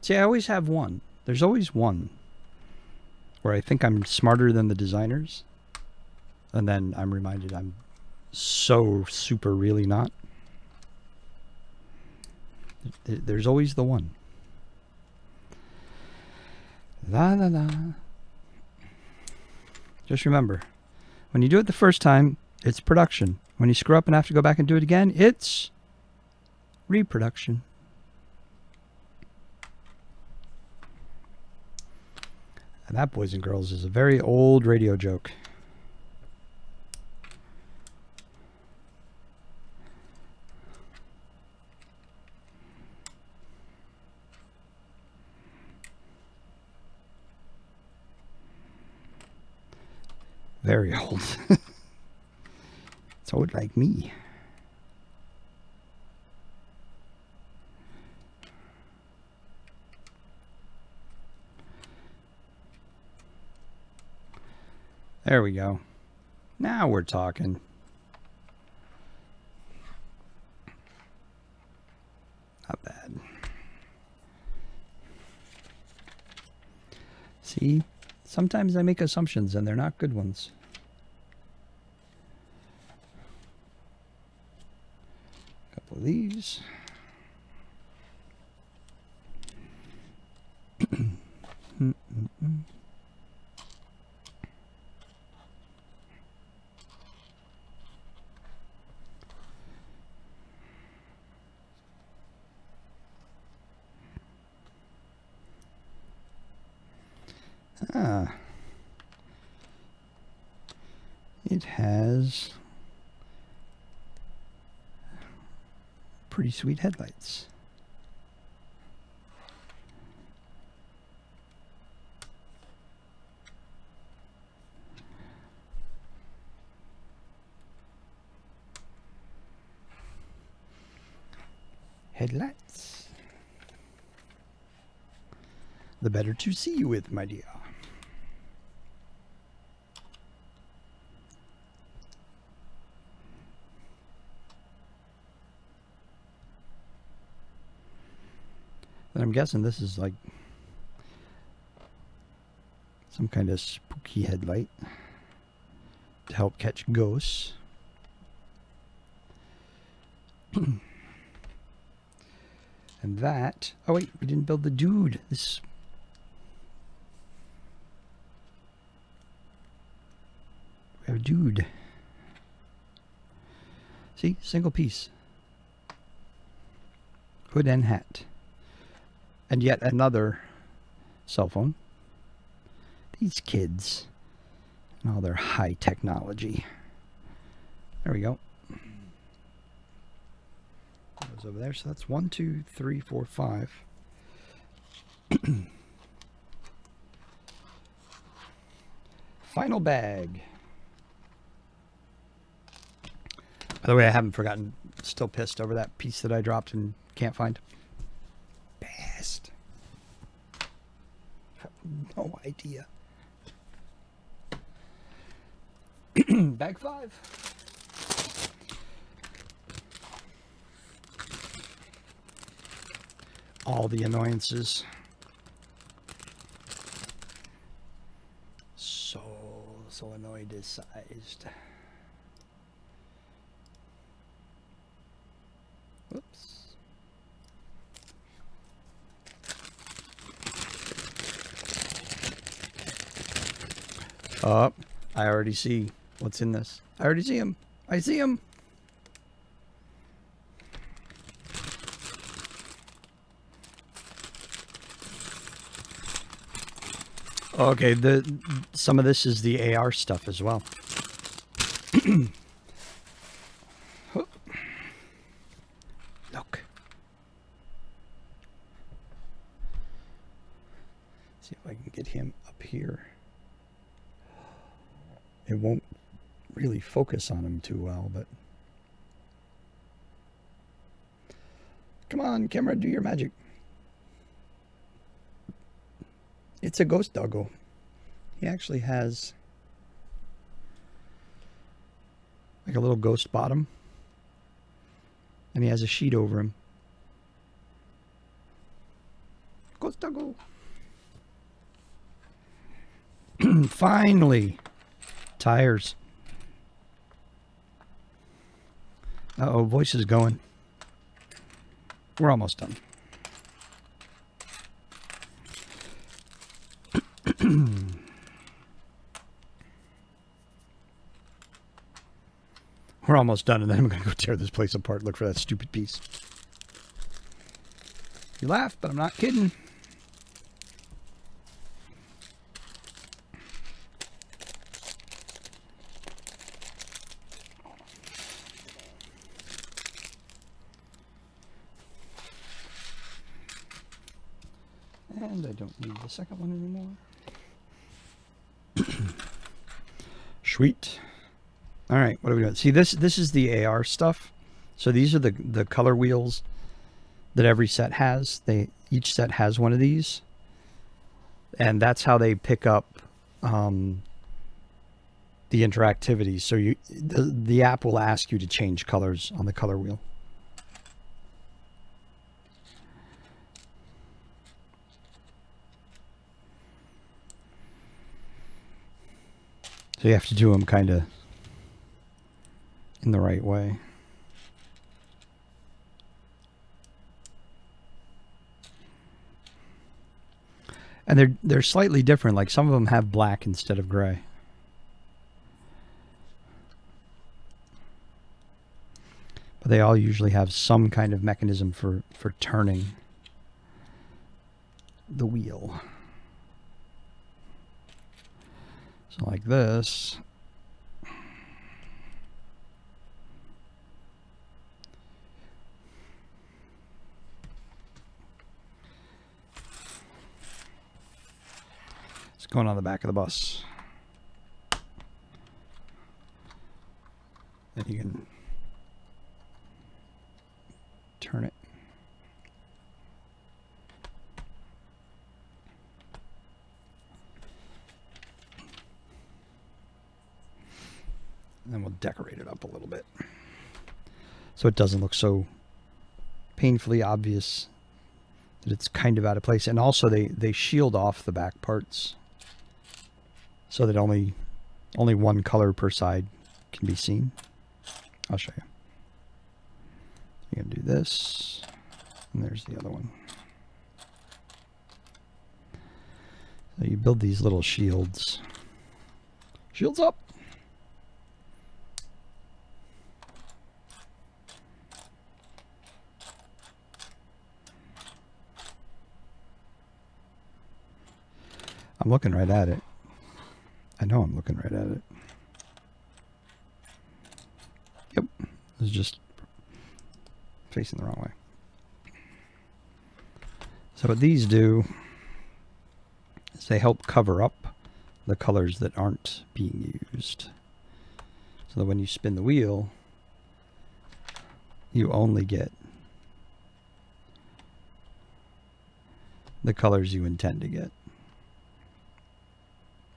See, I always have one. There's always one where I think I'm smarter than the designers. And then I'm reminded I'm so super really not. There's always the one. La la la. Just remember, when you do it the first time, it's production. When you screw up and have to go back and do it again, it's reproduction. And that, boys and girls, is a very old radio joke. Very old. It's old like me. There we go. Now we're talking. Not bad. See? Sometimes I make assumptions and they're not good ones. A couple of these. Ah. It has pretty sweet headlights. Headlights. The better to see you with, my dear. And I'm guessing this is like some kind of spooky headlight to help catch ghosts. And that... Oh wait, we didn't build the dude. This... We have a dude. See? Single piece. Hood and hat. And yet another cell phone. These kids. all their high technology. There we go. Goes over there. So that's 1, 2, 3, 4, 5. Final bag. By the way, I haven't forgotten. Still pissed over that piece that I dropped and can't find. Pissed. No idea. Bag 5. All the annoyances. So annoyed is sized. Whoops. Oh, I already see what's in this. I already see him. I see him. Okay, some of this is the AR stuff as well. Look. See if I can get him up here. It won't really focus on him too well, but come on, camera, do your magic. It's a ghost doggo. He actually has like a little ghost bottom, and he has a sheet over him. Ghost doggo. Finally. Tires. Uh-oh, voice is going. We're almost done. We're almost done, and then I'm going to go tear this place apart, look for that stupid piece. You laugh, but I'm not kidding. And I don't need the second one anymore. Sweet. All right, what are we doing? See, this is the AR stuff. So these are the color wheels that every set has. Each set has one of these, and that's how they pick up the interactivity. So the app will ask you to change colors on the color wheel. So you have to do them kind of in the right way. And they're slightly different. Like some of them have black instead of gray. But they all usually have some kind of mechanism for turning the wheel. So like this. It's going on the back of the bus. And you can turn it. And then we'll decorate it up a little bit so it doesn't look so painfully obvious that it's kind of out of place. And also they shield off the back parts so that only one color per side can be seen. I'll show you. You're going to do this, and there's the other one. So you build these little shields. Shields up! I'm looking right at it. I know I'm looking right at it. Yep. It's just facing the wrong way. So what these do is they help cover up the colors that aren't being used. So that when you spin the wheel, you only get the colors you intend to get.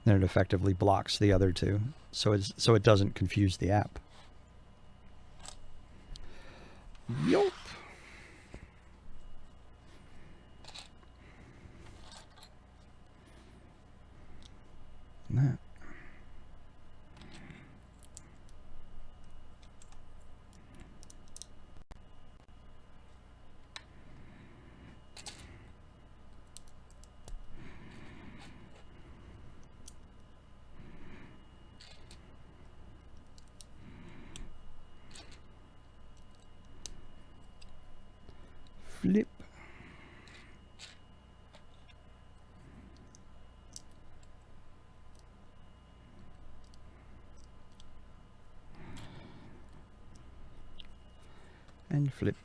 And it effectively blocks the other two, so it doesn't confuse the app. Yup. That. Flip. And flip.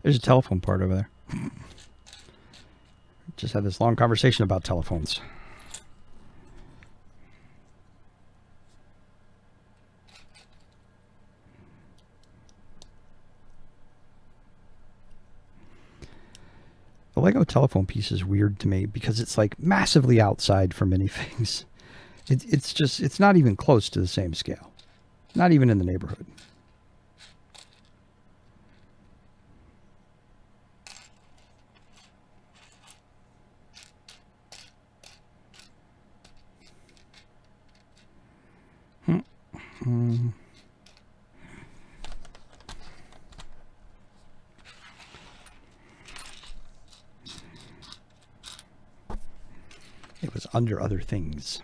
There's a telephone part over there. Just had this long conversation about telephones. The Lego telephone piece is weird to me because it's like massively outside for many things. It's not even close to the same scale. Not even in the neighborhood. It was under other things.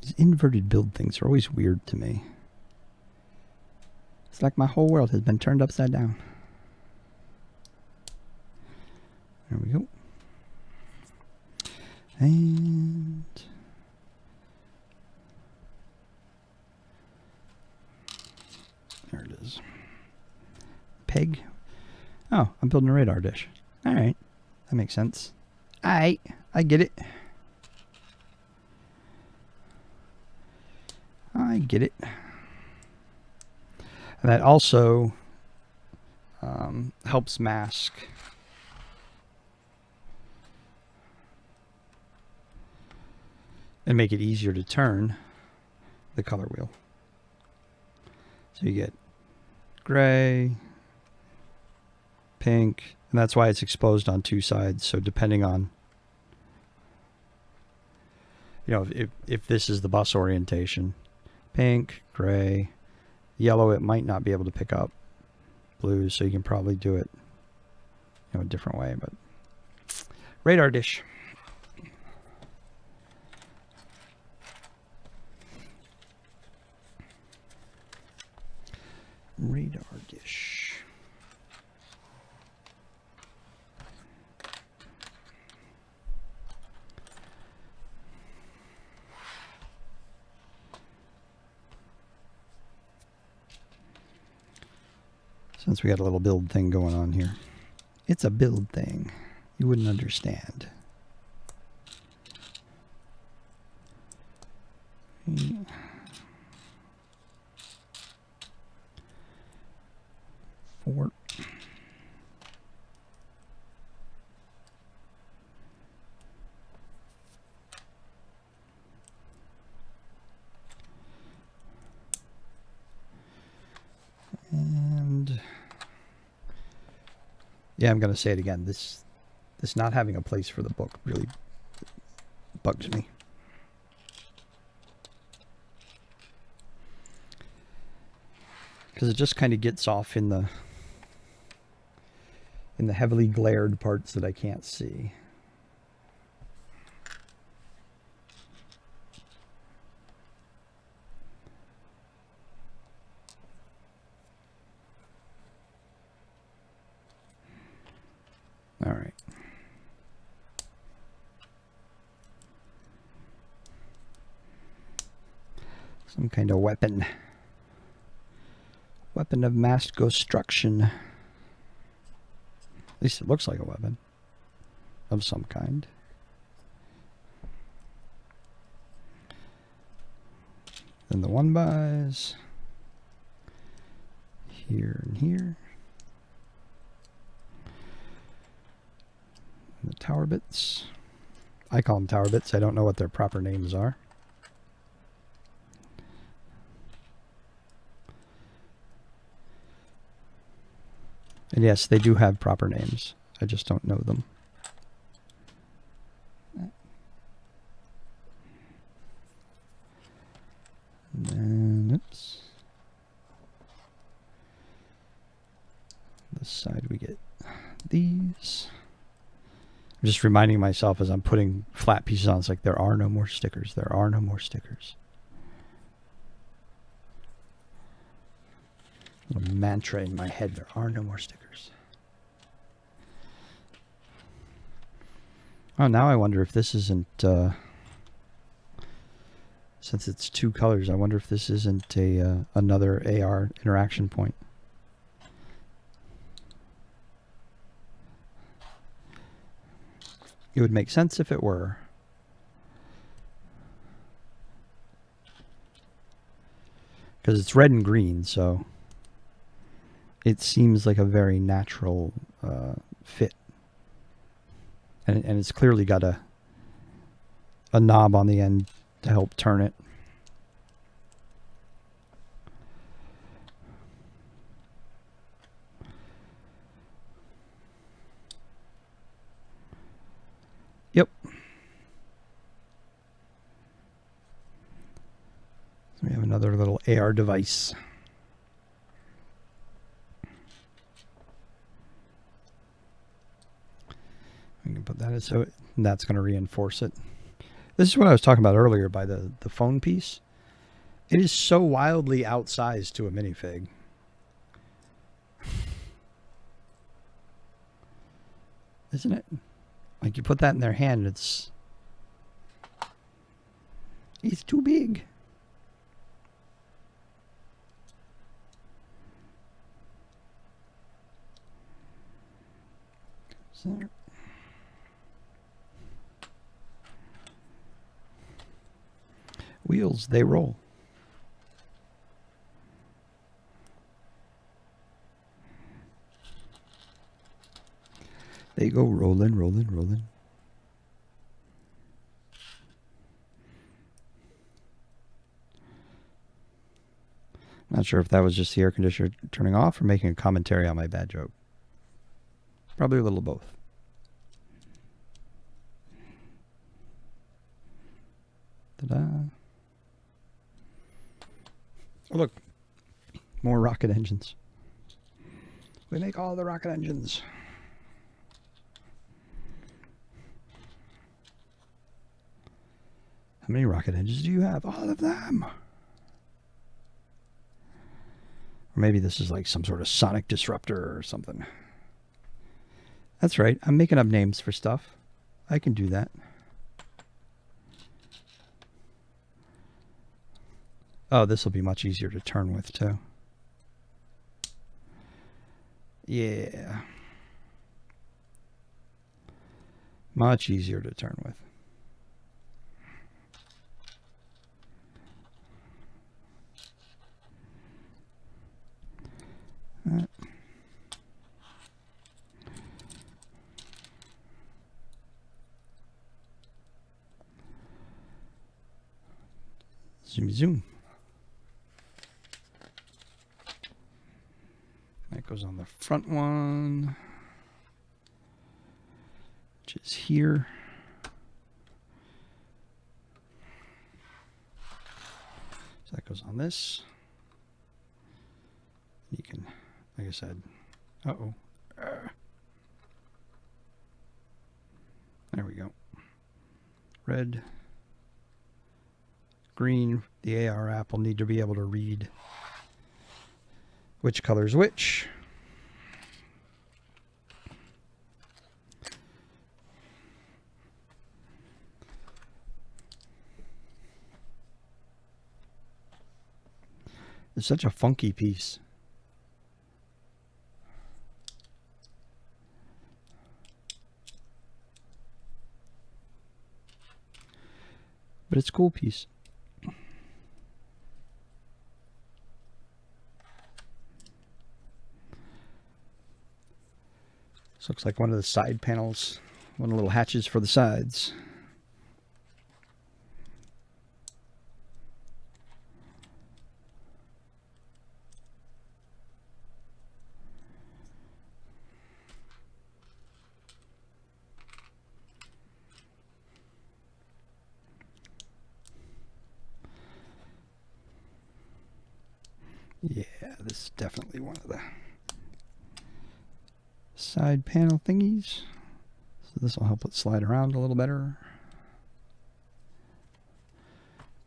These inverted build things are always weird to me. It's like my whole world has been turned upside down. There we go. And there it is. Peg. Oh, I'm building a radar dish. All right. That makes sense. All right. I get it. I get it. And that also helps mask and make it easier to turn the color wheel. So you get gray, pink, and that's why it's exposed on two sides. So depending on, if this is the bus orientation, pink, gray, yellow, it might not be able to pick up blue, so you can probably do it a different way. But radar dish. Radar dish. Since we got a little build thing going on here. It's a build thing. You wouldn't understand. Four. And yeah, I'm going to say it again. This not having a place for the book really bugs me. Because it just kind of gets off in the heavily glared parts that I can't see. Some kind of weapon. Weapon of mass destruction. At least it looks like a weapon. Of some kind. Then the 1-bys. Here and here. And the tower bits. I call them tower bits. I don't know what their proper names are. And yes, they do have proper names. I just don't know them. And then, oops. This side we get these. I'm just reminding myself as I'm putting flat pieces on, it's like there are no more stickers. There are no more stickers. A little mantra in my head. There are no more stickers. Oh, now I wonder if this isn't... since it's 2 colors, I wonder if this isn't another AR interaction point. It would make sense if it were. Because it's red and green, so it seems like a very natural fit. And it's clearly got a knob on the end to help turn it. Yep. So we have another little AR device. We can put that in, so that's going to reinforce it. This is what I was talking about earlier by the phone piece. It is so wildly outsized to a minifig. Isn't it? Like you put that in their hand, it's too big. So, wheels, they roll. They go rolling, rolling, rolling. Not sure if that was just the air conditioner turning off or making a commentary on my bad joke. Probably a little of both. Ta-da. Oh, look. More rocket engines. We make all the rocket engines. How many rocket engines do you have? All of them. Or maybe this is like some sort of sonic disruptor or something. That's right. I'm making up names for stuff. I can do that. Oh, this will be much easier to turn with, too. Yeah. Much easier to turn with. Zoom, zoom. That goes on the front one, which is here. So that goes on this. You can, like I said, there we go. Red, green. The AR app will need to be able to read which color is which. It's such a funky piece. But it's a cool piece. This looks like one of the side panels. One of the little hatches for the sides. Yeah, this is definitely one of the side panel thingies. So this will help it slide around a little better.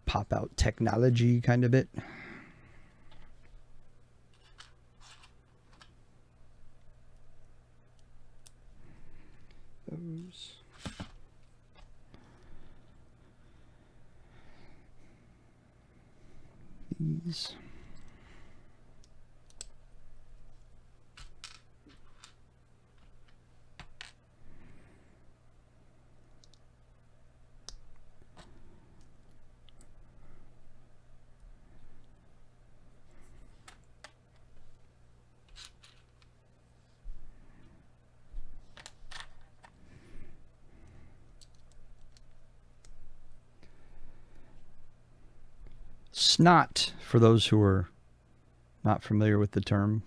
Pop out technology kind of bit. Those. These. Snot, for those who are not familiar with the term.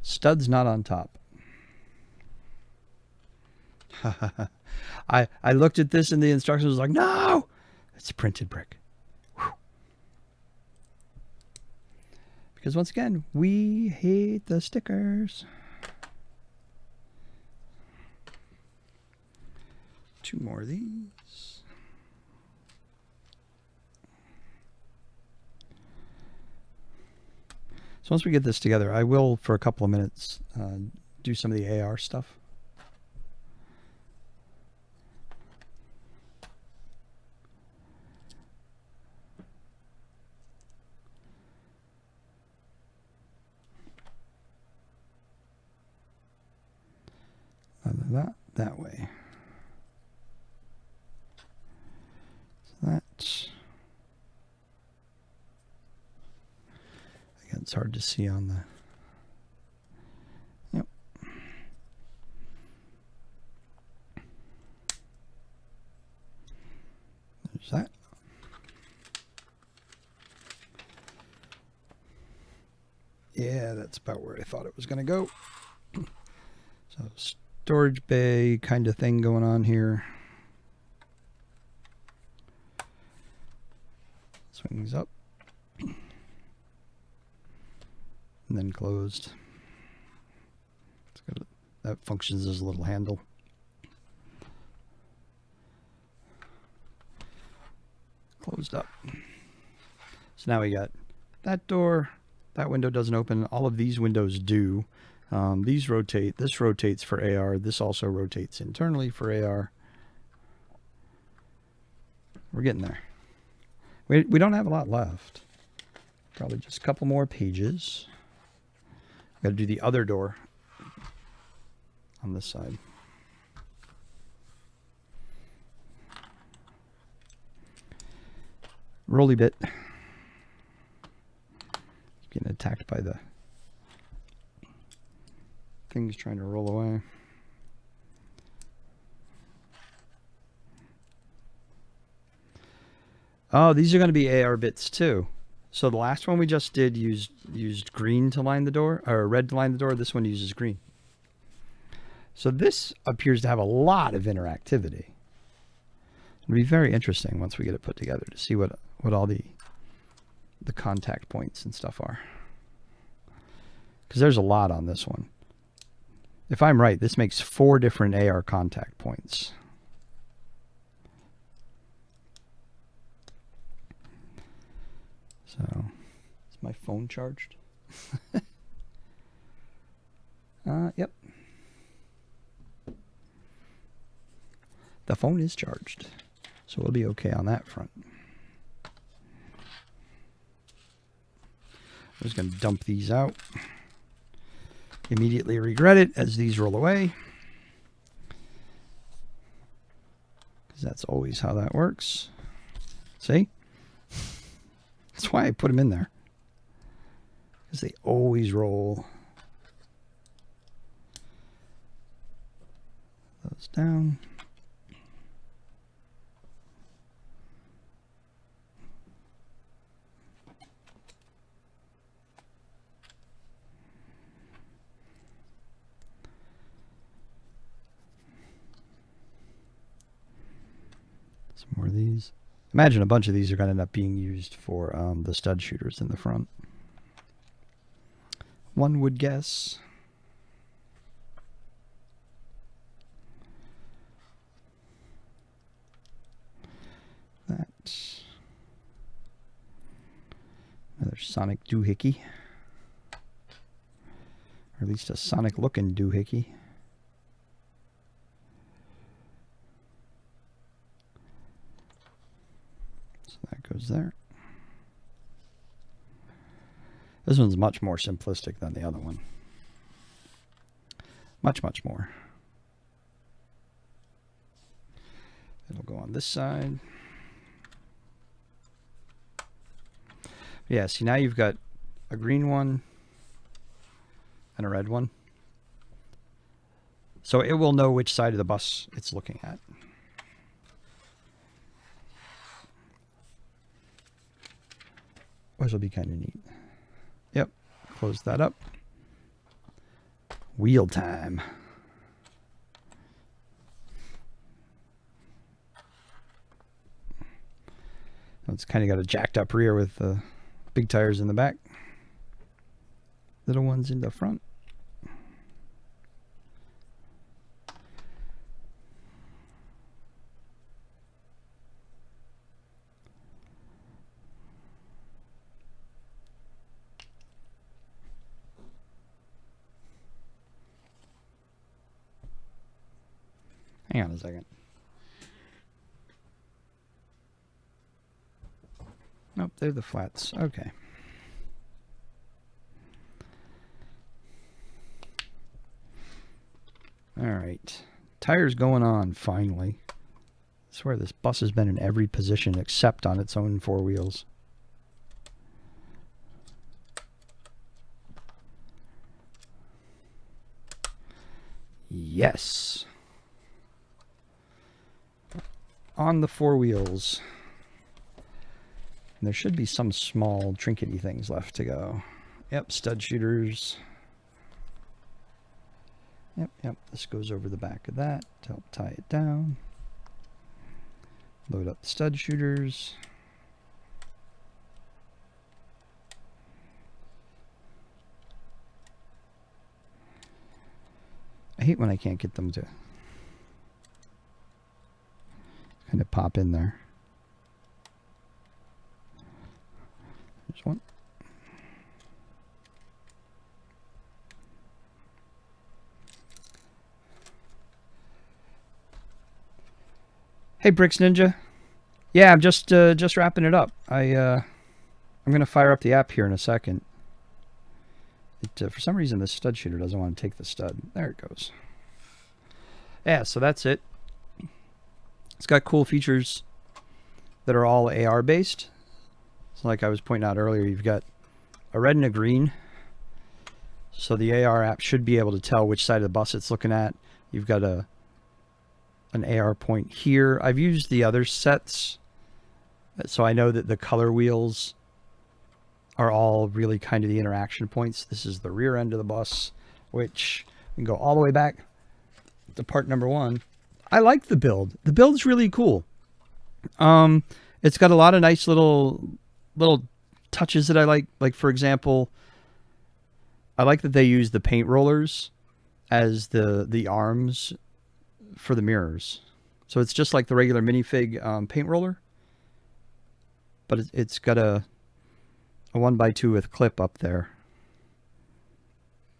Studs not on top. I looked at this in the instructions, was like, no! It's printed brick. Whew. Because once again, we hate the stickers. Two more of these. So once we get this together, I will, for a couple of minutes, do some of the AR stuff. That way. So that. Again, it's hard to see on the. Yep. There's that. Yeah, that's about where I thought it was going to go. So storage bay kind of thing going on here. Swings up. And then closed. That functions as a little handle. Closed up. So now we got that door. That window doesn't open. All of these windows do. These rotate. This rotates for AR. This also rotates internally for AR. We're getting there. We don't have a lot left. Probably just a couple more pages. Got to do the other door on this side. Rolly bit. Getting attacked by the things trying to roll away. Oh, these are going to be AR bits too. So the last one we just did used green to line the door, or red to line the door. This one uses green. So this appears to have a lot of interactivity. It'll be very interesting once we get it put together to see what all the contact points and stuff are. Because there's a lot on this one. If I'm right, this makes 4 different AR contact points. So, is my phone charged? Yep. The phone is charged, so we'll be okay on that front. I'm just going to dump these out. Immediately regret it as these roll away. Because that's always how that works. See? That's why I put them in there. Because they always roll. Those down. Some more of these. Imagine a bunch of these are going to end up being used for the stud shooters in the front. One would guess. That's another sonic doohickey. Or at least a sonic looking doohickey. So that goes there. This one's much more simplistic than the other one. Much, much more. It'll go on this side. Yeah, see, now you've got a green one and a red one. So it will know which side of the bus it's looking at. Which will be kind of neat. Yep, close that up. Wheel time. It's kind of got a jacked up rear with big tires in the back. Little ones in the front. Hang on a second. Nope, they're the flats. Okay. All right. Tires going on, finally. I swear this bus has been in every position except on its own four wheels. Yes. On the four wheels. There should be some small trinkety things left to go. Yep, stud shooters. Yep, this goes over the back of that to help tie it down. Load up the stud shooters. I hate when I can't get them to kind of pop in there. There's one. Hey, Bricks Ninja. Yeah, I'm just wrapping it up. I'm gonna fire up the app here in a second. For some reason, this stud shooter doesn't want to take the stud. There it goes. Yeah, so that's it. It's got cool features that are all AR based. So like I was pointing out earlier, you've got a red and a green. So the AR app should be able to tell which side of the bus it's looking at. You've got an AR point here. I've used the other sets, so I know that the color wheels are all really kind of the interaction points. This is the rear end of the bus, which we can go all the way back to part number one. I like the build. The build's really cool. It's got a lot of nice little touches that I like. Like, for example, I like that they use the paint rollers as the arms for the mirrors. So it's just like the regular minifig paint roller, but it's got a 1x2 with clip up there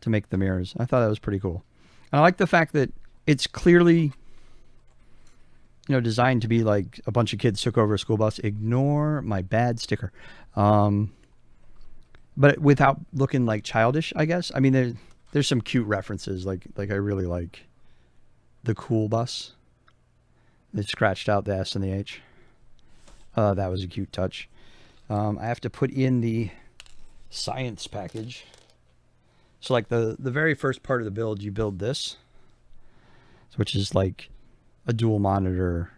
to make the mirrors. I thought that was pretty cool. And I like the fact that it's clearly, designed to be like a bunch of kids took over a school bus. Ignore my bad sticker. but without looking like childish, I guess. I mean, there's some cute references. Like I really like the cool bus. They scratched out the S and the H. That was a cute touch. I have to put in the science package. So like the very first part of the build, you build this, which is like a dual monitor,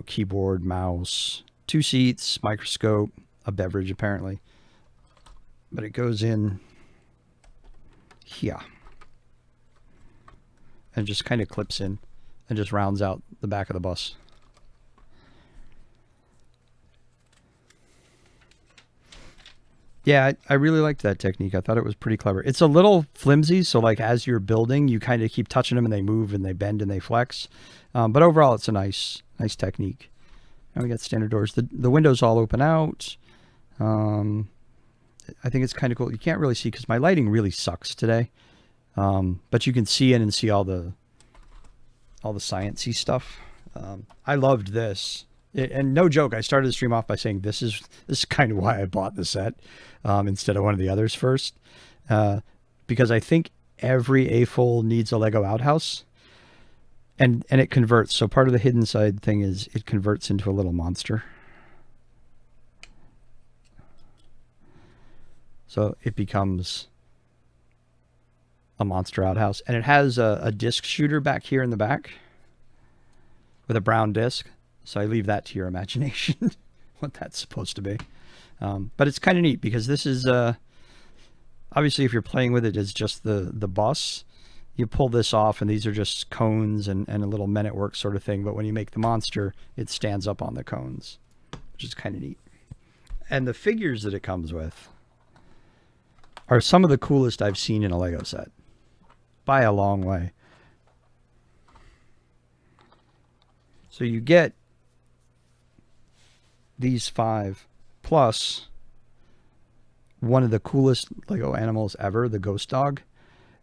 keyboard, mouse, 2 seats, microscope, a beverage apparently. But it goes in here and just kind of clips in and just rounds out the back of the bus. Yeah, I really liked that technique. I thought it was pretty clever. It's a little flimsy, so like as you're building, you kind of keep touching them and they move and they bend and they flex. But overall, it's a nice technique. And we got standard doors. The windows all open out. I think it's kind of cool. You can't really see because my lighting really sucks today. But you can see in and see all the sciencey stuff. I loved this. And no joke, I started the stream off by saying this is kind of why I bought the set instead of one of the others first. Because I think every AFOL needs a Lego outhouse. And it converts. So part of the hidden side thing is it converts into a little monster. So it becomes a monster outhouse. And it has a disc shooter back here in the back with a brown disc. So I leave that to your imagination, what that's supposed to be. But it's kind of neat because this is, obviously if you're playing with it as just the bus, you pull this off and these are just cones and a little men at work sort of thing. But when you make the monster, it stands up on the cones, which is kind of neat. And the figures that it comes with are some of the coolest I've seen in a Lego set by a long way. So you get these 5 plus one of the coolest Lego animals ever, the ghost dog.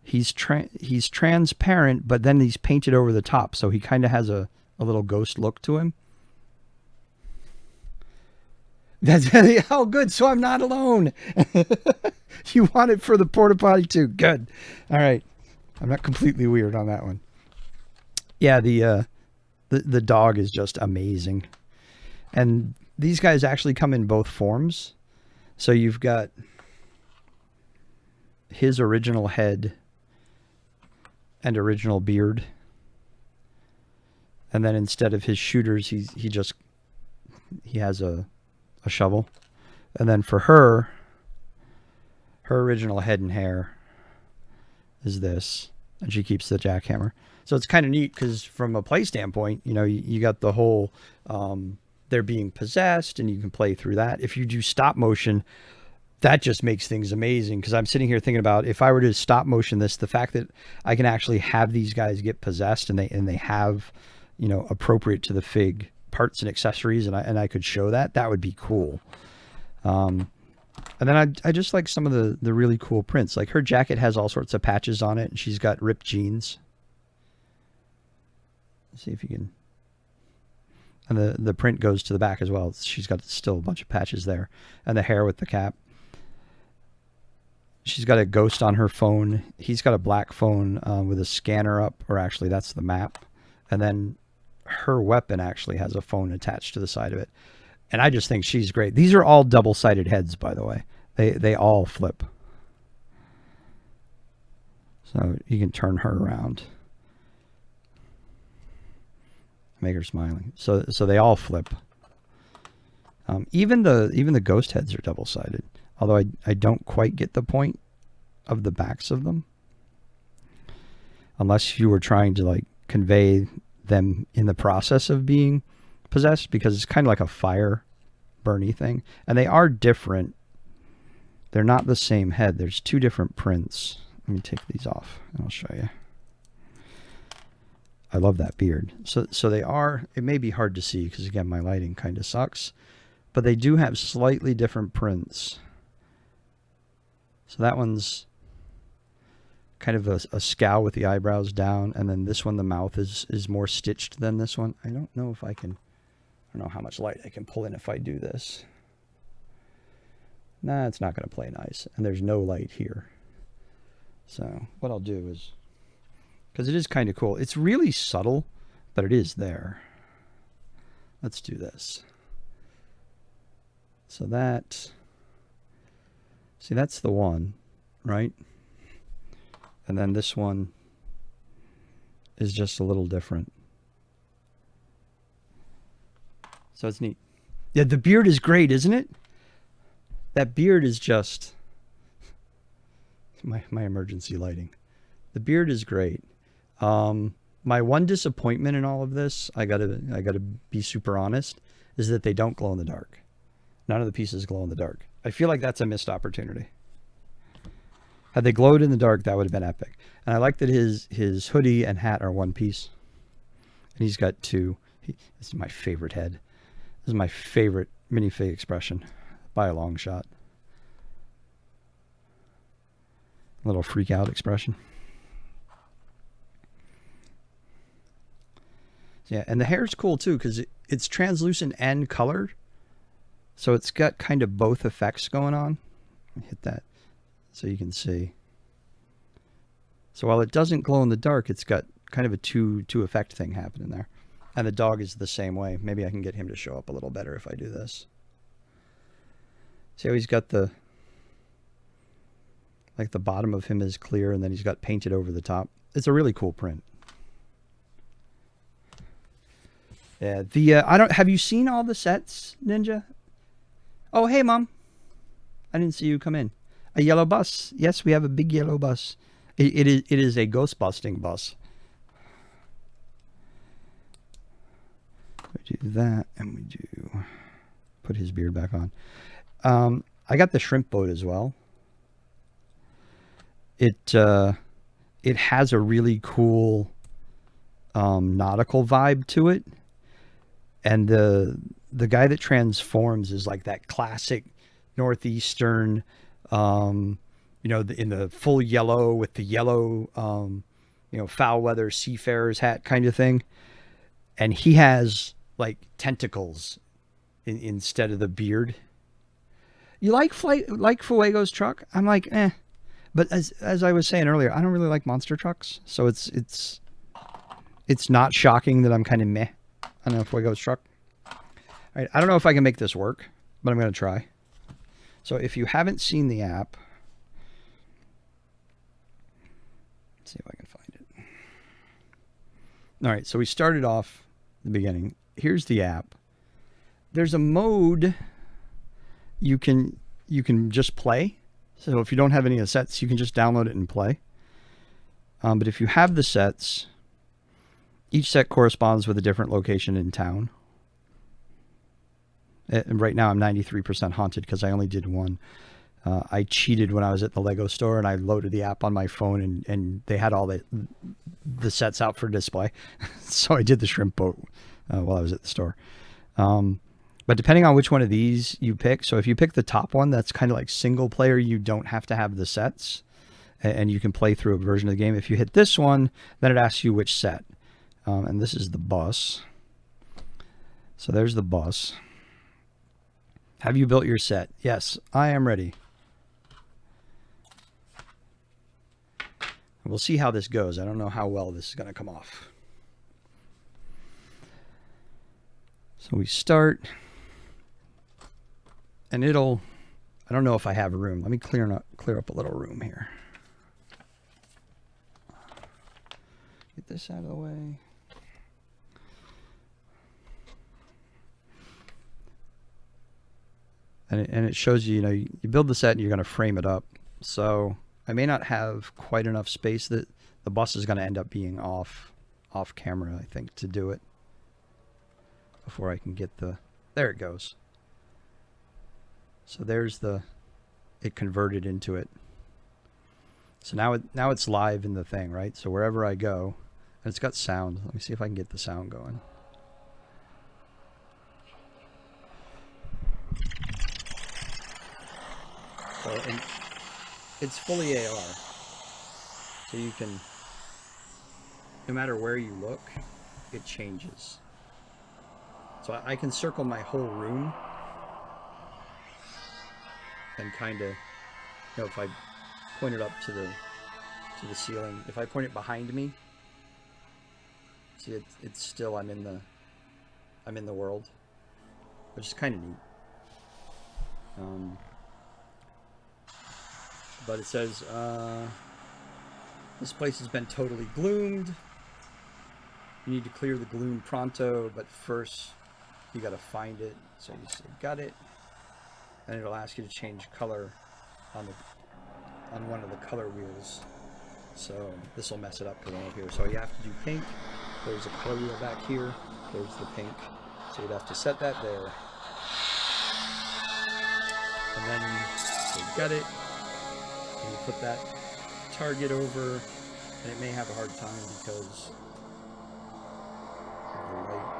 He's transparent, but then he's painted over the top, so he kind of has a little ghost look to him. That's oh good, so I'm not alone. You want it for the porta potty too. Good. All right. I'm not completely weird on that one. Yeah, the dog is just amazing. And these guys actually come in both forms. So you've got his original head and original beard. And then instead of his shooters, he has a shovel. And then for her original head and hair is this. And she keeps the jackhammer. So it's kind of neat because from a play standpoint, you got the whole they're being possessed and you can play through that. If you do stop motion, that just makes things amazing because I'm sitting here thinking about if I were to stop motion this, the fact that I can actually have these guys get possessed and they have, appropriate to the fig parts and accessories and I could show that would be cool. And then I just like some of the really cool prints. Like her jacket has all sorts of patches on it and she's got ripped jeans. Let's see if you can. And the print goes to the back as well. She's got still a bunch of patches there. And the hair with the cap. She's got a ghost on her phone. He's got a black phone with a scanner up, or actually that's the map. And then her weapon actually has a phone attached to the side of it. And I just think she's great. These are all double-sided heads, by the way. They all flip. So you can turn her around. Make her smiling. So they all flip. Even the ghost heads are double-sided. Although I don't quite get the point of the backs of them. Unless you were trying to like convey them in the process of being possessed, because it's kind of like a fire burny thing. And they are different. They're not the same head. There's 2 different prints. Let me take these off and I'll show you. I love that beard. So they are, it may be hard to see because again, my lighting kind of sucks, but they do have slightly different prints. So that one's kind of a scowl with the eyebrows down. And then this one, the mouth is more stitched than this one. I don't know if I don't know how much light I can pull in if I do this. Nah, it's not going to play nice. And there's no light here. So what I'll do is, because it is kind of cool. It's really subtle, but it is there. Let's do this. So that, see, that's the one, right? And then this one is just a little different. So it's neat. Yeah, the beard is great, isn't it? That beard is just my emergency lighting. The beard is great. My one disappointment in all of this, I gotta be super honest, is that they don't glow in the dark. None of the pieces glow in the dark. I feel like that's a missed opportunity. Had they glowed in the dark, that would have been epic. And I like that his hoodie and hat are one piece. And he's got two. This is my favorite head. This is my favorite minifig expression by a long shot. Little freak out expression. Yeah, and the hair's cool too because it's translucent and colored. So it's got kind of both effects going on. Hit that so you can see. So while it doesn't glow in the dark, it's got kind of a two effect thing happening there. And the dog is the same way. Maybe I can get him to show up a little better if I do this. See how he's got the, like the bottom of him is clear and then he's got painted over the top. It's a really cool print. Yeah, have you seen all the sets, Ninja? Oh, hey, Mom. I didn't see you come in. A yellow bus. Yes, we have a big yellow bus. It is a ghost busting bus. We do that, and we do put his beard back on. I got the shrimp boat as well. It has a really cool nautical vibe to it. And the guy that transforms is like that classic northeastern, in the full yellow with the yellow, foul weather seafarer's hat kind of thing. And he has like tentacles instead of the beard. You like Fuego's truck? I'm like, eh. But as I was saying earlier, I don't really like monster trucks, so it's not shocking that I'm kind of meh. I don't know Fuego's truck. All right, I don't know if I can make this work, but I'm going to try. So if you haven't seen the app, let's see if I can find it. All right, so we started off at the beginning. Here's the app. There's a mode you can just play. So if you don't have any of the sets, you can just download it and play. But if you have the sets, each set corresponds with a different location in town. And right now I'm 93% haunted because I only did one. I cheated when I was at the Lego store and I loaded the app on my phone and they had all the sets out for display. So I did the shrimp boat while I was at the store. But depending on which one of these you pick, so if you pick the top one, that's kind of like single player, you don't have to have the sets and you can play through a version of the game. If you hit this one, then it asks you which set. And this is the bus. So there's the bus. Have you built your set? Yes, I am ready. We'll see how this goes. I don't know how well this is going to come off. So we start. And I don't know if I have room. Let me clear up a little room here. Get this out of the way. And it shows you, you build the set and you're going to frame it up. So I may not have quite enough space that the bus is going to end up being off camera, I think, to do it before I can get there it goes. So there's it converted into it. So now it's live in the thing, right? So wherever I go, and it's got sound. Let me see if I can get the sound going. So it's fully AR. So you can, no matter where you look, it changes. So I can circle my whole room. and kind of, if I point it up to the ceiling, if I point it behind me, see it's still I'm in the world, which is kind of neat. But it says this place has been totally gloomed. You need to clear the gloom pronto, but first you got to find it. So you say got it, and it'll ask you to change color on one of the color wheels. So this will mess it up because I'm up here. So you have to do pink. There's a color wheel back here. There's the pink. So you'd have to set that there. And then you got it. And you put that target over. And it may have a hard time because of the light.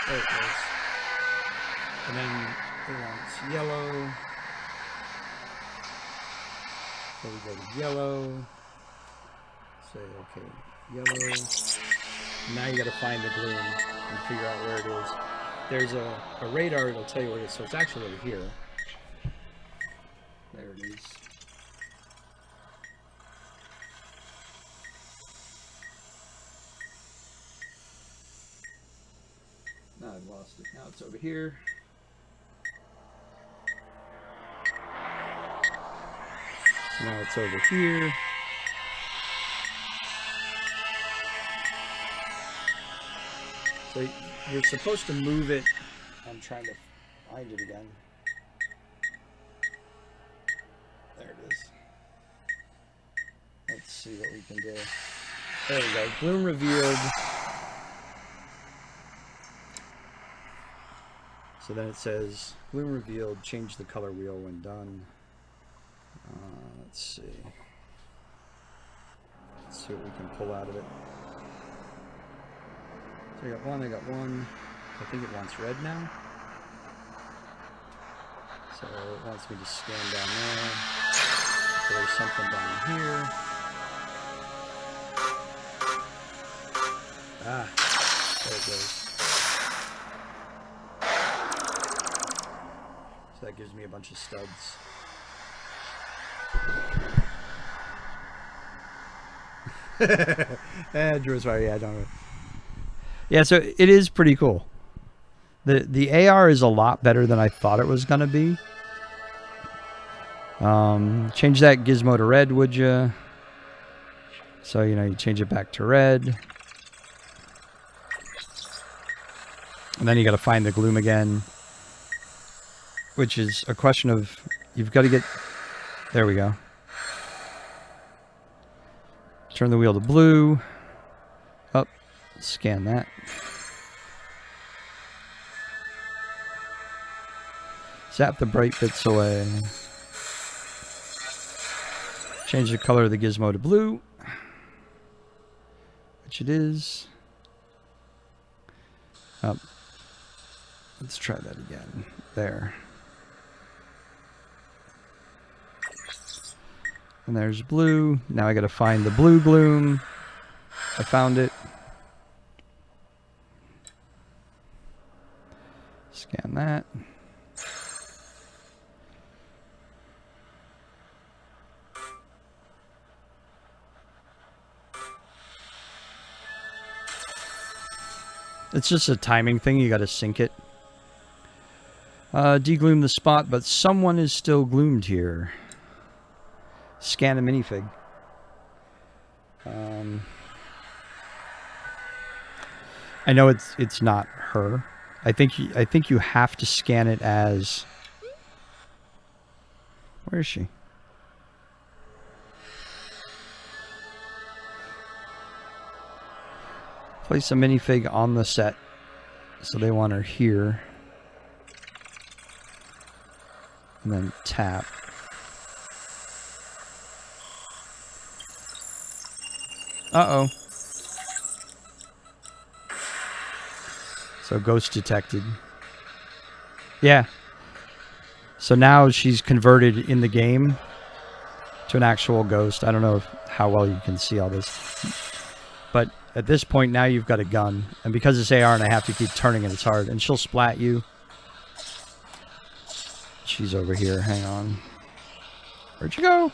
There it goes. And then it wants yellow. So we go to yellow. Say, okay, yellow. Now you got to find the gloom and figure out where it is. There's a radar that'll tell you where it is, so it's actually over here. There it is. Now I've lost it. Now it's over here. So now it's over here. So you're supposed to move it. I'm trying to find it again. There it is. Let's see what we can do. There we go. Gloom revealed. So then it says, gloom revealed, change the color wheel when done. Let's see. Let's see what we can pull out of it. So I got one. I think it wants red now. So it wants me to scan down there. So there's something down here. Ah, there it goes. So that gives me a bunch of studs. Drew's right. Yeah, I don't know. Yeah, so it is pretty cool. The AR is a lot better than I thought it was gonna be. Change that gizmo to red, would you? So you change it back to red, and then you got to find the gloom again, which is a question of you've got to get. There we go. Turn the wheel to blue. Up. Scan that. Zap the bright bits away. Change the color of the gizmo to blue, which it is. Up. Let's try that again. There. And there's blue. Now I got to find the blue gloom. I found it. Scan that. It's just a timing thing. You got to sync it. Degloom the spot, but someone is still gloomed here. Scan a minifig. I know it's not her. I think you have to scan it as. Where is she? Place a minifig on the set, so they want her here, and then tap. Uh-oh. So ghost detected. Yeah. So now she's converted in the game to an actual ghost. I don't know how well you can see all this. But at this point now you've got a gun. And because it's AR and I have to keep turning it, it's hard. And she'll splat you. She's over here. Hang on. Where'd you go?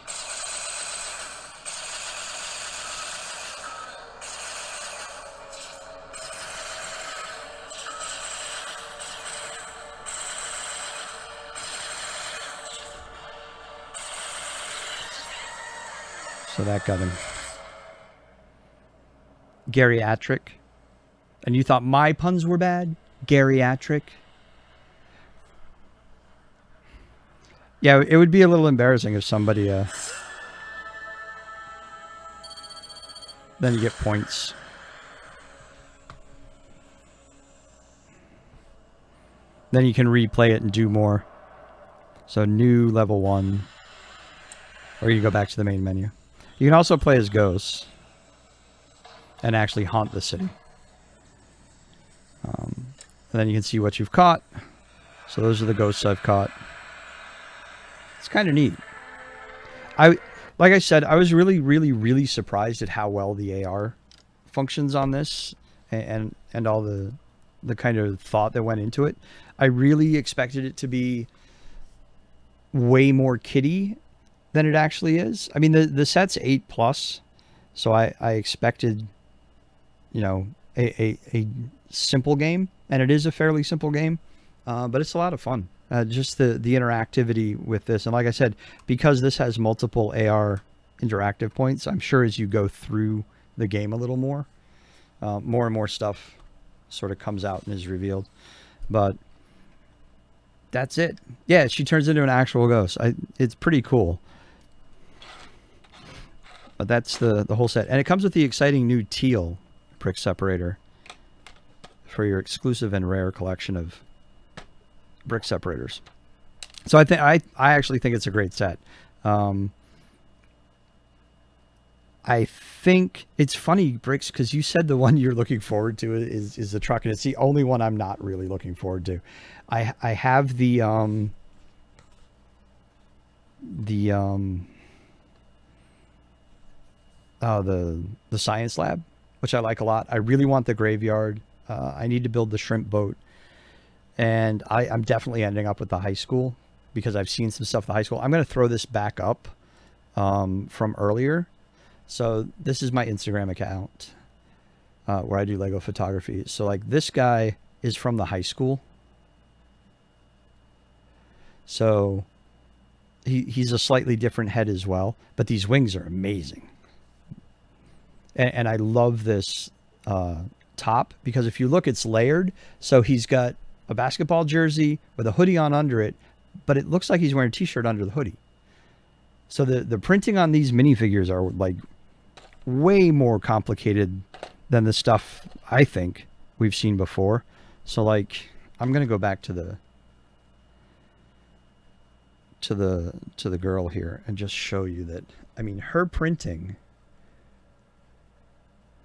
So that got him. Geriatric. And you thought my puns were bad? Geriatric. Yeah, it would be a little embarrassing if somebody... then you get points. Then you can replay it and do more. So new level 1. Or you go back to the main menu. You can also play as ghosts. And actually haunt the city. And then you can see what you've caught. So those are the ghosts I've caught. It's kind of neat. Like I said, I was really, really, really surprised at how well the AR functions on this, and all the kind of thought that went into it. I really expected it to be way more kiddie than it actually is. I mean, the set's 8+, so I expected, you know, a simple game, and it is a fairly simple game, but it's a lot of fun. Just the interactivity with this. And like I said, because this has multiple AR interactive points, I'm sure as you go through the game a little more and more stuff sort of comes out and is revealed. But that's it. Yeah, she turns into an actual ghost. It's pretty cool. But that's the whole set. And it comes with the exciting new teal brick separator for your exclusive and rare collection of brick separators. So I actually think it's a great set. I think it's funny, Bricks, because you said the one you're looking forward to is the truck, and it's the only one I'm not really looking forward to. I have the science lab, which I like a lot. I really want the graveyard. I need to build the shrimp boat. And I'm definitely ending up with the high school because I've seen some stuff at the high school. I'm going to throw this back up from earlier. So this is my Instagram account where I do Lego photography. So like this guy is from the high school. So he's a slightly different head as well. But these wings are amazing. And I love this top because if you look, it's layered. So he's got a basketball jersey with a hoodie on under it, but it looks like he's wearing a t-shirt under the hoodie. So the printing on these minifigures are like way more complicated than the stuff I think we've seen before. So like, I'm going to go back to the girl here and just show you that, I mean, her printing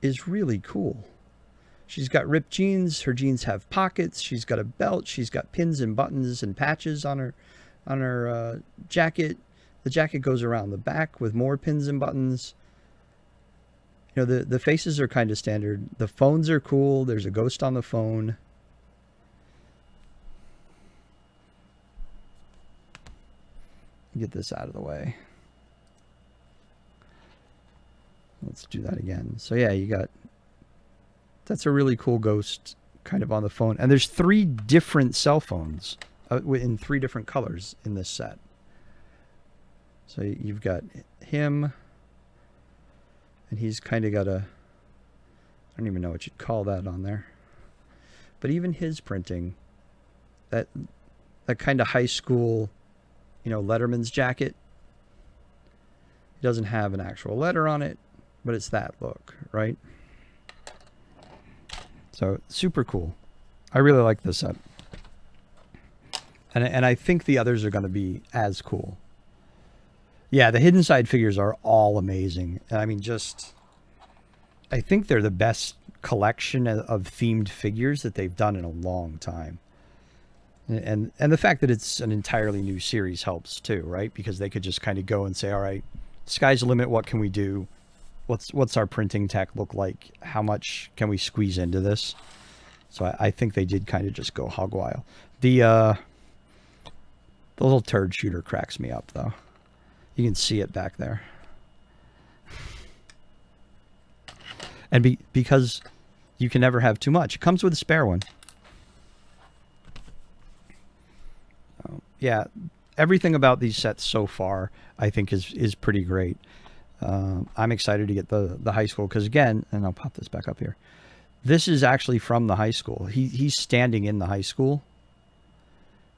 is really cool. She's got ripped jeans. Her jeans have pockets. She's got a belt. She's got pins and buttons and patches on her jacket. The jacket goes around the back with more pins and buttons. You know, the faces are kind of standard. The phones are cool. There's a ghost on the phone. Get this out of the way. Let's do that again. So yeah, you got... That's a really cool ghost kind of on the phone. And there's 3 different cell phones in 3 different colors in this set. So you've got him. And he's kind of got a... I don't even know what you'd call that on there. But even his printing, that kind of high school, you know, Letterman's jacket. He doesn't have an actual letter on it, but it's that look, right? So super cool. I really like this set. And I think the others are going to be as cool. Yeah, the hidden side figures are all amazing. I mean, I think they're the best collection of themed figures that they've done in a long time. And the fact that it's an entirely new series helps too, right? Because they could just kind of go and say, all right, sky's the limit. What can we do? What's our printing tech look like? How much can we squeeze into this? So I think they did kind of just go hog wild. The The little turd shooter cracks me up, though. You can see it back there. And because you can never have too much. It comes with a spare one. Yeah, everything about these sets so far, I think, is pretty great. I'm excited to get the high school because, again, and I'll pop this back up here. This is actually from the high school. He's standing in the high school,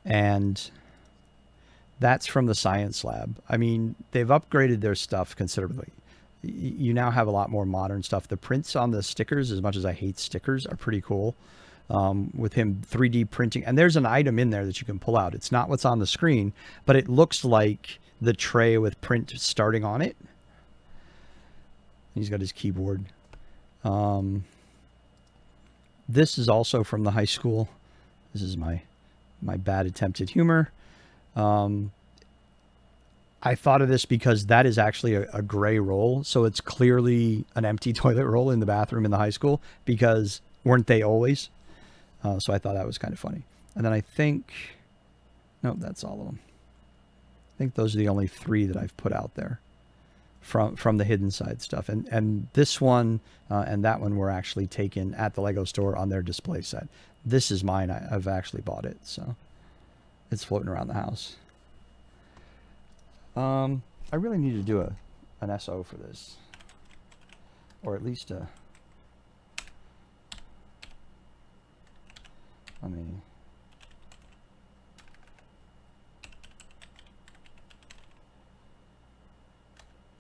and that's from the science lab. I mean, they've upgraded their stuff considerably. You now have a lot more modern stuff. The prints on the stickers, as much as I hate stickers, are pretty cool. With him 3D printing. And there's an item in there that you can pull out. It's not what's on the screen, but it looks like the tray with print starting on it. He's got his keyboard. This is also from the high school. This is my bad attempt at humor. I thought of this because that is actually a gray roll. So it's clearly an empty toilet roll in the bathroom in the high school, because weren't they always? So I thought that was kind of funny. And then I think, no, that's all of them. I think those are the only 3 that I've put out there from the hidden side stuff. And this one and that one were actually taken at the Lego store on their display set. This is mine. I've actually bought it, so it's floating around the house. I really need to do an SO for this, or at least a. I mean,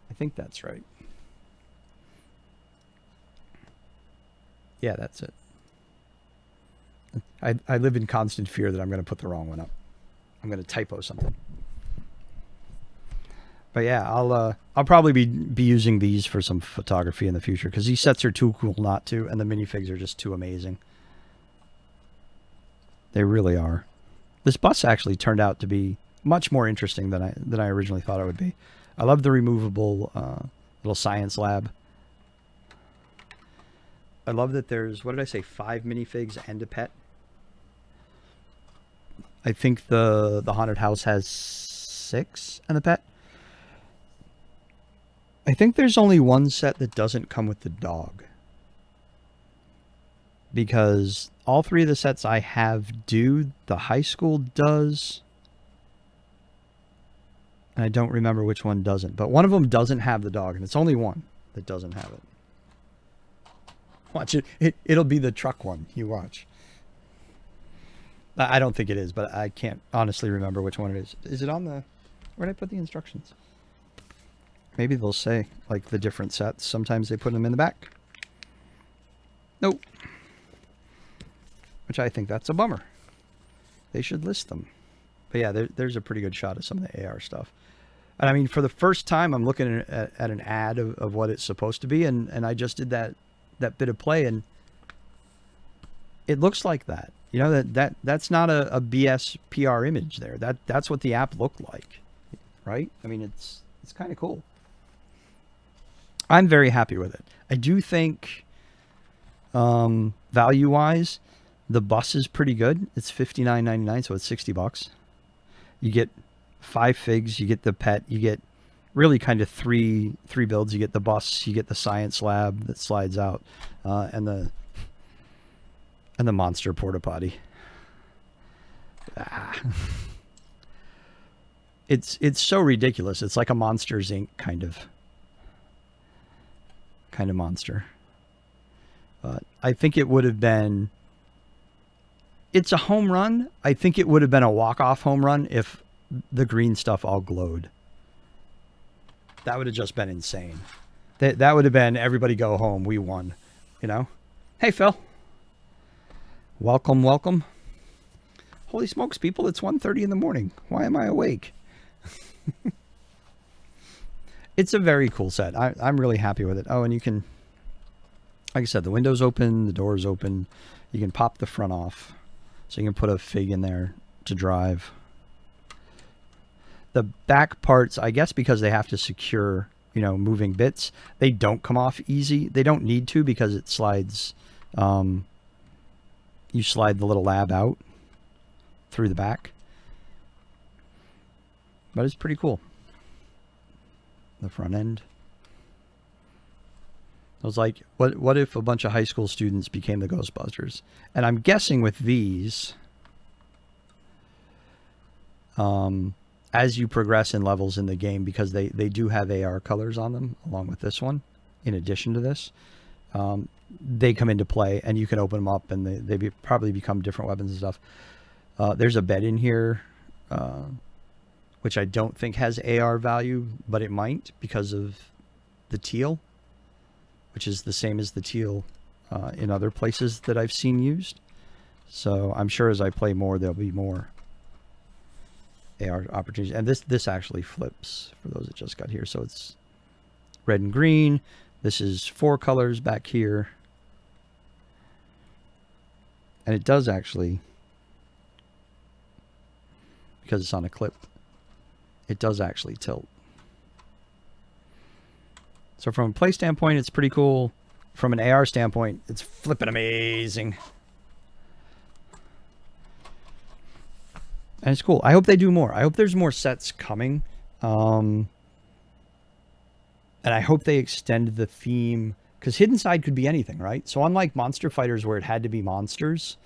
I think that's right. Yeah, that's it. I live in constant fear that I'm going to put the wrong one up. I'm going to typo something. But yeah, I'll probably be using these for some photography in the future, because these sets are too cool not to, and the minifigs are just too amazing. They really are. This bus actually turned out to be much more interesting than I originally thought it would be. I love the removable little science lab. I love that there's, what did I say, 5 minifigs and a pet. I think the haunted house has 6 and the pet. I think there's only one set that doesn't come with the dog, because all 3 of the sets I have do. The high school does, and I don't remember which one doesn't, but one of them doesn't have the dog, and it's only one that doesn't have it. Watch it. It'll be the truck one. You watch. I don't think it is, but I can't honestly remember which one it is. Is it on the... Where did I put the instructions? Maybe they'll say, like, the different sets. Sometimes they put them in the back. Nope. Which I think that's a bummer. They should list them. But yeah, there's a pretty good shot of some of the AR stuff. And I mean, for the first time, I'm looking at an ad of what it's supposed to be, and I just did that bit of play, and it looks like that. You know, that's not a BS PR image there. That's what the app looked like, right? I mean, it's kind of cool. I'm very happy with it. I do think, value-wise, the bus is pretty good. It's $59.99, so it's $60. You get 5 figs, you get the pet, you get really kind of three builds. You get the bus, you get the science lab that slides out, and the monster porta potty. It's so ridiculous. It's like a Monsters Inc. kind of monster. But I think it would have been... It's a home run. I think it would have been a walk-off home run if the green stuff all glowed. That would have just been insane. That would have been, everybody go home, we won. You know? Hey, Phil. Welcome, welcome. Holy smokes, people, it's 1:30 in the morning. Why am I awake? It's a very cool set. I'm really happy with it. Oh, and you can, like I said, the window's open, the door's open. You can pop the front off. So you can put a fig in there to drive. The back parts, I guess because they have to secure, moving bits, they don't come off easy. They don't need to, because it slides. You slide the little lab out through the back. But it's pretty cool. The front end. I was like, what if a bunch of high school students became the Ghostbusters? And I'm guessing with these, as you progress in levels in the game, because they do have AR colors on them, along with this one, in addition to this, they come into play, and you can open them up, and they probably become different weapons and stuff. There's a bed in here, which I don't think has AR value, but it might because of the teal, which is the same as the teal in other places that I've seen used. So I'm sure as I play more, there'll be more AR opportunities. And this actually flips for those that just got here. So it's red and green. This is 4 colors back here. And it does actually, because it's on a clip, it does actually tilt. So from a play standpoint, it's pretty cool. From an AR standpoint, it's flipping amazing. And it's cool. I hope they do more. I hope there's more sets coming. And I hope they extend the theme, because Hidden Side could be anything, right? So unlike Monster Fighters, where it had to be monsters,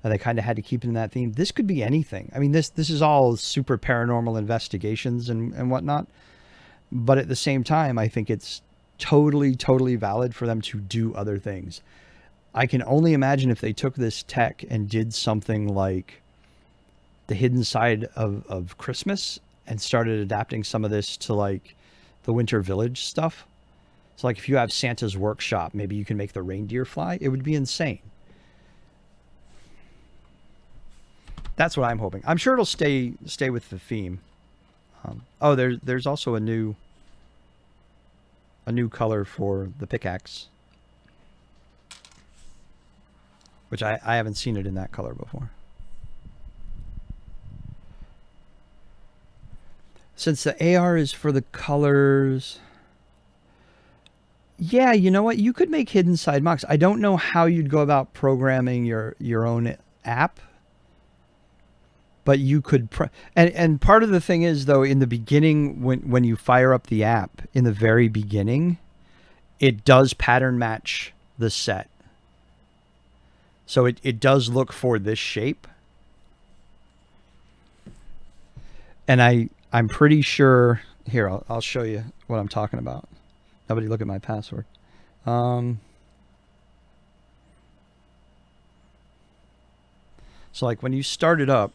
and they kind of had to keep it in that theme, this could be anything. I mean, this is all super paranormal investigations and whatnot. But at the same time, I think it's totally valid for them to do other things. I can only imagine if they took this tech and did something like the Hidden Side of Christmas and started adapting some of this to like the Winter Village stuff. So like if you have Santa's workshop, maybe you can make the reindeer fly. It would be insane. That's what I'm hoping. I'm sure it'll stay with the theme. Oh, there's also a new color for the pickaxe, which I haven't seen it in that color before. Since the AR is for the colors, yeah, you know what? You could make Hidden Side mocks. I don't know how you'd go about programming your own app, but you could. And part of the thing is, though, in the beginning, when you fire up the app, in the very beginning, it does pattern match the set. So it does look for this shape. And I'm pretty sure, here, I'll show you what I'm talking about. Nobody look at my password. So like when you start it up,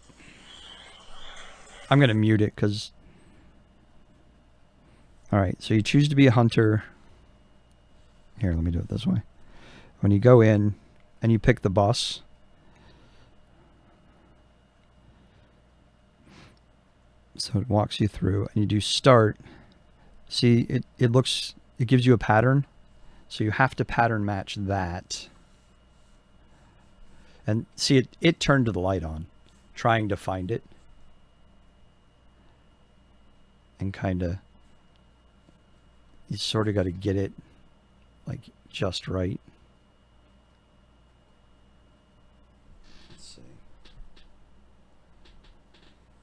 I'm going to mute it because, all right, so you choose to be a hunter. Here, let me do it this way. When you go in and you pick the bus, so it walks you through, and you do start. See, it gives you a pattern. So you have to pattern match that. And see, it turned to the light on, trying to find it. And kind of, you sort of got to get it like just right. Let's see.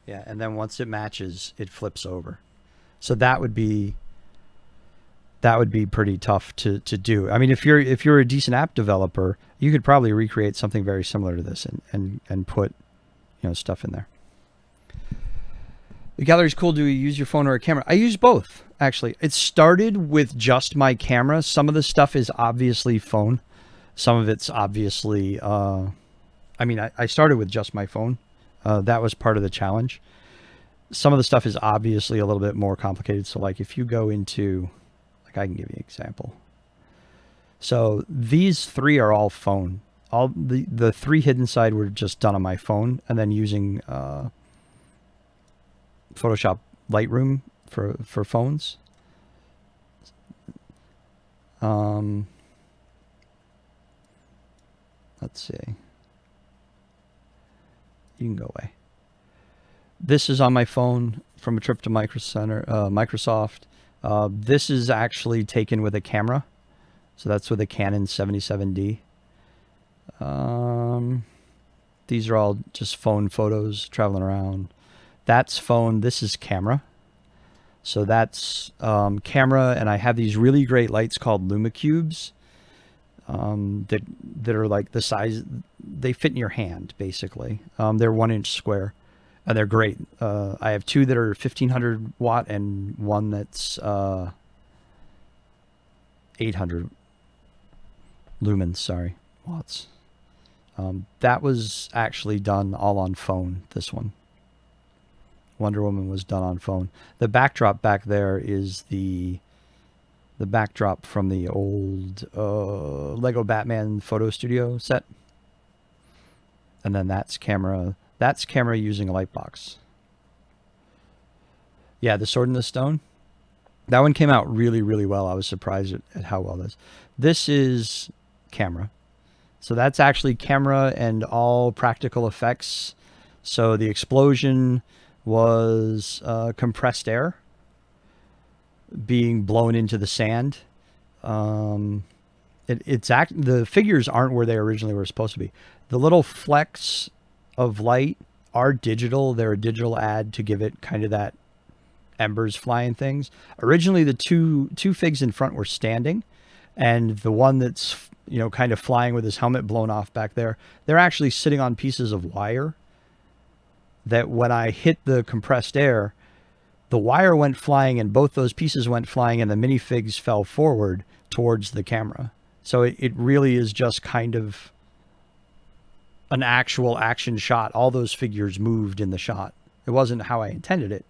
Yeah, and then once it matches, it flips over. So that would be pretty tough to do. I mean, if you're a decent app developer, you could probably recreate something very similar to this and put, stuff in there. The gallery's cool. Do you use your phone or a camera? I use both, actually. It started with just my camera. Some of the stuff is obviously phone. Some of it's obviously, I started with just my phone. That was part of the challenge. Some of the stuff is obviously a little bit more complicated. So like if you go into, like I can give you an example. So these 3 are all phone. All the 3 Hidden Side were just done on my phone, and then using Photoshop Lightroom for phones. Let's see. You can go away. This is on my phone from a trip to Microsoft. This is actually taken with a camera. So that's with a Canon 77D. These are all just phone photos traveling around. That's phone. This is camera. So that's camera, and I have these really great lights called Lumicubes that are like the size, they fit in your hand basically. They're 1 inch square, and they're great. I have two that are 1500 watt and one that's 800 lumens. Sorry, watts. That was actually done all on phone. This one, Wonder Woman, was done on phone. The backdrop back there is the backdrop from the old Lego Batman photo studio set. And then that's camera. That's camera using a light box. Yeah, the Sword in the Stone. That one came out really, really well. I was surprised at how well this. This is camera. So that's actually camera and all practical effects. So the explosion was compressed air being blown into the sand. The figures aren't where they originally were supposed to be. The little flecks of light are digital. They're a digital ad to give it kind of that embers flying things. Originally, the two figs in front were standing, and the one that's kind of flying with his helmet blown off back there, they're actually sitting on pieces of wire that when I hit the compressed air, the wire went flying and both those pieces went flying and the minifigs fell forward towards the camera. So it really is just kind of an actual action shot. All those figures moved in the shot. It wasn't how I intended it,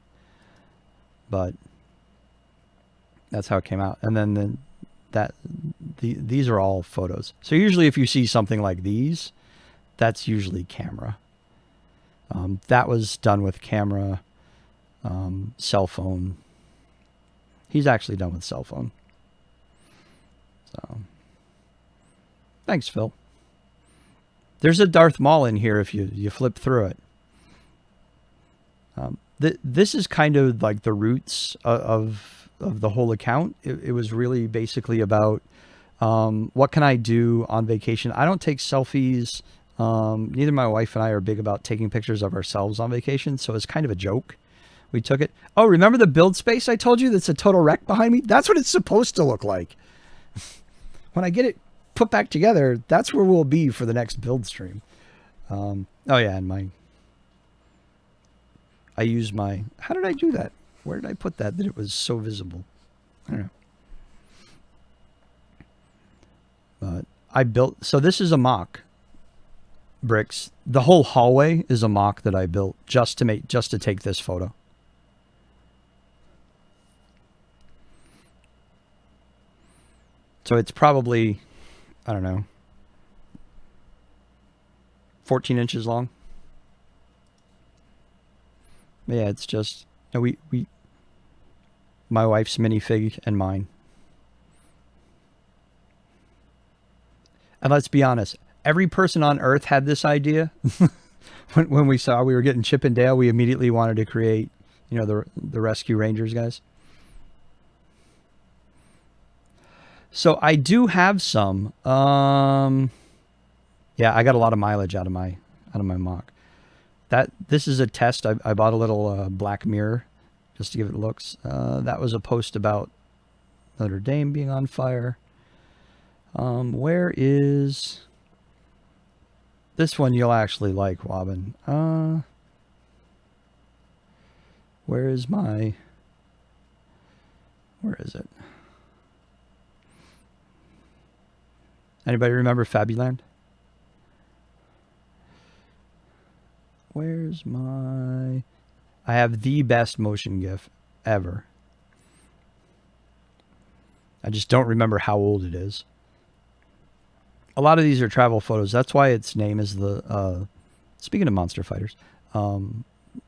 but that's how it came out. And then these are all photos. So usually if you see something like these, that's usually camera. That was done with camera, cell phone. He's actually done with cell phone. So, thanks, Phil. There's a Darth Maul in here if you flip through it. This is kind of like the roots of the whole account. It was really basically about what can I do on vacation. I don't take selfies. Neither my wife and I are big about taking pictures of ourselves on vacation, so it's kind of a joke. We took it. Oh, remember the build space I told you that's a total wreck behind me? That's what it's supposed to look like. When I get it put back together, that's where we'll be for the next build stream. Oh yeah, and I use my, how did I do that? Where did I put that it was so visible? I don't know. But I built, so this is a mock bricks. The whole hallway is a mock that I built just to take this photo. So it's probably, I don't know, 14 inches long. But yeah, it's just, my wife's minifig and mine. And let's be honest, every person on Earth had this idea. when we saw we were getting Chip and Dale, we immediately wanted to create, the Rescue Rangers guys. So I do have some. Yeah, I got a lot of mileage out of my mock. This is a test. I bought a little black mirror just to give it looks. That was a post about Notre Dame being on fire. Where is this one? You'll actually like, Wobbin. Where is it? Anybody remember Fabuland? Where's I have the best motion GIF ever. I just don't remember how old it is. A lot of these are travel photos. That's why its name is the, speaking of Monster Fighters, the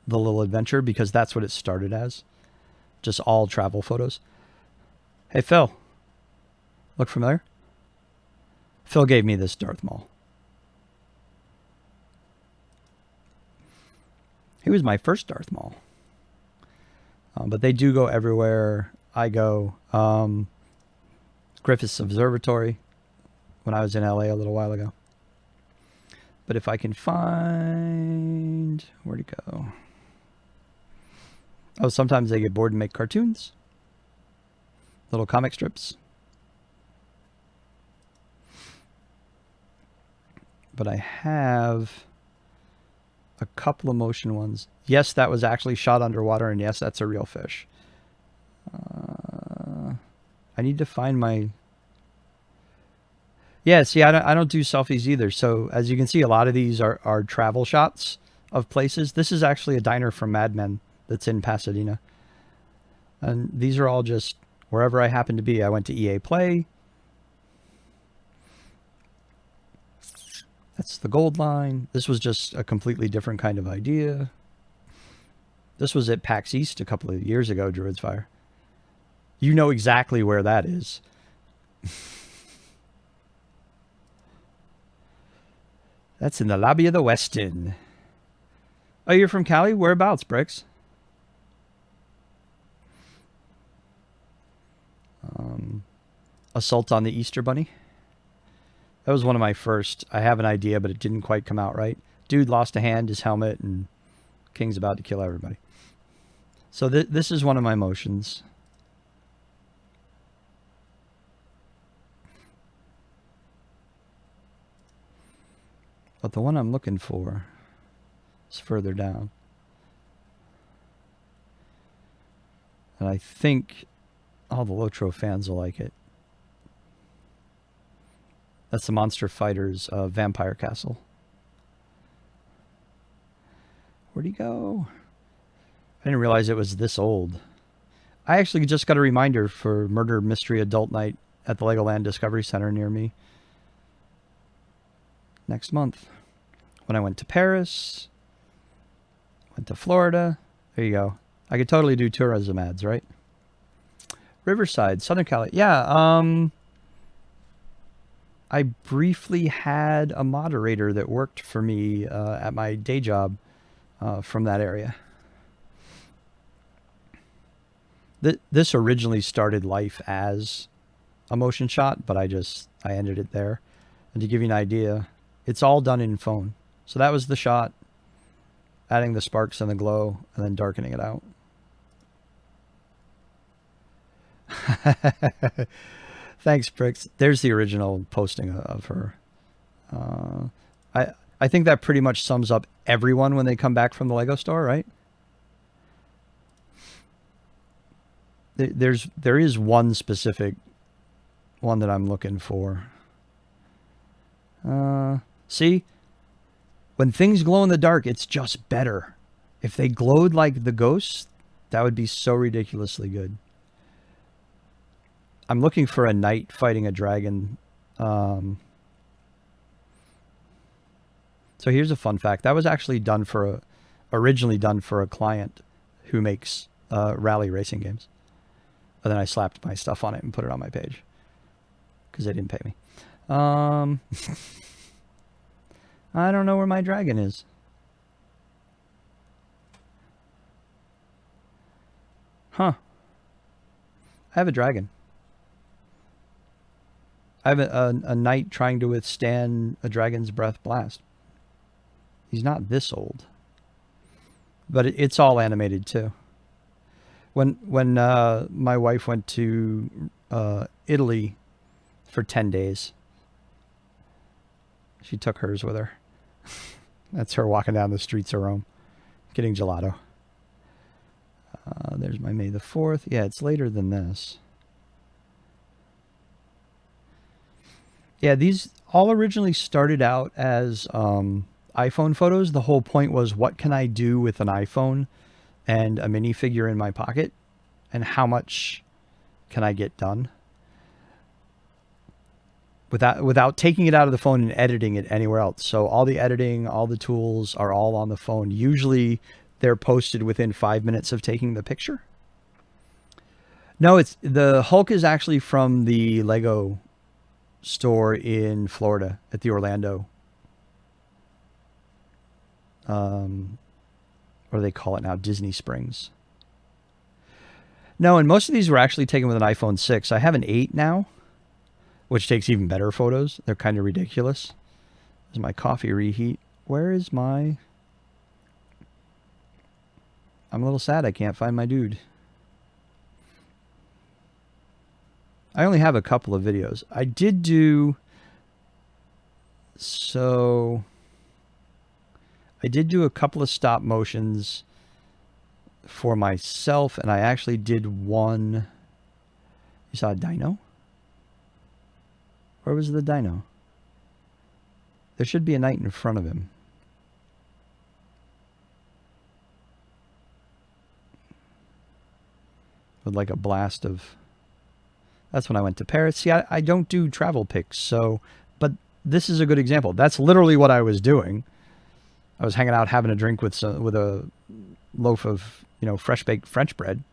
Little Adventure, because that's what it started as. Just all travel photos. Hey, Phil. Look familiar? Phil gave me this Darth Maul. He was my first Darth Maul. But they do go everywhere I go. Griffiths Observatory when I was in LA a little while ago. But if I can find... Where'd it go? Oh, sometimes they get bored and make cartoons. Little comic strips. But I have a couple of motion ones. Yes, that was actually shot underwater, and yes, that's a real fish. I need to find my... Yeah, see, I don't do selfies either. So as you can see, a lot of these are travel shots of places. This is actually a diner from Mad Men that's in Pasadena. And these are all just wherever I happen to be. I went to EA Play. That's the Gold Line. This was just a completely different kind of idea. This was at PAX East a couple of years ago, Druid's Fire. You know exactly where that is. That's in the lobby of the Westin. Oh, you're from Cali? Whereabouts, Bricks? Assault on the Easter Bunny. That was one of my first. I have an idea, but it didn't quite come out right. Dude lost a hand, his helmet, and King's about to kill everybody. So this is one of my motions. But the one I'm looking for is further down. And I think all the Lotro fans will like it. That's the Monster Fighters Vampire Castle. Where'd he go? I didn't realize it was this old. I actually just got a reminder for Murder Mystery Adult Night at the Legoland Discovery Center near me next month. When I went to Paris, went to Florida. There you go. I could totally do tourism ads, right? Riverside, Southern Cali. Yeah, I briefly had a moderator that worked for me at my day job from that area. This originally started life as a motion shot, but I ended it there. And to give you an idea, it's all done in phone. So that was the shot, adding the sparks and the glow, and then darkening it out. Thanks, Pricks. There's the original posting of her. I think that pretty much sums up everyone when they come back from the Lego store, right? There is one specific one that I'm looking for. See? When things glow in the dark, it's just better. If they glowed like the ghosts, that would be so ridiculously good. I'm looking for a knight fighting a dragon. So here's a fun fact. That was actually originally done for a client who makes rally racing games. But then I slapped my stuff on it and put it on my page because they didn't pay me. I don't know where my dragon is. Huh. I have a dragon. I have a knight trying to withstand a dragon's breath blast. He's not this old. But it's all animated too. When my wife went to Italy for 10 days, she took hers with her. That's her walking down the streets of Rome, getting gelato. There's my May the 4th. Yeah, it's later than this. Yeah, these all originally started out as iPhone photos. The whole point was, what can I do with an iPhone and a minifigure in my pocket, and how much can I get done without taking it out of the phone and editing it anywhere else. So all the editing, all the tools are all on the phone. Usually they're posted within 5 minutes of taking the picture. No, the Hulk is actually from the Lego store in Florida at the Orlando. What do they call it now? Disney Springs. No, and most of these were actually taken with an iPhone 6. I have an 8 now, which takes even better photos. They're kind of ridiculous. There's my coffee reheat. Where is my... I'm a little sad I can't find my dude. I only have a couple of videos. I did do... So... I did do a couple of stop motions for myself, and I actually did one... You saw a dino? Where was the dino? There should be a knight in front of him. With like a blast of... That's when I went to Paris. See, I don't do travel pics, so... But this is a good example. That's literally what I was doing. I was hanging out having a drink with a loaf of, you know, fresh baked French bread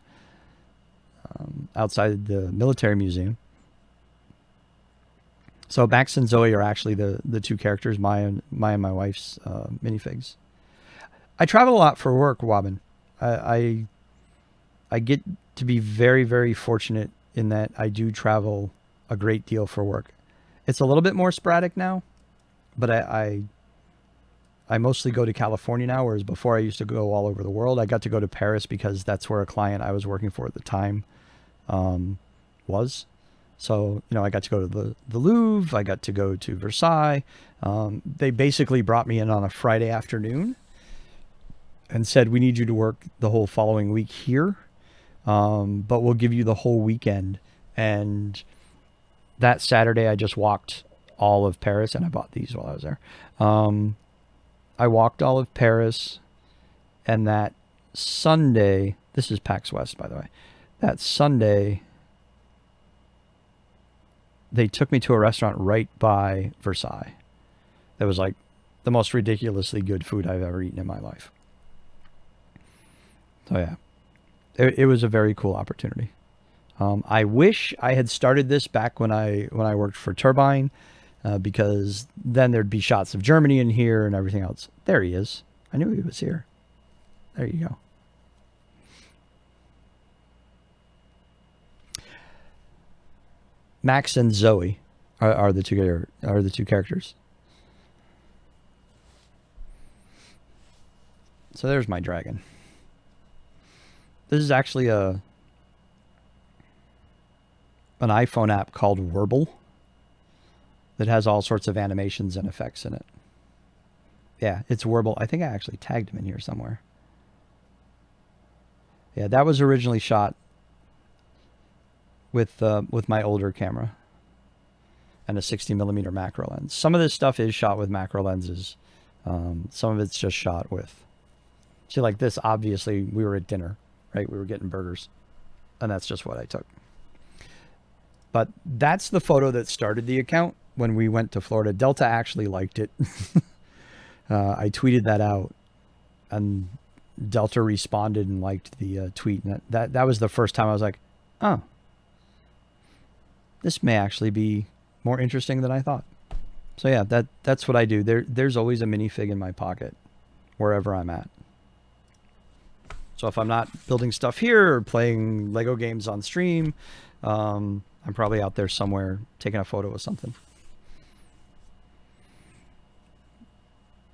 outside the military museum. So Max and Zoe are actually the two characters, my and my wife's minifigs. I travel a lot for work, Wobbin. I get to be very, very fortunate in that I do travel a great deal for work. It's a little bit more sporadic now, but I mostly go to California now, whereas before I used to go all over the world. I got to go to Paris because that's where a client I was working for at the time was. So, you know, I got to go to the Louvre. I got to go to Versailles. They basically brought me in on a Friday afternoon and said, we need you to work the whole following week here, but we'll give you the whole weekend. And that Saturday, I just walked all of Paris, and I bought these while I was there. I walked all of Paris, and that Sunday, this is PAX West, by the way, that Sunday, they took me to a restaurant right by Versailles. That was like the most ridiculously good food I've ever eaten in my life. So yeah, it was a very cool opportunity. I wish I had started this back when I worked for Turbine, because then there'd be shots of Germany in here and everything else. There he is. I knew he was here. There you go. Max and Zoe are the two characters. So there's my dragon. This is actually an iPhone app called Wurble that has all sorts of animations and effects in it. Yeah, it's Wurble. I think I actually tagged him in here somewhere. Yeah, that was originally shot with my older camera and a 60mm macro lens. Some of this stuff is shot with macro lenses. Some of it's just shot with... See, like this, obviously, we were at dinner, right? We were getting burgers, and that's just what I took. But that's the photo that started the account when we went to Florida. Delta actually liked it. I tweeted that out, and Delta responded and liked the tweet. And that was the first time I was like, oh, this may actually be more interesting than I thought. So yeah, that's what I do. There's always a minifig in my pocket wherever I'm at. So if I'm not building stuff here or playing Lego games on stream, I'm probably out there somewhere taking a photo of something.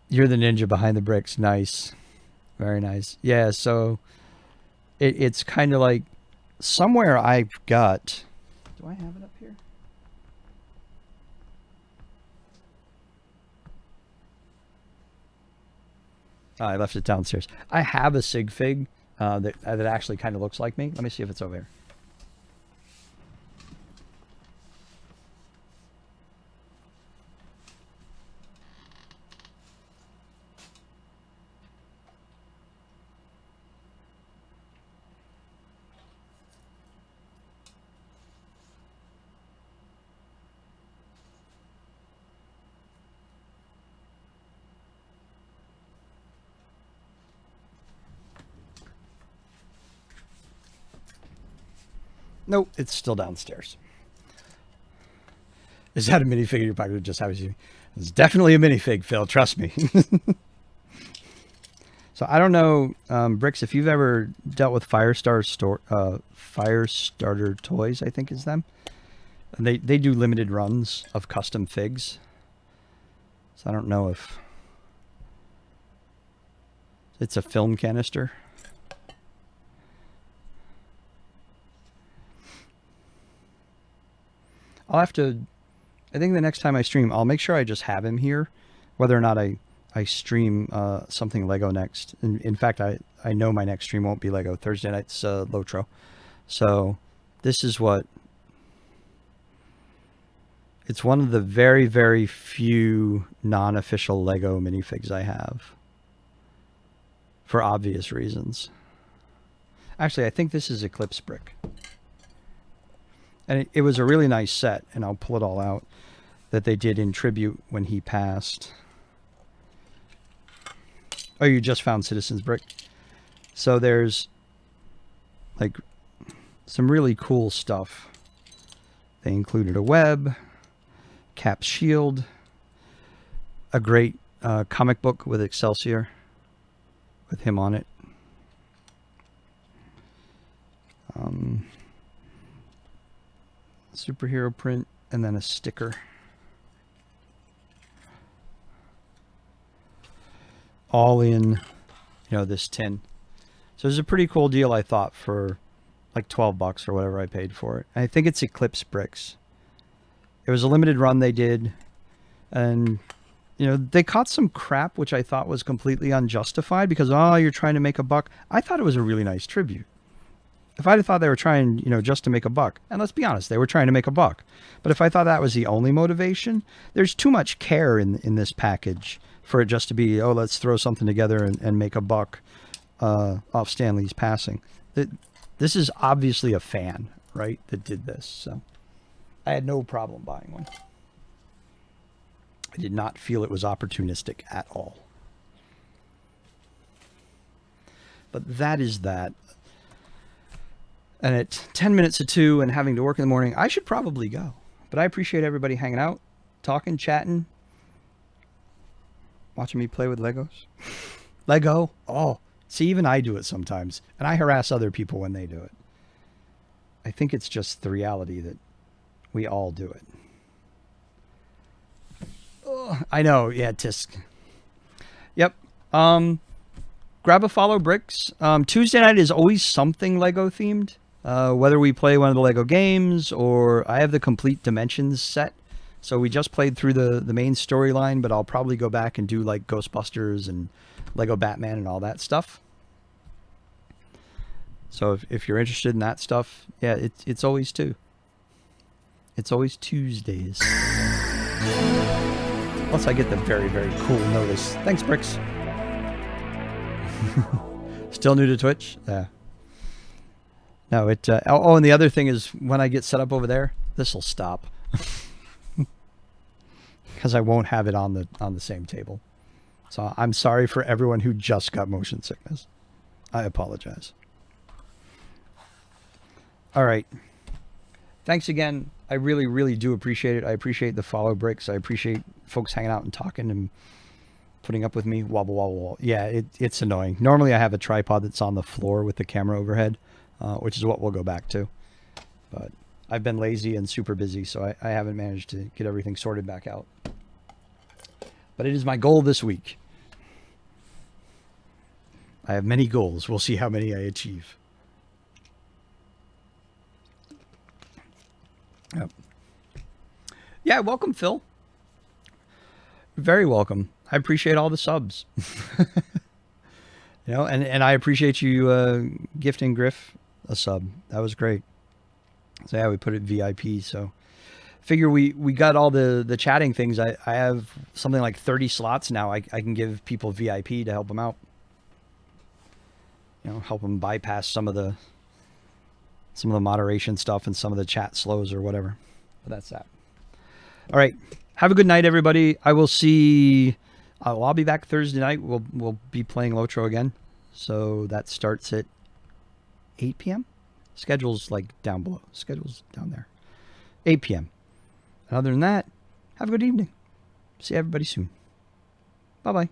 You're the ninja behind the bricks. Nice. Very nice. Yeah, so it's kind of like somewhere I've got... Do I have it up here? Oh, I left it downstairs. I have a sig fig that actually kind of looks like me. Let me see if it's over here. Nope, it's still downstairs. Is that a minifig in your pocket? Just happens to... It's definitely a minifig, Phil. Trust me. So I don't know, Bricks, if you've ever dealt with Firestarter Toys, I think is them. And they do limited runs of custom figs. So I don't know if it's a film canister. I'll have to. I think the next time I stream, I'll make sure I just have him here, whether or not I stream something Lego next. In fact, I know my next stream won't be Lego. Thursday night's Lotro. So this is what. It's one of the very, very few non-official Lego minifigs I have. For obvious reasons. Actually, I think this is Eclipse Brick. And it was a really nice set, and I'll pull it all out, that they did in tribute when he passed. Oh, you just found Citizen's Brick? So there's, like, some really cool stuff. They included a web, Cap's shield, a great comic book with Excelsior, with him on it. Superhero print, and then a sticker. All in, this tin. So it was a pretty cool deal, I thought, for like $12 or whatever I paid for it. And I think it's Eclipse Bricks. It was a limited run they did. And, they caught some crap, which I thought was completely unjustified because, you're trying to make a buck. I thought it was a really nice tribute. If I'd have thought they were trying, just to make a buck, and let's be honest, they were trying to make a buck. But if I thought that was the only motivation, there's too much care in this package for it just to be, let's throw something together and make a buck off Stan Lee's passing. This is obviously a fan, right, that did this. So I had no problem buying one. I did not feel it was opportunistic at all. But that is that. And at 10 minutes to 2 and having to work in the morning, I should probably go. But I appreciate everybody hanging out, talking, chatting, watching me play with Legos. Lego. Oh, see, even I do it sometimes. And I harass other people when they do it. I think it's just the reality that we all do it. Oh, I know. Yeah, Tisk. Yep. Grab a follow, Bricks. Tuesday night is always something Lego themed. Whether we play one of the Lego games or I have the Complete Dimensions set. So we just played through the main storyline, but I'll probably go back and do like Ghostbusters and Lego Batman and all that stuff. So if you're interested in that stuff, yeah, it's always It's always Tuesdays. Plus I get the very, very cool notice. Thanks, Bricks. Still new to Twitch? Yeah. No, and the other thing is when I get set up over there, this will stop. Because I won't have it on the same table. So I'm sorry for everyone who just got motion sickness. I apologize. All right. Thanks again. I really, really do appreciate it. I appreciate the follow breaks. I appreciate folks hanging out and talking and putting up with me. Wobble, wobble, wobble. Yeah, it's annoying. Normally I have a tripod that's on the floor with the camera overhead, which is what we'll go back to. But I've been lazy and super busy, so I haven't managed to get everything sorted back out. But it is my goal this week. I have many goals. We'll see how many I achieve. Yep. Yeah, welcome, Phil. Very welcome. I appreciate all the subs. And I appreciate you gifting Griff a sub. That was great. So yeah, we put it VIP. So figure we got all the chatting things. I have something like 30 slots now. I can give people VIP to help them out. Help them bypass some of the moderation stuff and some of the chat slows or whatever. But that's that. All right. Have a good night, everybody. I will see. I'll be back Thursday night. We'll be playing Lotro again. So that starts at 8 p.m. Schedule's like down below. Schedule's down there. 8 p.m. And other than that, have a good evening. See everybody soon. Bye-bye.